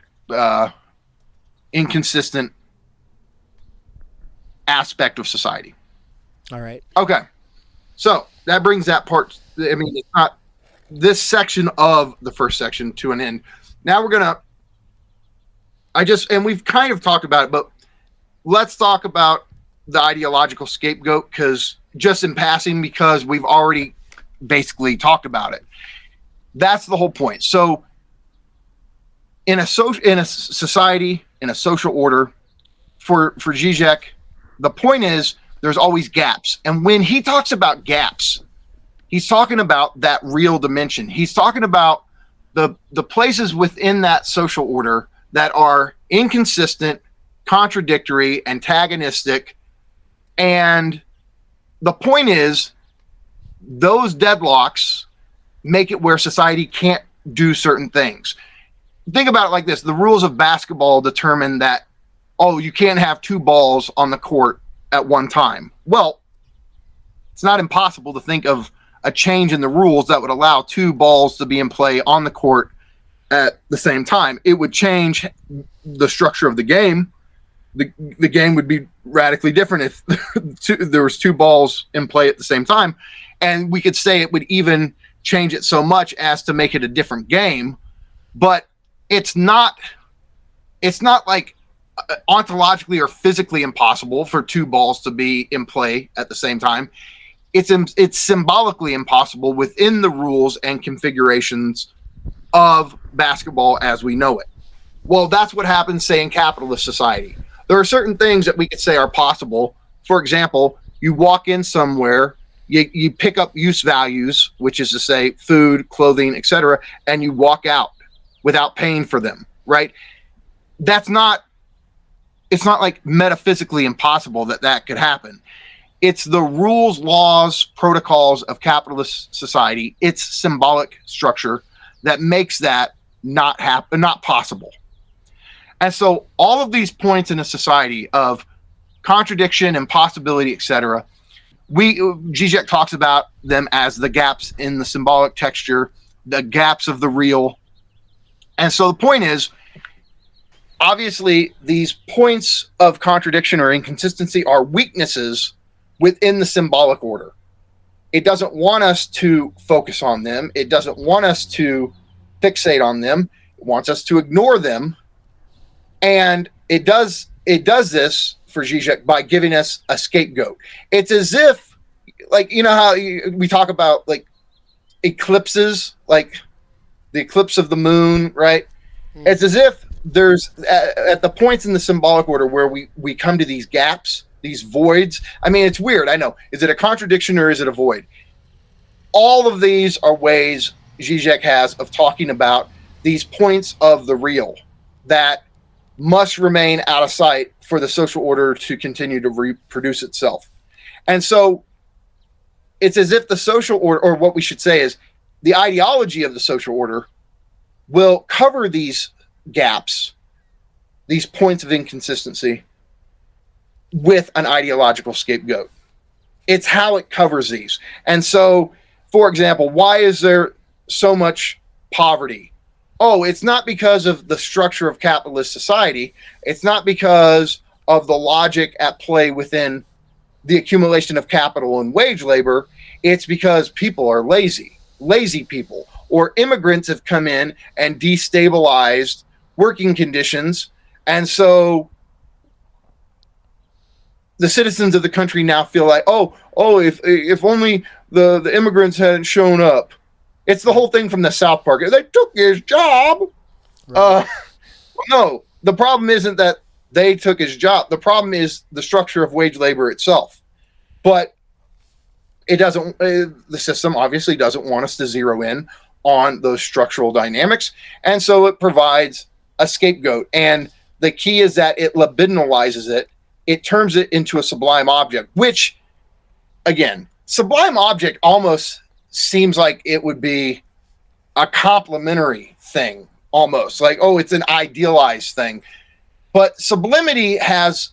inconsistent aspect of society. All right. Okay. So that brings that part. I mean, it's not this section of the first section to an end. Now we're going to, and we've kind of talked about it, but let's talk about the ideological scapegoat, because just in passing, because we've already basically talked about it. That's the whole point. So in a society, in a social order, for Žižek, the point is there's always gaps. And when he talks about gaps, he's talking about that real dimension. He's talking about the places within that social order that are inconsistent, contradictory, antagonistic. And the point is, those deadlocks make it where society can't do certain things. Think about it like this. The rules of basketball determine that, you can't have two balls on the court at one time. Well, it's not impossible to think of a change in the rules that would allow two balls to be in play on the court at the same time. It would change the structure of the game. The game would be radically different if there was two balls in play at the same time. And we could say it would even change it so much as to make it a different game. But it's not like ontologically or physically impossible for two balls to be in play at the same time. It's symbolically impossible within the rules and configurations of basketball as we know it. Well, that's what happens, say, in capitalist society. There are certain things that we could say are possible. For example, you walk in somewhere, you pick up use values, which is to say food, clothing, etc., and you walk out without paying for them, right? It's not like metaphysically impossible that could happen. It's the rules, laws, protocols of capitalist society, its symbolic structure, that makes that not possible. And so all of these points in a society of contradiction, impossibility, etc., Žižek talks about them as the gaps in the symbolic texture the gaps of the real. And so the point is, obviously, these points of contradiction or inconsistency are weaknesses within the symbolic order. It doesn't want us to focus on them. It doesn't want us to fixate on them. It wants us to ignore them. And it does this for Žižek by giving us a scapegoat. It's as if, like, you know how we talk about like eclipses, like the eclipse of the moon, right? It's as if there's at the points in the symbolic order where we come to these gaps, these voids. I mean, it's weird, I know. Is it a contradiction or is it a void? All of these are ways Žižek has of talking about these points of the real that must remain out of sight for the social order to continue to reproduce itself. And so it's as if the social order, or what we should say is the ideology of the social order, will cover these gaps, these points of inconsistency, with an ideological scapegoat. It's how it covers these. And so, for example, why is there so much poverty? Oh, it's not because of the structure of capitalist society. It's not because of the logic at play within the accumulation of capital and wage labor. It's because people are lazy people, or immigrants have come in and destabilized working conditions. And so the citizens of the country now feel like, if only the immigrants hadn't shown up. It's the whole thing from the South Park. They took his job. Right. No, the problem isn't that they took his job. The problem is the structure of wage labor itself. But it doesn't. The system obviously doesn't want us to zero in on those structural dynamics, and so it provides a scapegoat. And the key is that it libidinalizes it. It turns it into a sublime object, which, again, sublime object almost seems like it would be a complimentary thing, almost like, oh, it's an idealized thing. But sublimity has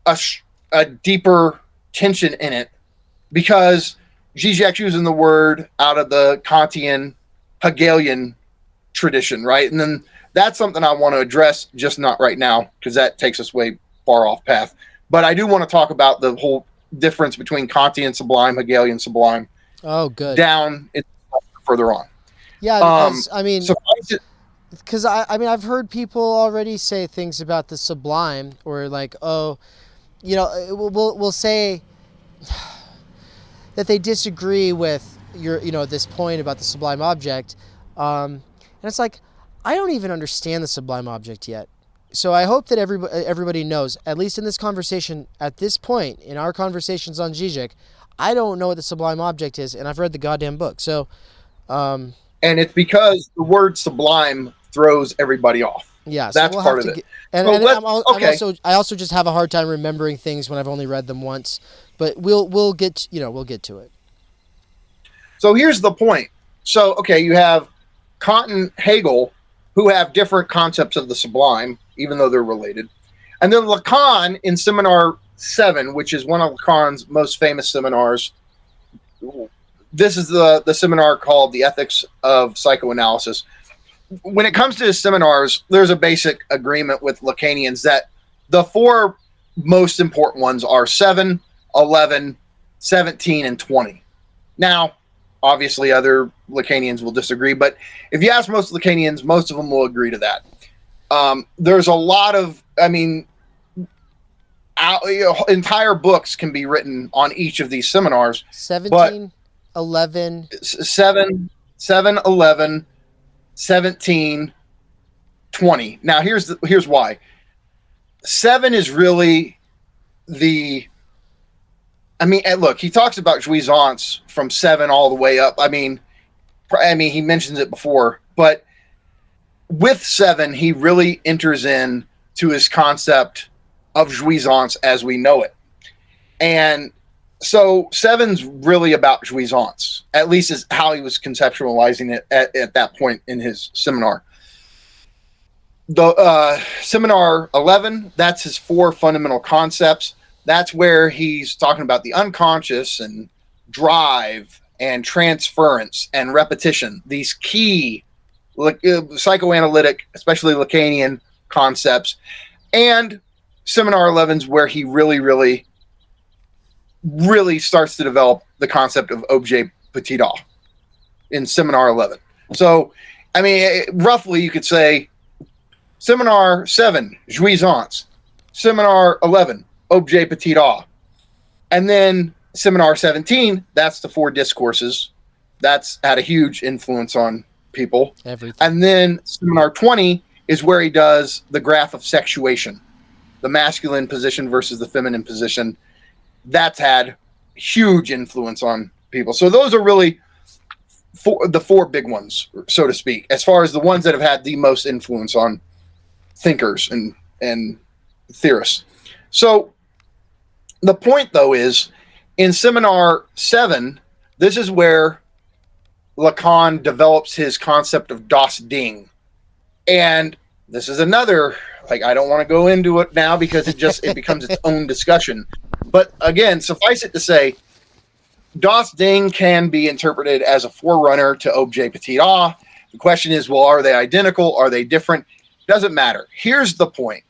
a deeper tension in it, because Zizek's using the word out of the Kantian Hegelian tradition, right? And then that's something I want to address, just not right now, because that takes us way far off path. But I do want to talk about the whole difference between Kantian sublime, Hegelian sublime. Oh, good. Down further on. Yeah, because, because I've heard people already say things about the sublime, or like, we'll say that they disagree with this point about the sublime object, and it's like, I don't even understand the sublime object yet. So I hope that everybody knows, at least in this conversation, at this point in our conversations on Žižek, I don't know what the sublime object is, and I've read the goddamn book. So, and it's because the word sublime throws everybody off. Yeah, so that's part of it. I also just have a hard time remembering things when I've only read them once. But we'll get to it. So here's the point. So you have Kant and Hegel, who have different concepts of the sublime, even though they're related, and then Lacan in Seminar 7, which is one of Lacan's most famous seminars. This is the seminar called the Ethics of Psychoanalysis. When it comes to his seminars, there's a basic agreement with Lacanians that the four most important ones are 7, 11, 17, and 20. Now, obviously, other Lacanians will disagree, but if you ask most Lacanians, most of them will agree to that. There's a lot of, entire books can be written on each of these seminars. 17, 11. 7, 11, 17, 20. Now, here's why. 7 is really look, he talks about jouissance from 7 all the way up. He mentions it before, but with 7, he really enters in to his concept of jouissance as we know it. And so 7's really about jouissance, at least is how he was conceptualizing it at that point in his seminar. The Seminar 11, that's his 4 fundamental concepts. That's where he's talking about the unconscious and drive and transference and repetition, these key psychoanalytic, especially Lacanian concepts, and Seminar 11's where he really starts to develop the concept of objet petit a in Seminar 11. So, I mean, roughly you could say Seminar 7, jouissance, Seminar 11, objet petit a, and then Seminar 17, that's the 4 discourses. That's had a huge influence on people. Everything. And then Seminar 20 is where he does the graph of sexuation, the masculine position versus the feminine position. That's had huge influence on people. So those are really the 4 big ones, so to speak, as far as the ones that have had the most influence on thinkers and theorists. So the point, though, is in Seminar 7, this is where Lacan develops his concept of das Ding. And this is another, like, I don't want to go into it now because it becomes its own discussion. But again, suffice it to say, das Ding can be interpreted as a forerunner to objet petit a. The question is, well, are they identical? Are they different? Doesn't matter. Here's the point.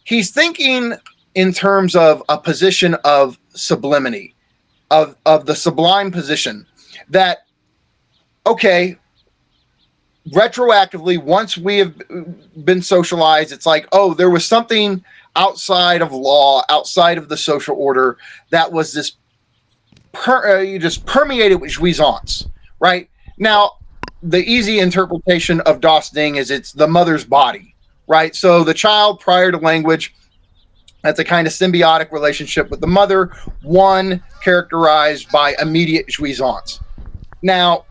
He's thinking in terms of a position of sublimity, of the sublime position, that, okay, retroactively, once we have been socialized, it's like, oh, there was something outside of law, outside of the social order, that was this you just permeated with jouissance, right? Now, the easy interpretation of das Ding is it's the mother's body, right? So the child prior to language, that's a kind of symbiotic relationship with the mother, one characterized by immediate jouissance. Now,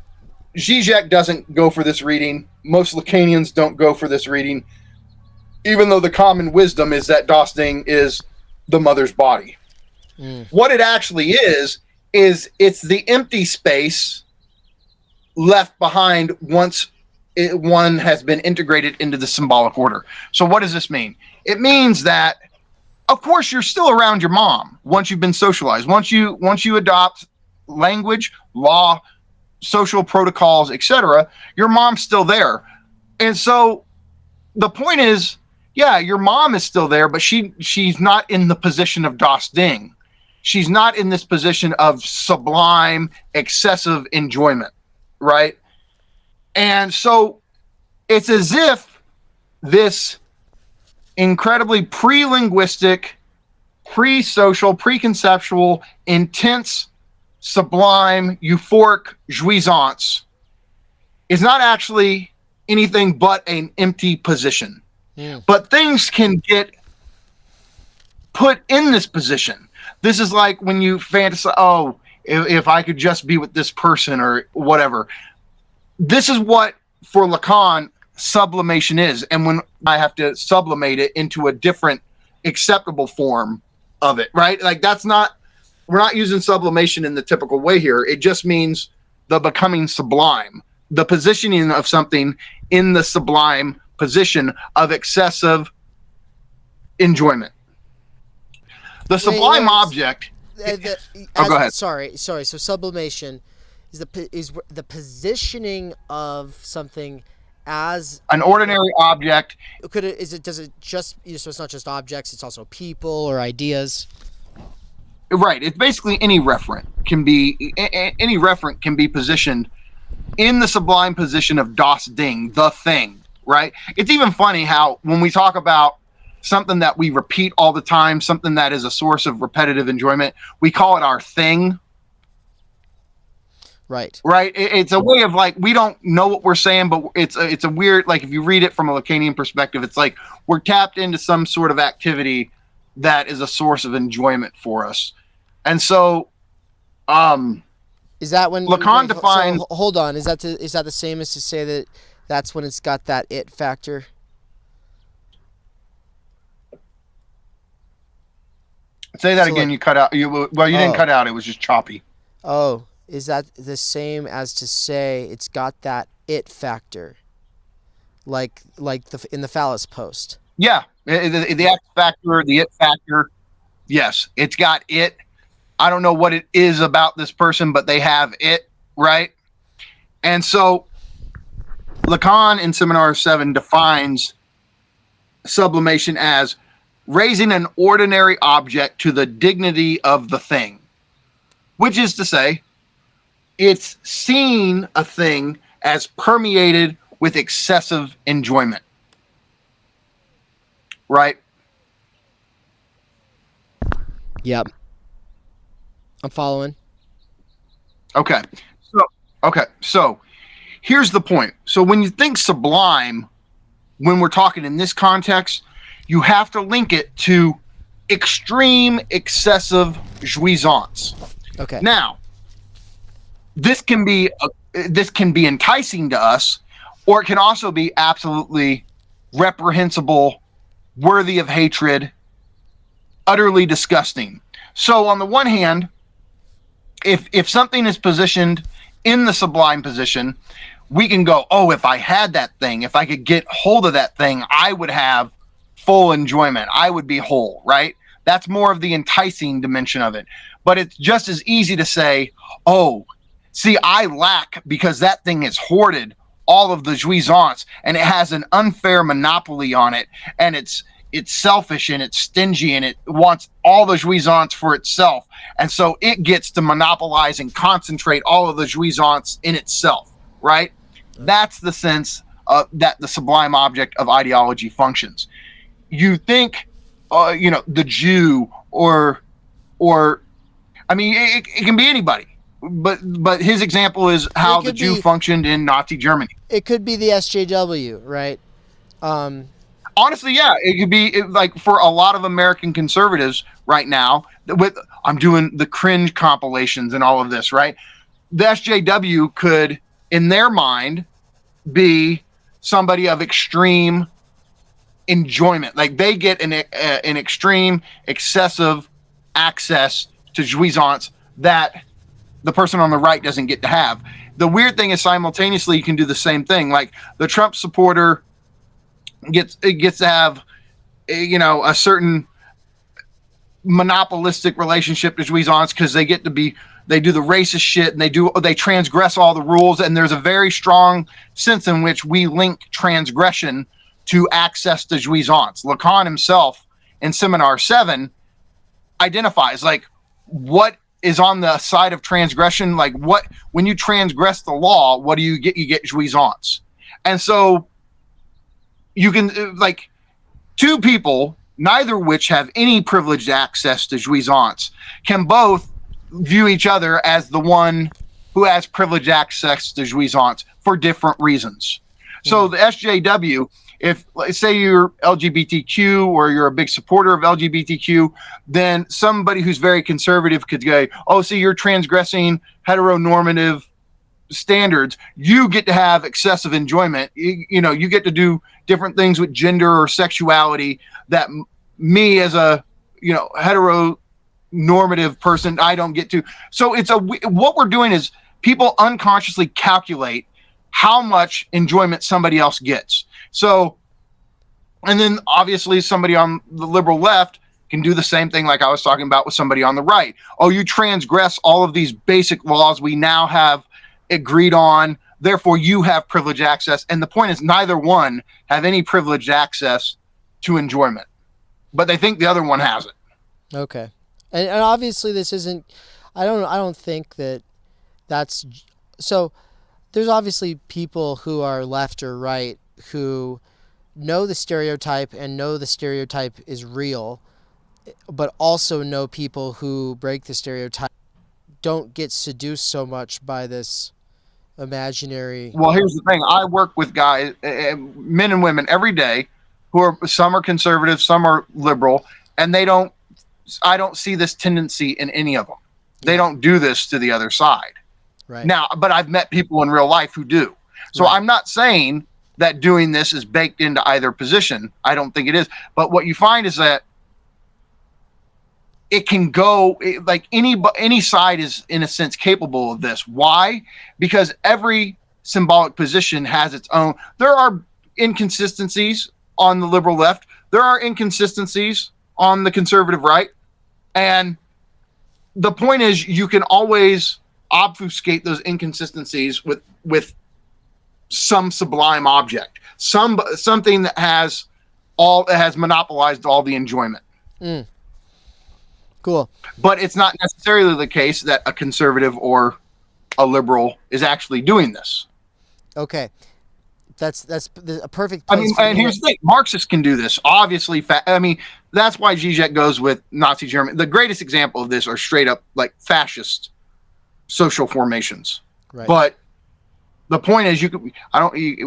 Žižek doesn't go for this reading. Most Lacanians don't go for this reading, even though the common wisdom is that das Ding is the mother's body. What it actually is it's the empty space left behind once one has been integrated into the symbolic order. So what does this mean? It means that, of course, you're still around your mom once you've been socialized. Once you adopt language, law, social protocols, etc., your mom's still there. And so the point is, yeah, your mom is still there, but she's not in the position of das Ding. She's not in this position of sublime, excessive enjoyment, right? And so it's as if this incredibly pre-linguistic, pre-social, pre-conceptual, intense, sublime, euphoric jouissance is not actually anything but an empty position. Yeah. But things can get put in this position. This is like when you fantasize, oh, if I could just be with this person or whatever. This is what, for Lacan, sublimation is. And when I have to sublimate it into a different acceptable form of it, right? Like we're not using sublimation in the typical way here. It just means the becoming sublime, the positioning of something in the sublime position of excessive enjoyment. The sublime object. Go ahead. Sorry. So sublimation is the positioning of something as an ordinary object. Does it just, so it's not just objects, it's also people or ideas? Right. It's basically any referent can be positioned in the sublime position of das Ding, the thing, right? It's even funny how when we talk about something that we repeat all the time, something that is a source of repetitive enjoyment, we call it our thing. Right. It's a way of like, we don't know what we're saying, but it's a weird, like if you read it from a Lacanian perspective, it's like we're tapped into some sort of activity that is a source of enjoyment for us. And so, is that when Lacan defines? So, hold on, is that the same as to say that that's when it's got that it factor? Say that again. You cut out. You didn't cut out. It was just choppy. Oh, is that the same as to say it's got that it factor, like in the phallus post? Yeah, the X factor, the it factor. Yes, it's got it. I don't know what it is about this person, but they have it. right? And so Lacan in Seminar 7 defines sublimation as raising an ordinary object to the dignity of the thing, which is to say, it's seeing a thing as permeated with excessive enjoyment, right? Yep. I'm following. Okay. So here's the point. So when you think sublime, when we're talking in this context, you have to link it to extreme excessive jouissance. Okay. Now, this can be enticing to us, or it can also be absolutely reprehensible, worthy of hatred, utterly disgusting. So on the one hand, if something is positioned in the sublime position, we can go, oh, if I had that thing, if I could get hold of that thing, I would have full enjoyment. I would be whole, right? That's more of the enticing dimension of it. But it's just as easy to say, oh, see, I lack because that thing is hoarded all of the jouissance and it has an unfair monopoly on it, and it's selfish and it's stingy and it wants all the jouissance for itself. And so it gets to monopolize and concentrate all of the jouissance in itself, right? That's the sense that the sublime object of ideology functions. You think, the Jew or I mean, it can be anybody, but his example is how the Jew functioned in Nazi Germany. It could be the SJW, right? Honestly, yeah, it could be like for a lot of American conservatives right now. I'm doing the cringe compilations and all of this, right? The SJW could, in their mind, be somebody of extreme enjoyment. Like they get an extreme, excessive access to jouissance that the person on the right doesn't get to have. The weird thing is simultaneously you can do the same thing. Like the Trump supporter gets to have a certain monopolistic relationship to jouissance because they do the racist shit and they transgress all the rules, and there's a very strong sense in which we link transgression to access to jouissance. Lacan himself in Seminar 7 identifies like what is on the side of transgression, like what when you transgress the law, what do you get? You get jouissance. And so you can like two people, neither of which have any privileged access to jouissance, can both view each other as the one who has privileged access to jouissance for different reasons. So the SJW, if say you're LGBTQ or you're a big supporter of LGBTQ, then somebody who's very conservative could go, oh, see, you're transgressing heteronormative standards. You get to have excessive enjoyment. You get to do different things with gender or sexuality that me as a heteronormative person I don't get to. So what we're doing is people unconsciously calculate how much enjoyment somebody else gets. So, and then obviously somebody on the liberal left can do the same thing like I was talking about with somebody on the right. Oh, you transgress all of these basic laws we now have agreed on, therefore you have privileged access. And the point is neither one have any privileged access to enjoyment, but they think the other one has it. Okay. And obviously this isn't, I don't think that's, so there's obviously people who are left or right who know the stereotype and know the stereotype is real, but also know people who break the stereotype, don't get seduced so much by this imaginary. Well, here's the thing. I work with guys, men and women every day some are conservative, some are liberal, and I don't see this tendency in any of them. They don't do this to the other side. Right. Now, but I've met people in real life who do. So right. I'm not saying that doing this is baked into either position. I don't think it is. But what you find is that it can go like any side is in a sense capable of this. Why? Because every symbolic position has its own. There are inconsistencies on the liberal left. There are inconsistencies on the conservative right. And the point is you can always obfuscate those inconsistencies with some sublime object, something that has monopolized all the enjoyment. Cool. But it's not necessarily the case that a conservative or a liberal is actually doing this. Okay. That's a perfect I place mean, for and me here's the thing: Marxists can do this. Obviously, I mean, that's why Žižek goes with Nazi Germany. The greatest example of this are straight up like fascist social formations. Right. But the point is,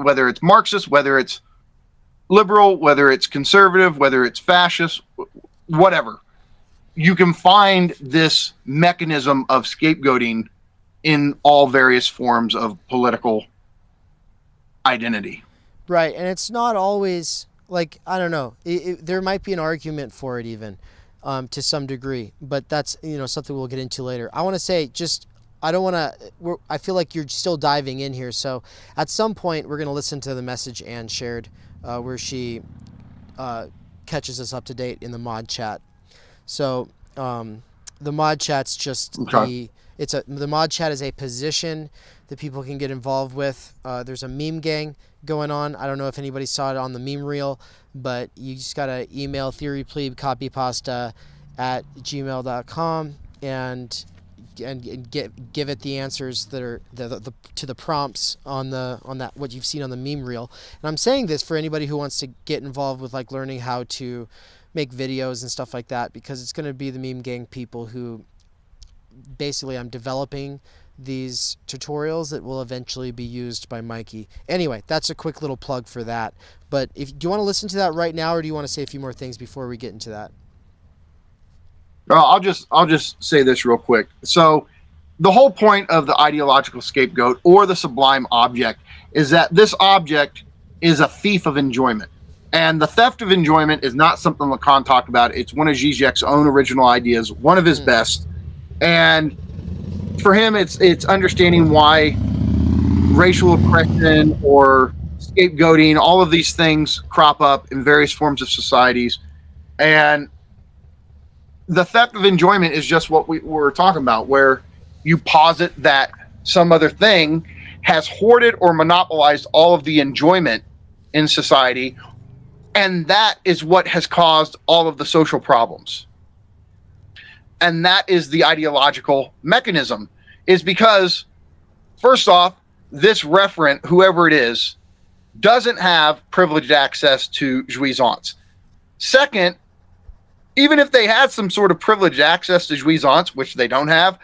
whether it's Marxist, whether it's liberal, whether it's conservative, whether it's fascist, whatever, you can find this mechanism of scapegoating in all various forms of political identity. Right, and it's not always like, I don't know, there might be an argument for it even to some degree, but that's something we'll get into later. I want to say I feel like you're still diving in here, so at some point we're going to listen to the message Anne shared where she catches us up to date in the mod chat. So the mod chat's just Okay. the mod chat is a position that people can get involved with. There's a meme gang going on. I don't know if anybody saw it on the meme reel, but you just gotta email theorypleeb@gmail.com and give it the answers that are to the prompts on that what you've seen on the meme reel. And I'm saying this for anybody who wants to get involved with like learning how to make videos and stuff like that, because it's going to be the meme gang people who basically I'm developing these tutorials that will eventually be used by Mikey. Anyway, that's a quick little plug for that. But do you want to listen to that right now, or do you want to say a few more things before we get into that? I'll just say this real quick. So the whole point of the ideological scapegoat or the sublime object is that this object is a thief of enjoyment. And the theft of enjoyment is not something Lacan talked about. It's one of Zizek's own original ideas, one of his best. And for him, it's understanding why racial oppression or scapegoating, all of these things crop up in various forms of societies. And the theft of enjoyment is just what we were talking about, where you posit that some other thing has hoarded or monopolized all of the enjoyment in society, and that is what has caused all of the social problems. And that is the ideological mechanism, is because, first off, this referent, whoever it is, doesn't have privileged access to jouissance. Second, even if they had some sort of privileged access to jouissance, which they don't have,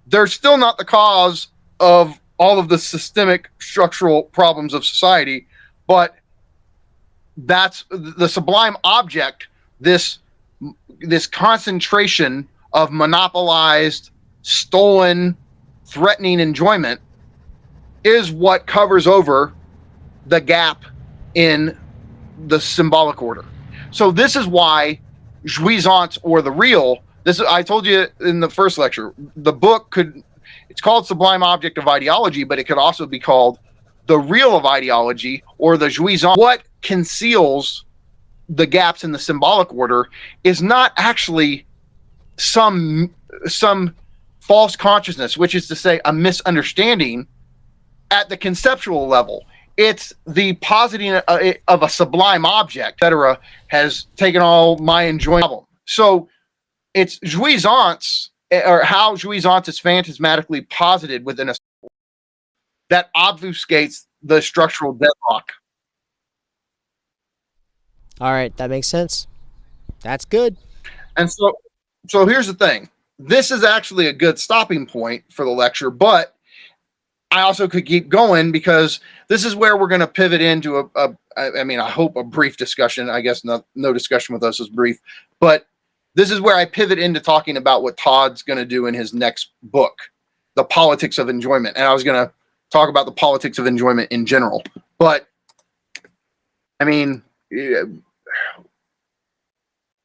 they're still not the cause of all of the systemic structural problems of society. But that's the sublime object, this concentration of monopolized, stolen, threatening enjoyment is what covers over the gap in the symbolic order. So this is why jouissance, or the real, I told you in the first lecture, the book it's called Sublime Object of Ideology, but it could also be called The Real of Ideology, or the jouissance. What conceals the gaps in the symbolic order is not actually some false consciousness, which is to say a misunderstanding at the conceptual level. It's the positing of a sublime object, etc., has taken all my enjoyment. So it's jouissance, or how jouissance is phantasmatically posited within a that obfuscates the structural deadlock. All right, that makes sense. That's good. And so here's the thing. This is actually a good stopping point for the lecture, but I also could keep going, because this is where we're going to pivot into I hope a brief discussion. I guess no discussion with us is brief, but this is where I pivot into talking about what Todd's going to do in his next book, The Politics of Enjoyment. And I was going to talk about the politics of enjoyment in general. But, I mean,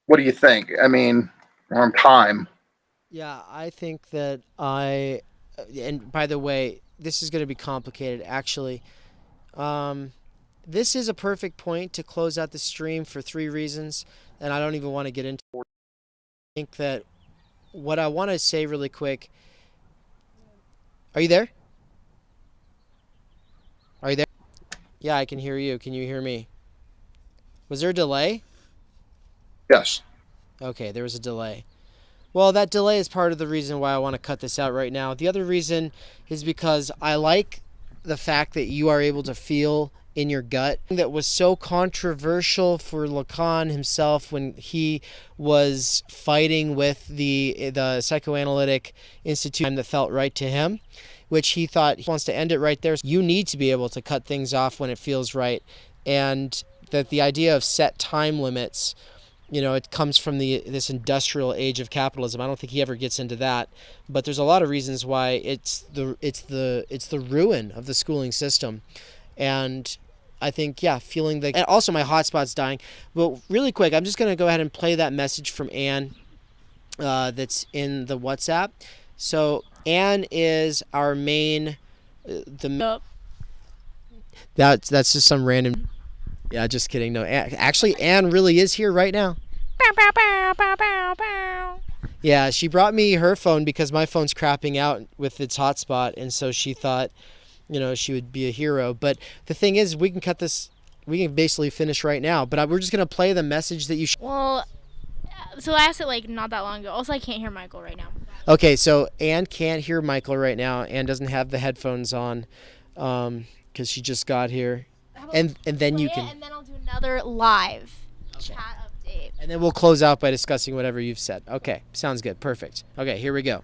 what do you think? I mean, we're on time. Yeah, I think that and by the way, this is going to be complicated, actually. This is a perfect point to close out the stream for 3 reasons, and I don't even want to get into it. I think that what I want to say really quick Are you there? Are you there? Yeah, I can hear you. Can you hear me? Was there a delay? Yes. Okay, there was a delay. Well, that delay is part of the reason why I want to cut this out right now. The other reason is because I like the fact that you are able to feel in your gut. That was so controversial for Lacan himself when he was fighting with the psychoanalytic institute that felt right to him, which he thought he wants to end it right there. You need to be able to cut things off when it feels right, and that the idea of set time limits, it comes from this industrial age of capitalism. I don't think he ever gets into that, but there's a lot of reasons why it's the ruin of the schooling system. And I think, feeling and also my hotspot's dying. But really quick, I'm just going to go ahead and play that message from Anne that's in the WhatsApp. So Anne is our main, that's just some random, just kidding. No, actually Anne really is here right now. Yeah, she brought me her phone because my phone's crapping out with its hotspot, and so she thought, she would be a hero. But the thing is, we can cut this, we can basically finish right now, but we're just going to play the message that you... Well, so I asked it not that long ago. Also, I can't hear Michael right now. Okay, so Anne can't hear Michael right now. Anne doesn't have the headphones on because she just got here. And then you can... And then I'll do another live chat update. And then we'll close out by discussing whatever you've said. Okay, sounds good. Perfect. Okay, here we go.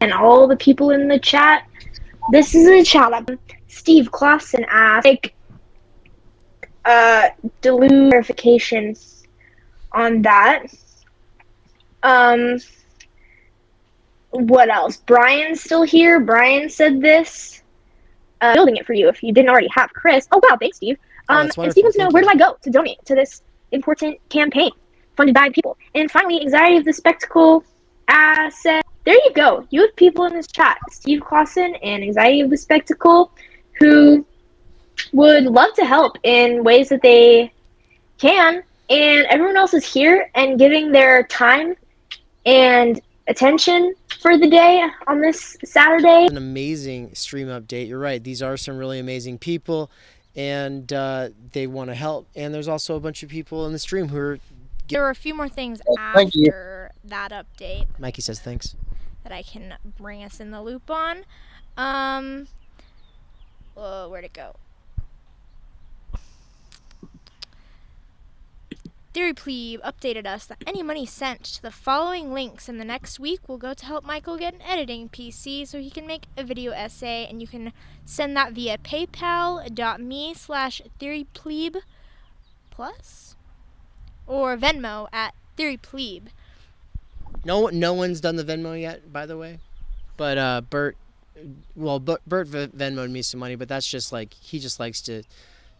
And all the people in the chat, this is a chat up. Steve Clausen asked, delude verifications on that. What else? Brian's still here. Brian said this. Building it for you if you didn't already have. Chris. Oh, wow. Thanks, Steve. And Steve wants to know, where do I go to donate to this important campaign funded by people? And finally, Anxiety of the Spectacle said, there you go. You have people in this chat, Steve Clausen and Anxiety of the Spectacle, who would love to help in ways that they can. And everyone else is here and giving their time and attention for the day on this Saturday. An amazing stream update. You're right. These are some really amazing people, and they want to help. And there's also a bunch of people in the stream who are... There were a few more things after that update. Mikey says thanks. That I can bring us in the loop on. Where'd it go? Theory Pleeb updated us that any money sent to the following links in the next week will go to help Michael get an editing PC so he can make a video essay, and you can send that via paypal.me/theorypleeb plus or Venmo at theorypleeb. No one's done the Venmo yet, by the way. But Bert Venmoed me some money, but that's just he just likes to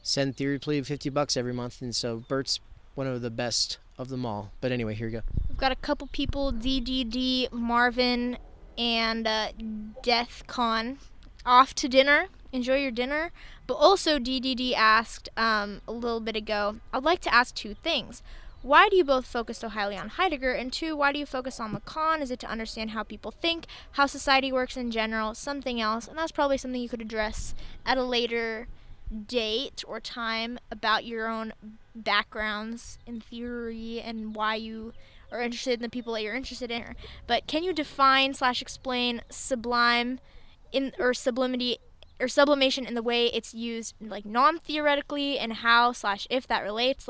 send Theory Pleeb $50 every month, and so Bert's one of the best of them all. But anyway, here we go. We've got a couple people, DDD, Marvin, and DeathCon, off to dinner. Enjoy your dinner. But also DDD asked a little bit ago, I'd like to ask two things. Why do you both focus so highly on Heidegger? And two, why do you focus on Lacan? Is it to understand how people think, how society works in general, something else? And that's probably something you could address at a later date or time about your own backgrounds in theory and why you are interested in the people that you're interested in. But can you define/explain sublime or sublimity or sublimation in the way it's used non-theoretically, and how/if that relates,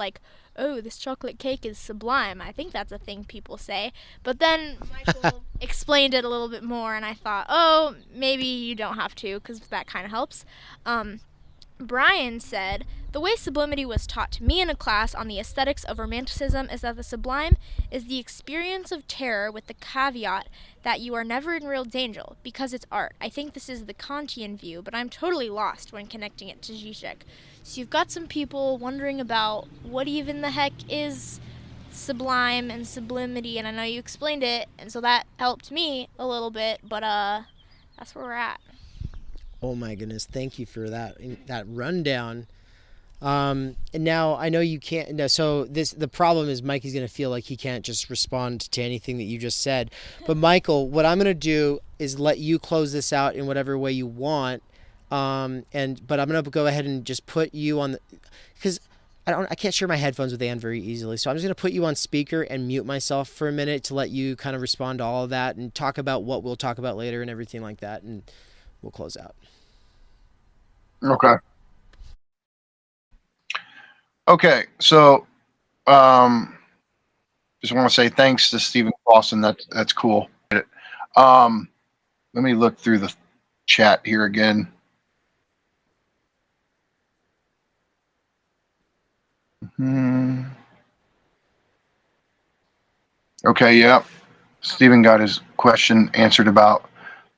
oh, this chocolate cake is sublime. I think that's a thing people say. But then Michael explained it a little bit more, and I thought, oh, maybe you don't have to, because that kind of helps. Brian said, the way sublimity was taught to me in a class on the aesthetics of romanticism is that the sublime is the experience of terror with the caveat that you are never in real danger because it's art. I think this is the Kantian view, but I'm totally lost when connecting it to Žižek. So you've got some people wondering about what even the heck is sublime and sublimity, and I know you explained it, and so that helped me a little bit, but that's where we're at. Oh my goodness, thank you for that rundown. And now I know you can't. So the problem is Mikey's gonna feel like he can't just respond to anything that you just said. But Michael, what I'm gonna do, is let you close this out in whatever way you want. But I'm gonna go ahead and just put you on the, because I can't share my headphones with Ann very easily. So I'm just gonna put you on speaker and mute myself for a minute to let you kind of respond to all of that and talk about what we'll talk about later and everything like that, and we'll close out. Okay. Okay. So, just want to say thanks to Stephen Clausen. That's cool. Let me look through the chat here again. Okay, yeah. Stephen got his question answered about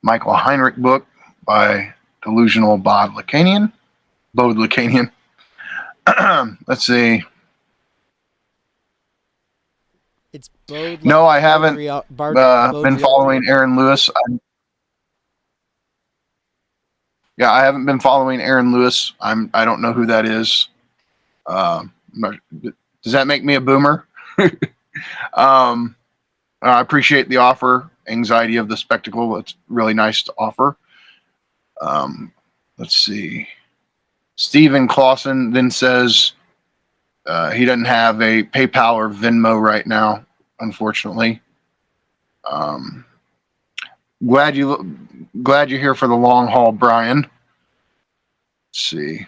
Michael Heinrich book by Delusional Baudrillard. Let's see. It's Baudrillard. No, I haven't been following Aaron Lewis. I haven't been following Aaron Lewis. I don't know who that is. Does that make me a boomer? I appreciate the offer. Anxiety of the spectacle. It's really nice to offer. Let's see. Stephen Clausen then says he doesn't have a PayPal or Venmo right now, unfortunately. Glad you're here for the long haul, Brian. Let's see.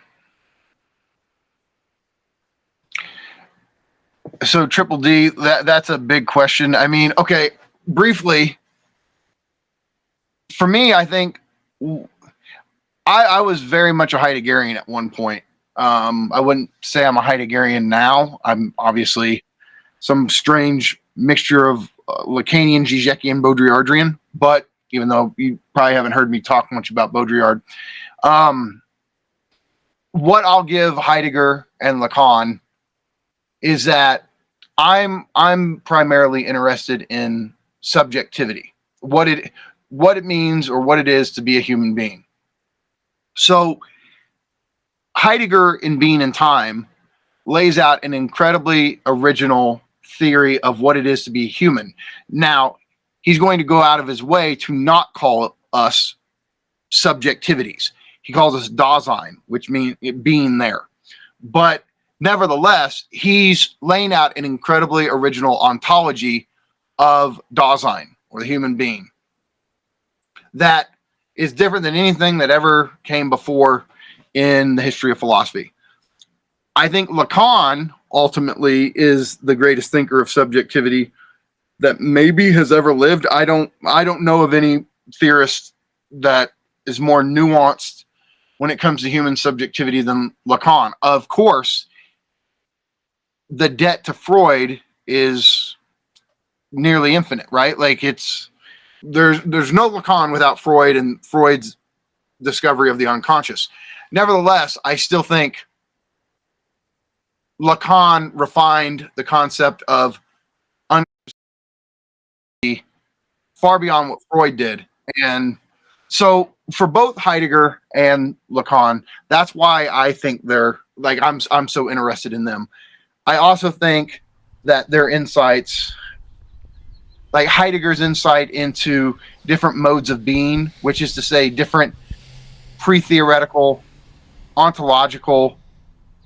So Triple D, that's a big question. I mean, okay, briefly, for me, I think I was very much a Heideggerian at one point. I wouldn't say I'm a Heideggerian now. I'm obviously some strange mixture of Lacanian, Žižekian, Baudrillardian, but even though you probably haven't heard me talk much about Baudrillard, what I'll give Heidegger and Lacan is that I'm primarily interested in subjectivity, what it means or what it is to be a human being. So Heidegger in Being and Time lays out an incredibly original theory of what it is to be human. Now, he's going to go out of his way to not call us subjectivities. He calls us Dasein, which means being there. But nevertheless, he's laying out an incredibly original ontology of Dasein, or the human being, that is different than anything that ever came before in the history of philosophy. I think Lacan ultimately is the greatest thinker of subjectivity that maybe has ever lived. I don't know of any theorist that is more nuanced when it comes to human subjectivity than Lacan. Of course, the debt to Freud is nearly infinite, right? Like there's no Lacan without Freud and Freud's discovery of the unconscious. Nevertheless, I still think Lacan refined the concept of unconsciously far beyond what Freud did. And so for both Heidegger and Lacan, that's why I think they're like, I'm so interested in them. I also think that their insights, like Heidegger's insight into different modes of being, which is to say different pre-theoretical, ontological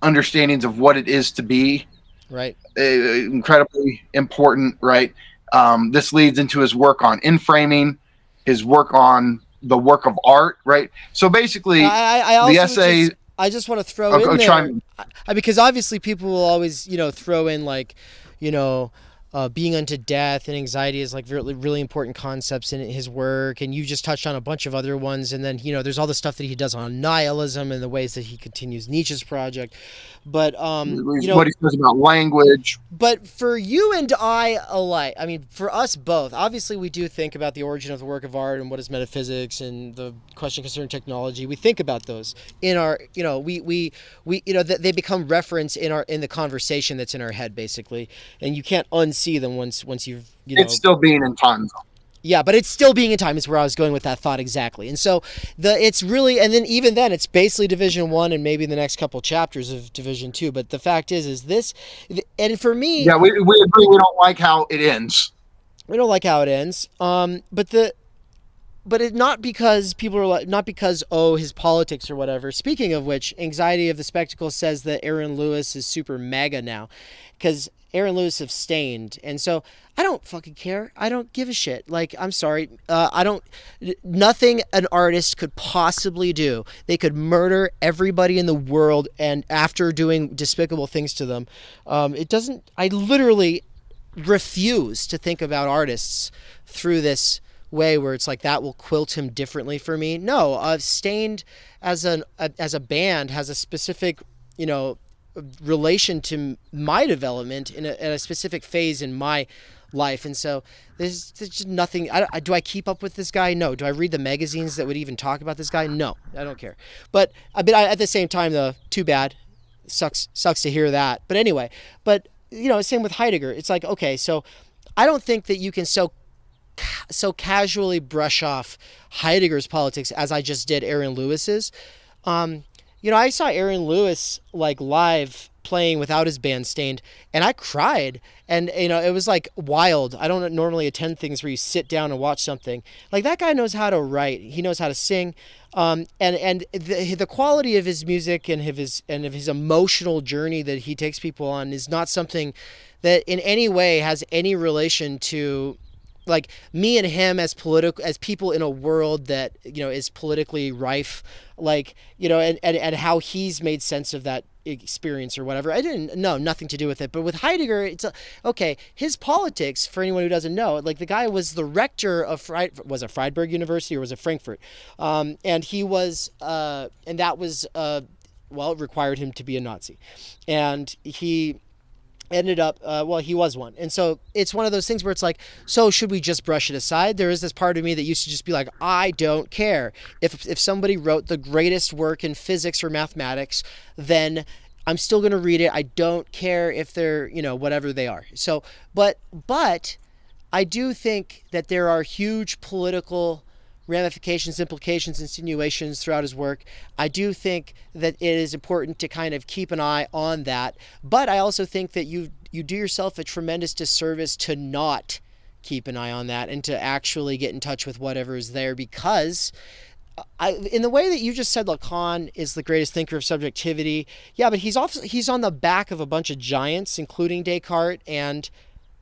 understandings of what it is to be, right? Incredibly important, right? This leads into his work on inframing, his work on the work of art, right? So basically, the essay. I just want to throw in there, because obviously people will always, throw in like, being unto death and anxiety is like really, really important concepts in his work. And you just touched on a bunch of other ones. And then, there's all the stuff that he does on nihilism and the ways that he continues Nietzsche's project. But, what he says about language. But for you and I alike, I mean, for us both, obviously we do think about the origin of the work of art and what is metaphysics and the question concerning technology. We think about those in our, we they become reference in the conversation that's in our head, basically. And you can't unsee them once you've, It's still Being in Time, though. Yeah, but it's still Being in Time is where I was going with that thought exactly. And so it's really, and then even then it's basically Division 1 and maybe the next couple chapters of Division 2. But the fact is this, and for me... Yeah, we agree we don't like how it ends. We don't like how it ends. But but it not because people are like, not because, oh, his politics or whatever. Speaking of which, Anxiety of the Spectacle says that Aaron Lewis is super mega now, because Aaron Lewis abstained, and so I don't fucking care. I don't give a shit. Like, I'm sorry. Nothing an artist could possibly do. They could murder everybody in the world, and after doing despicable things to them, I literally refuse to think about artists through this way where it's like that will quilt him differently for me. No, Stained as a band has a specific, relation to my development in a specific phase in my life, and so there's just nothing. Do I keep up with this guy? No. Do I read the magazines that would even talk about this guy? No, I don't care. But at the same time, though, too bad. Sucks to hear that. But anyway, same with Heidegger. It's like, okay, so I don't think that you can so casually brush off Heidegger's politics as I just did Aaron Lewis's. I saw Aaron Lewis like live playing without his band Stained, and I cried, and it was like wild. I don't normally attend things where you sit down and watch something. Like, that guy knows how to write, he knows how to sing, and the quality of his music and of his emotional journey that he takes people on is not something that in any way has any relation to like me and him as people in a world that is politically rife, and how he's made sense of that experience or whatever. Nothing to do with it. But with Heidegger, it's okay. His politics, for anyone who doesn't know, like, the guy was the rector of was it Freiburg University or was it Frankfurt? And he was, and that was, it required him to be a Nazi, and he ended up, he was one. And so it's one of those things where it's like, so should we just brush it aside? There is this part of me that used to just be like, I don't care. If somebody wrote the greatest work in physics or mathematics, then I'm still going to read it. I don't care if they're, whatever they are. So, but I do think that there are huge political ramifications, implications, insinuations throughout his work. I do think that it is important to kind of keep an eye on that. But I also think that you do yourself a tremendous disservice to not keep an eye on that and to actually get in touch with whatever is there, because in the way that you just said Lacan is the greatest thinker of subjectivity. Yeah, but he's on the back of a bunch of giants, including Descartes and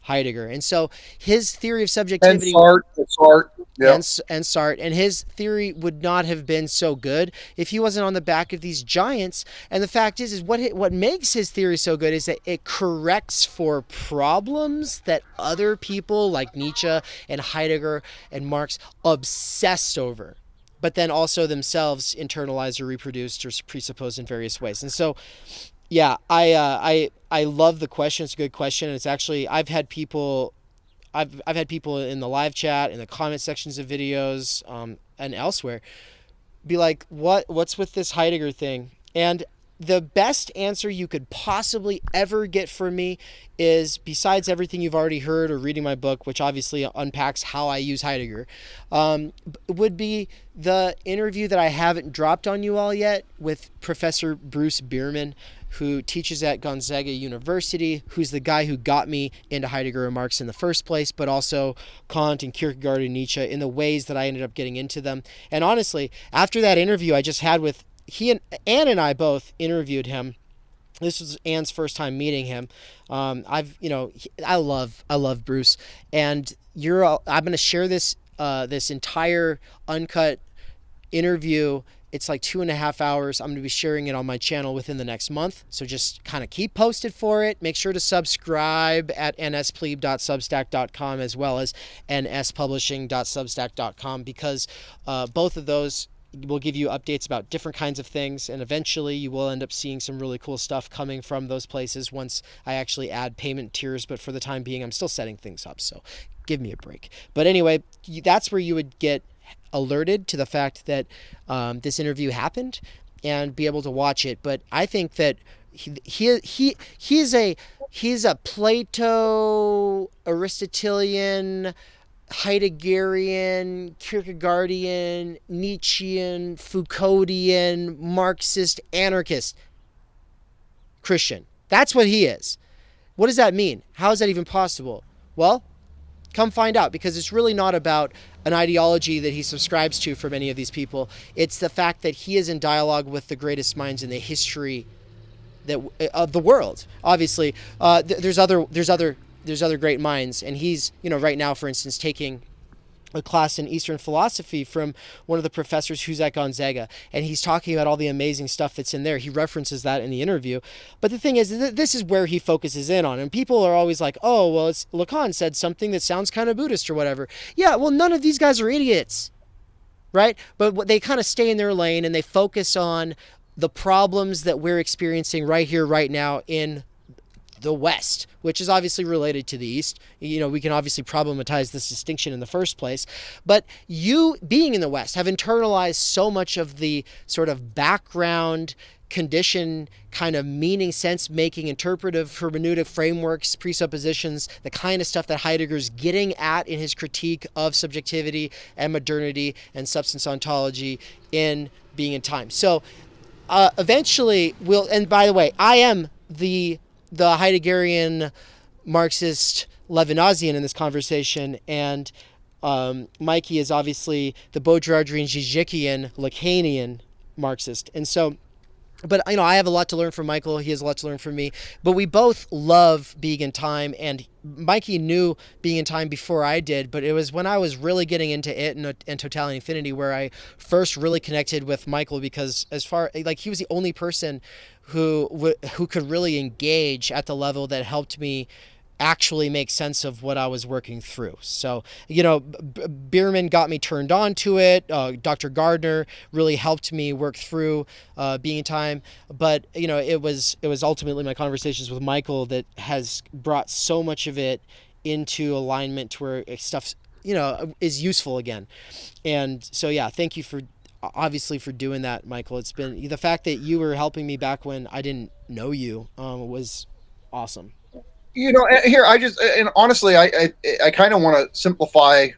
Heidegger. And so his theory of subjectivity and Sartre. Yep. And Sartre, and his theory would not have been so good if he wasn't on the back of these giants. And the fact is what makes his theory so good is that it corrects for problems that other people like Nietzsche and Heidegger and Marx obsessed over, but then also themselves internalized or reproduced or presupposed in various ways. And so, yeah, I love the question. It's a good question. And it's actually, I've had people in the live chat, in the comment sections of videos, and elsewhere, be like, what's with this Heidegger thing? And the best answer you could possibly ever get from me is, besides everything you've already heard or reading my book, which obviously unpacks how I use Heidegger, would be the interview that I haven't dropped on you all yet with Professor Bruce Bierman, who teaches at Gonzaga University, who's the guy who got me into Heidegger and Marx in the first place, but also Kant and Kierkegaard and Nietzsche in the ways that I ended up getting into them. And honestly, after that interview I just had with, Anne and I both interviewed him. This was Anne's first time meeting him. I love Bruce, and I'm going to share this entire uncut interview. It's like 2.5 hours. I'm going to be sharing it on my channel within the next month. So just kind of keep posted for it. Make sure to subscribe at nspleeb.substack.com as well as nspublishing.substack.com, because both of those will give you updates about different kinds of things. And eventually you will end up seeing some really cool stuff coming from those places once I actually add payment tiers. But for the time being, I'm still setting things up. So give me a break. But anyway, that's where you would get alerted to the fact that this interview happened and be able to watch it. But I think that he's a Plato, Aristotelian, Heideggerian, Kierkegaardian, Nietzschean, Foucauldian, Marxist, anarchist Christian. That's what he is. What does that mean? How is that even possible? Well, Come find out, because it's really not about an ideology that he subscribes to for many of these people. It's the fact that he is in dialogue with the greatest minds in the history of the world. Obviously, there's other great minds, and he's, right now, for instance, taking a class in Eastern philosophy from one of the professors, Žižek Gonzaga, and he's talking about all the amazing stuff that's in there. He references that in the interview. But the thing is, this is where he focuses in on, and people are always like, oh, well, Lacan said something that sounds kind of Buddhist or whatever. Yeah, well, none of these guys are idiots, right? But they kind of stay in their lane, and they focus on the problems that we're experiencing right here, right now in the West, which is obviously related to the East. We can obviously problematize this distinction in the first place, but you, being in the West, have internalized so much of the sort of background condition, kind of meaning, sense making, interpretive, hermeneutic frameworks, presuppositions, the kind of stuff that Heidegger's getting at in his critique of subjectivity and modernity and substance ontology in Being in Time. So eventually and by the way, I am the Heideggerian Marxist Levinasian in this conversation, and Mikey is obviously the Baudrillardian Žižekian Lacanian Marxist. And so, but I have a lot to learn from Michael, he has a lot to learn from me, but we both love Being in Time, and Mikey knew Being in Time before I did, but it was when I was really getting into it and Totality Infinity where I first really connected with Michael, because he was the only person who could really engage at the level that helped me actually make sense of what I was working through. So, Bierman got me turned on to it. Dr. Gardner really helped me work through Being in Time. But, it was ultimately my conversations with Michael that has brought so much of it into alignment to where stuff, is useful again. And so, yeah, thank you for doing that, Michael. It's been the fact that you were helping me back when I didn't know you was awesome. Here, and honestly, I kind of want to simplify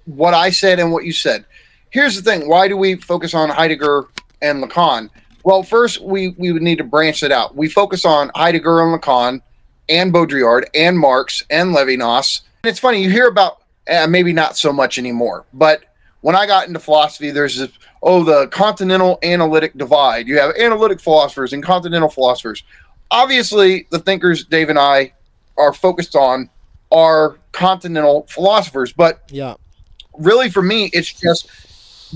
what I said and what you said. Here's the thing. Why do we focus on Heidegger and Lacan? Well, first, we would need to branch it out. We focus on Heidegger and Lacan and Baudrillard and Marx and Levinas. And it's funny, you hear about, maybe not so much anymore, but when I got into philosophy, there's the continental analytic divide. You have analytic philosophers and continental philosophers. Obviously, the thinkers Dave and I are focused on are continental philosophers, but really for me, it's just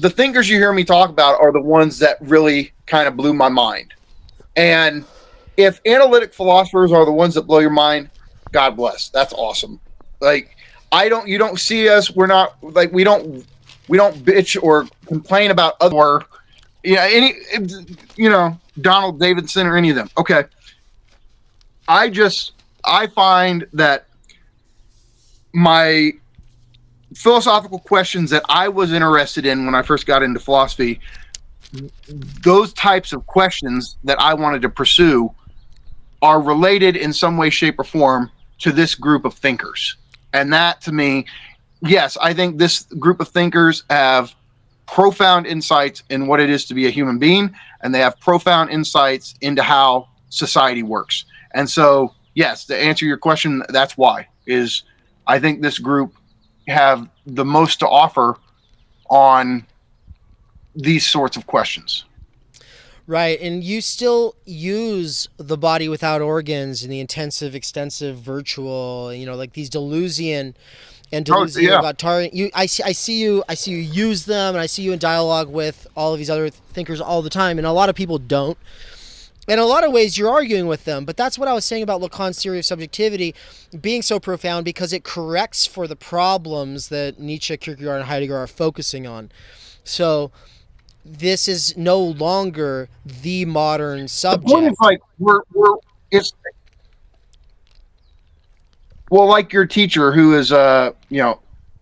the thinkers you hear me talk about are the ones that really kind of blew my mind. And if analytic philosophers are the ones that blow your mind, God bless. That's awesome. You don't see us. We're not we don't bitch or complain about other, Donald Davidson or any of them. Okay. I find that my philosophical questions that I was interested in when I first got into philosophy, those types of questions that I wanted to pursue are related in some way, shape, or form to this group of thinkers. And that, to me, yes, I think this group of thinkers have profound insights in what it is to be a human being, and they have profound insights into how society works. And so, yes, to answer your question, that's why, is I think this group have the most to offer on these sorts of questions. Right, and you still use the body without organs and the intensive, extensive, virtual, these Deleuzian and about targeting. I see you use them, and I see you in dialogue with all of these other thinkers all the time, and a lot of people don't. In a lot of ways, you're arguing with them, but that's what I was saying about Lacan's theory of subjectivity being so profound, because it corrects for the problems that Nietzsche, Kierkegaard, and Heidegger are focusing on. So this is no longer the modern subject. The point is like your teacher who is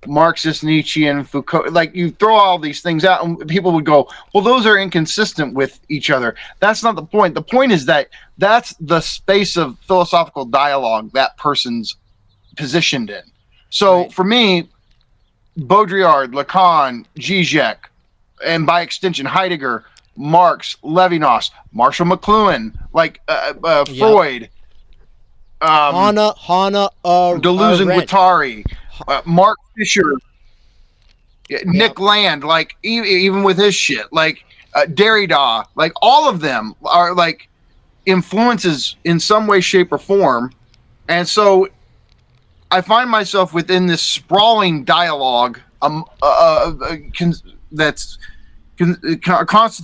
Marxist, Nietzschean, Foucault, you throw all these things out and people would go, well, those are inconsistent with each other. That's not the point. The point is that that's the space of philosophical dialogue that person's positioned in. So for me, Baudrillard, Lacan, Žižek, and by extension, Heidegger, Marx, Levinas, Marshall McLuhan, Freud, Hannah Deleuze and Arendt. Guattari, Mark Fisher, Nick Land, like even with his shit, like Derrida, like all of them are like influences in some way, shape, or form. And so I find myself within this sprawling dialogue that's constituted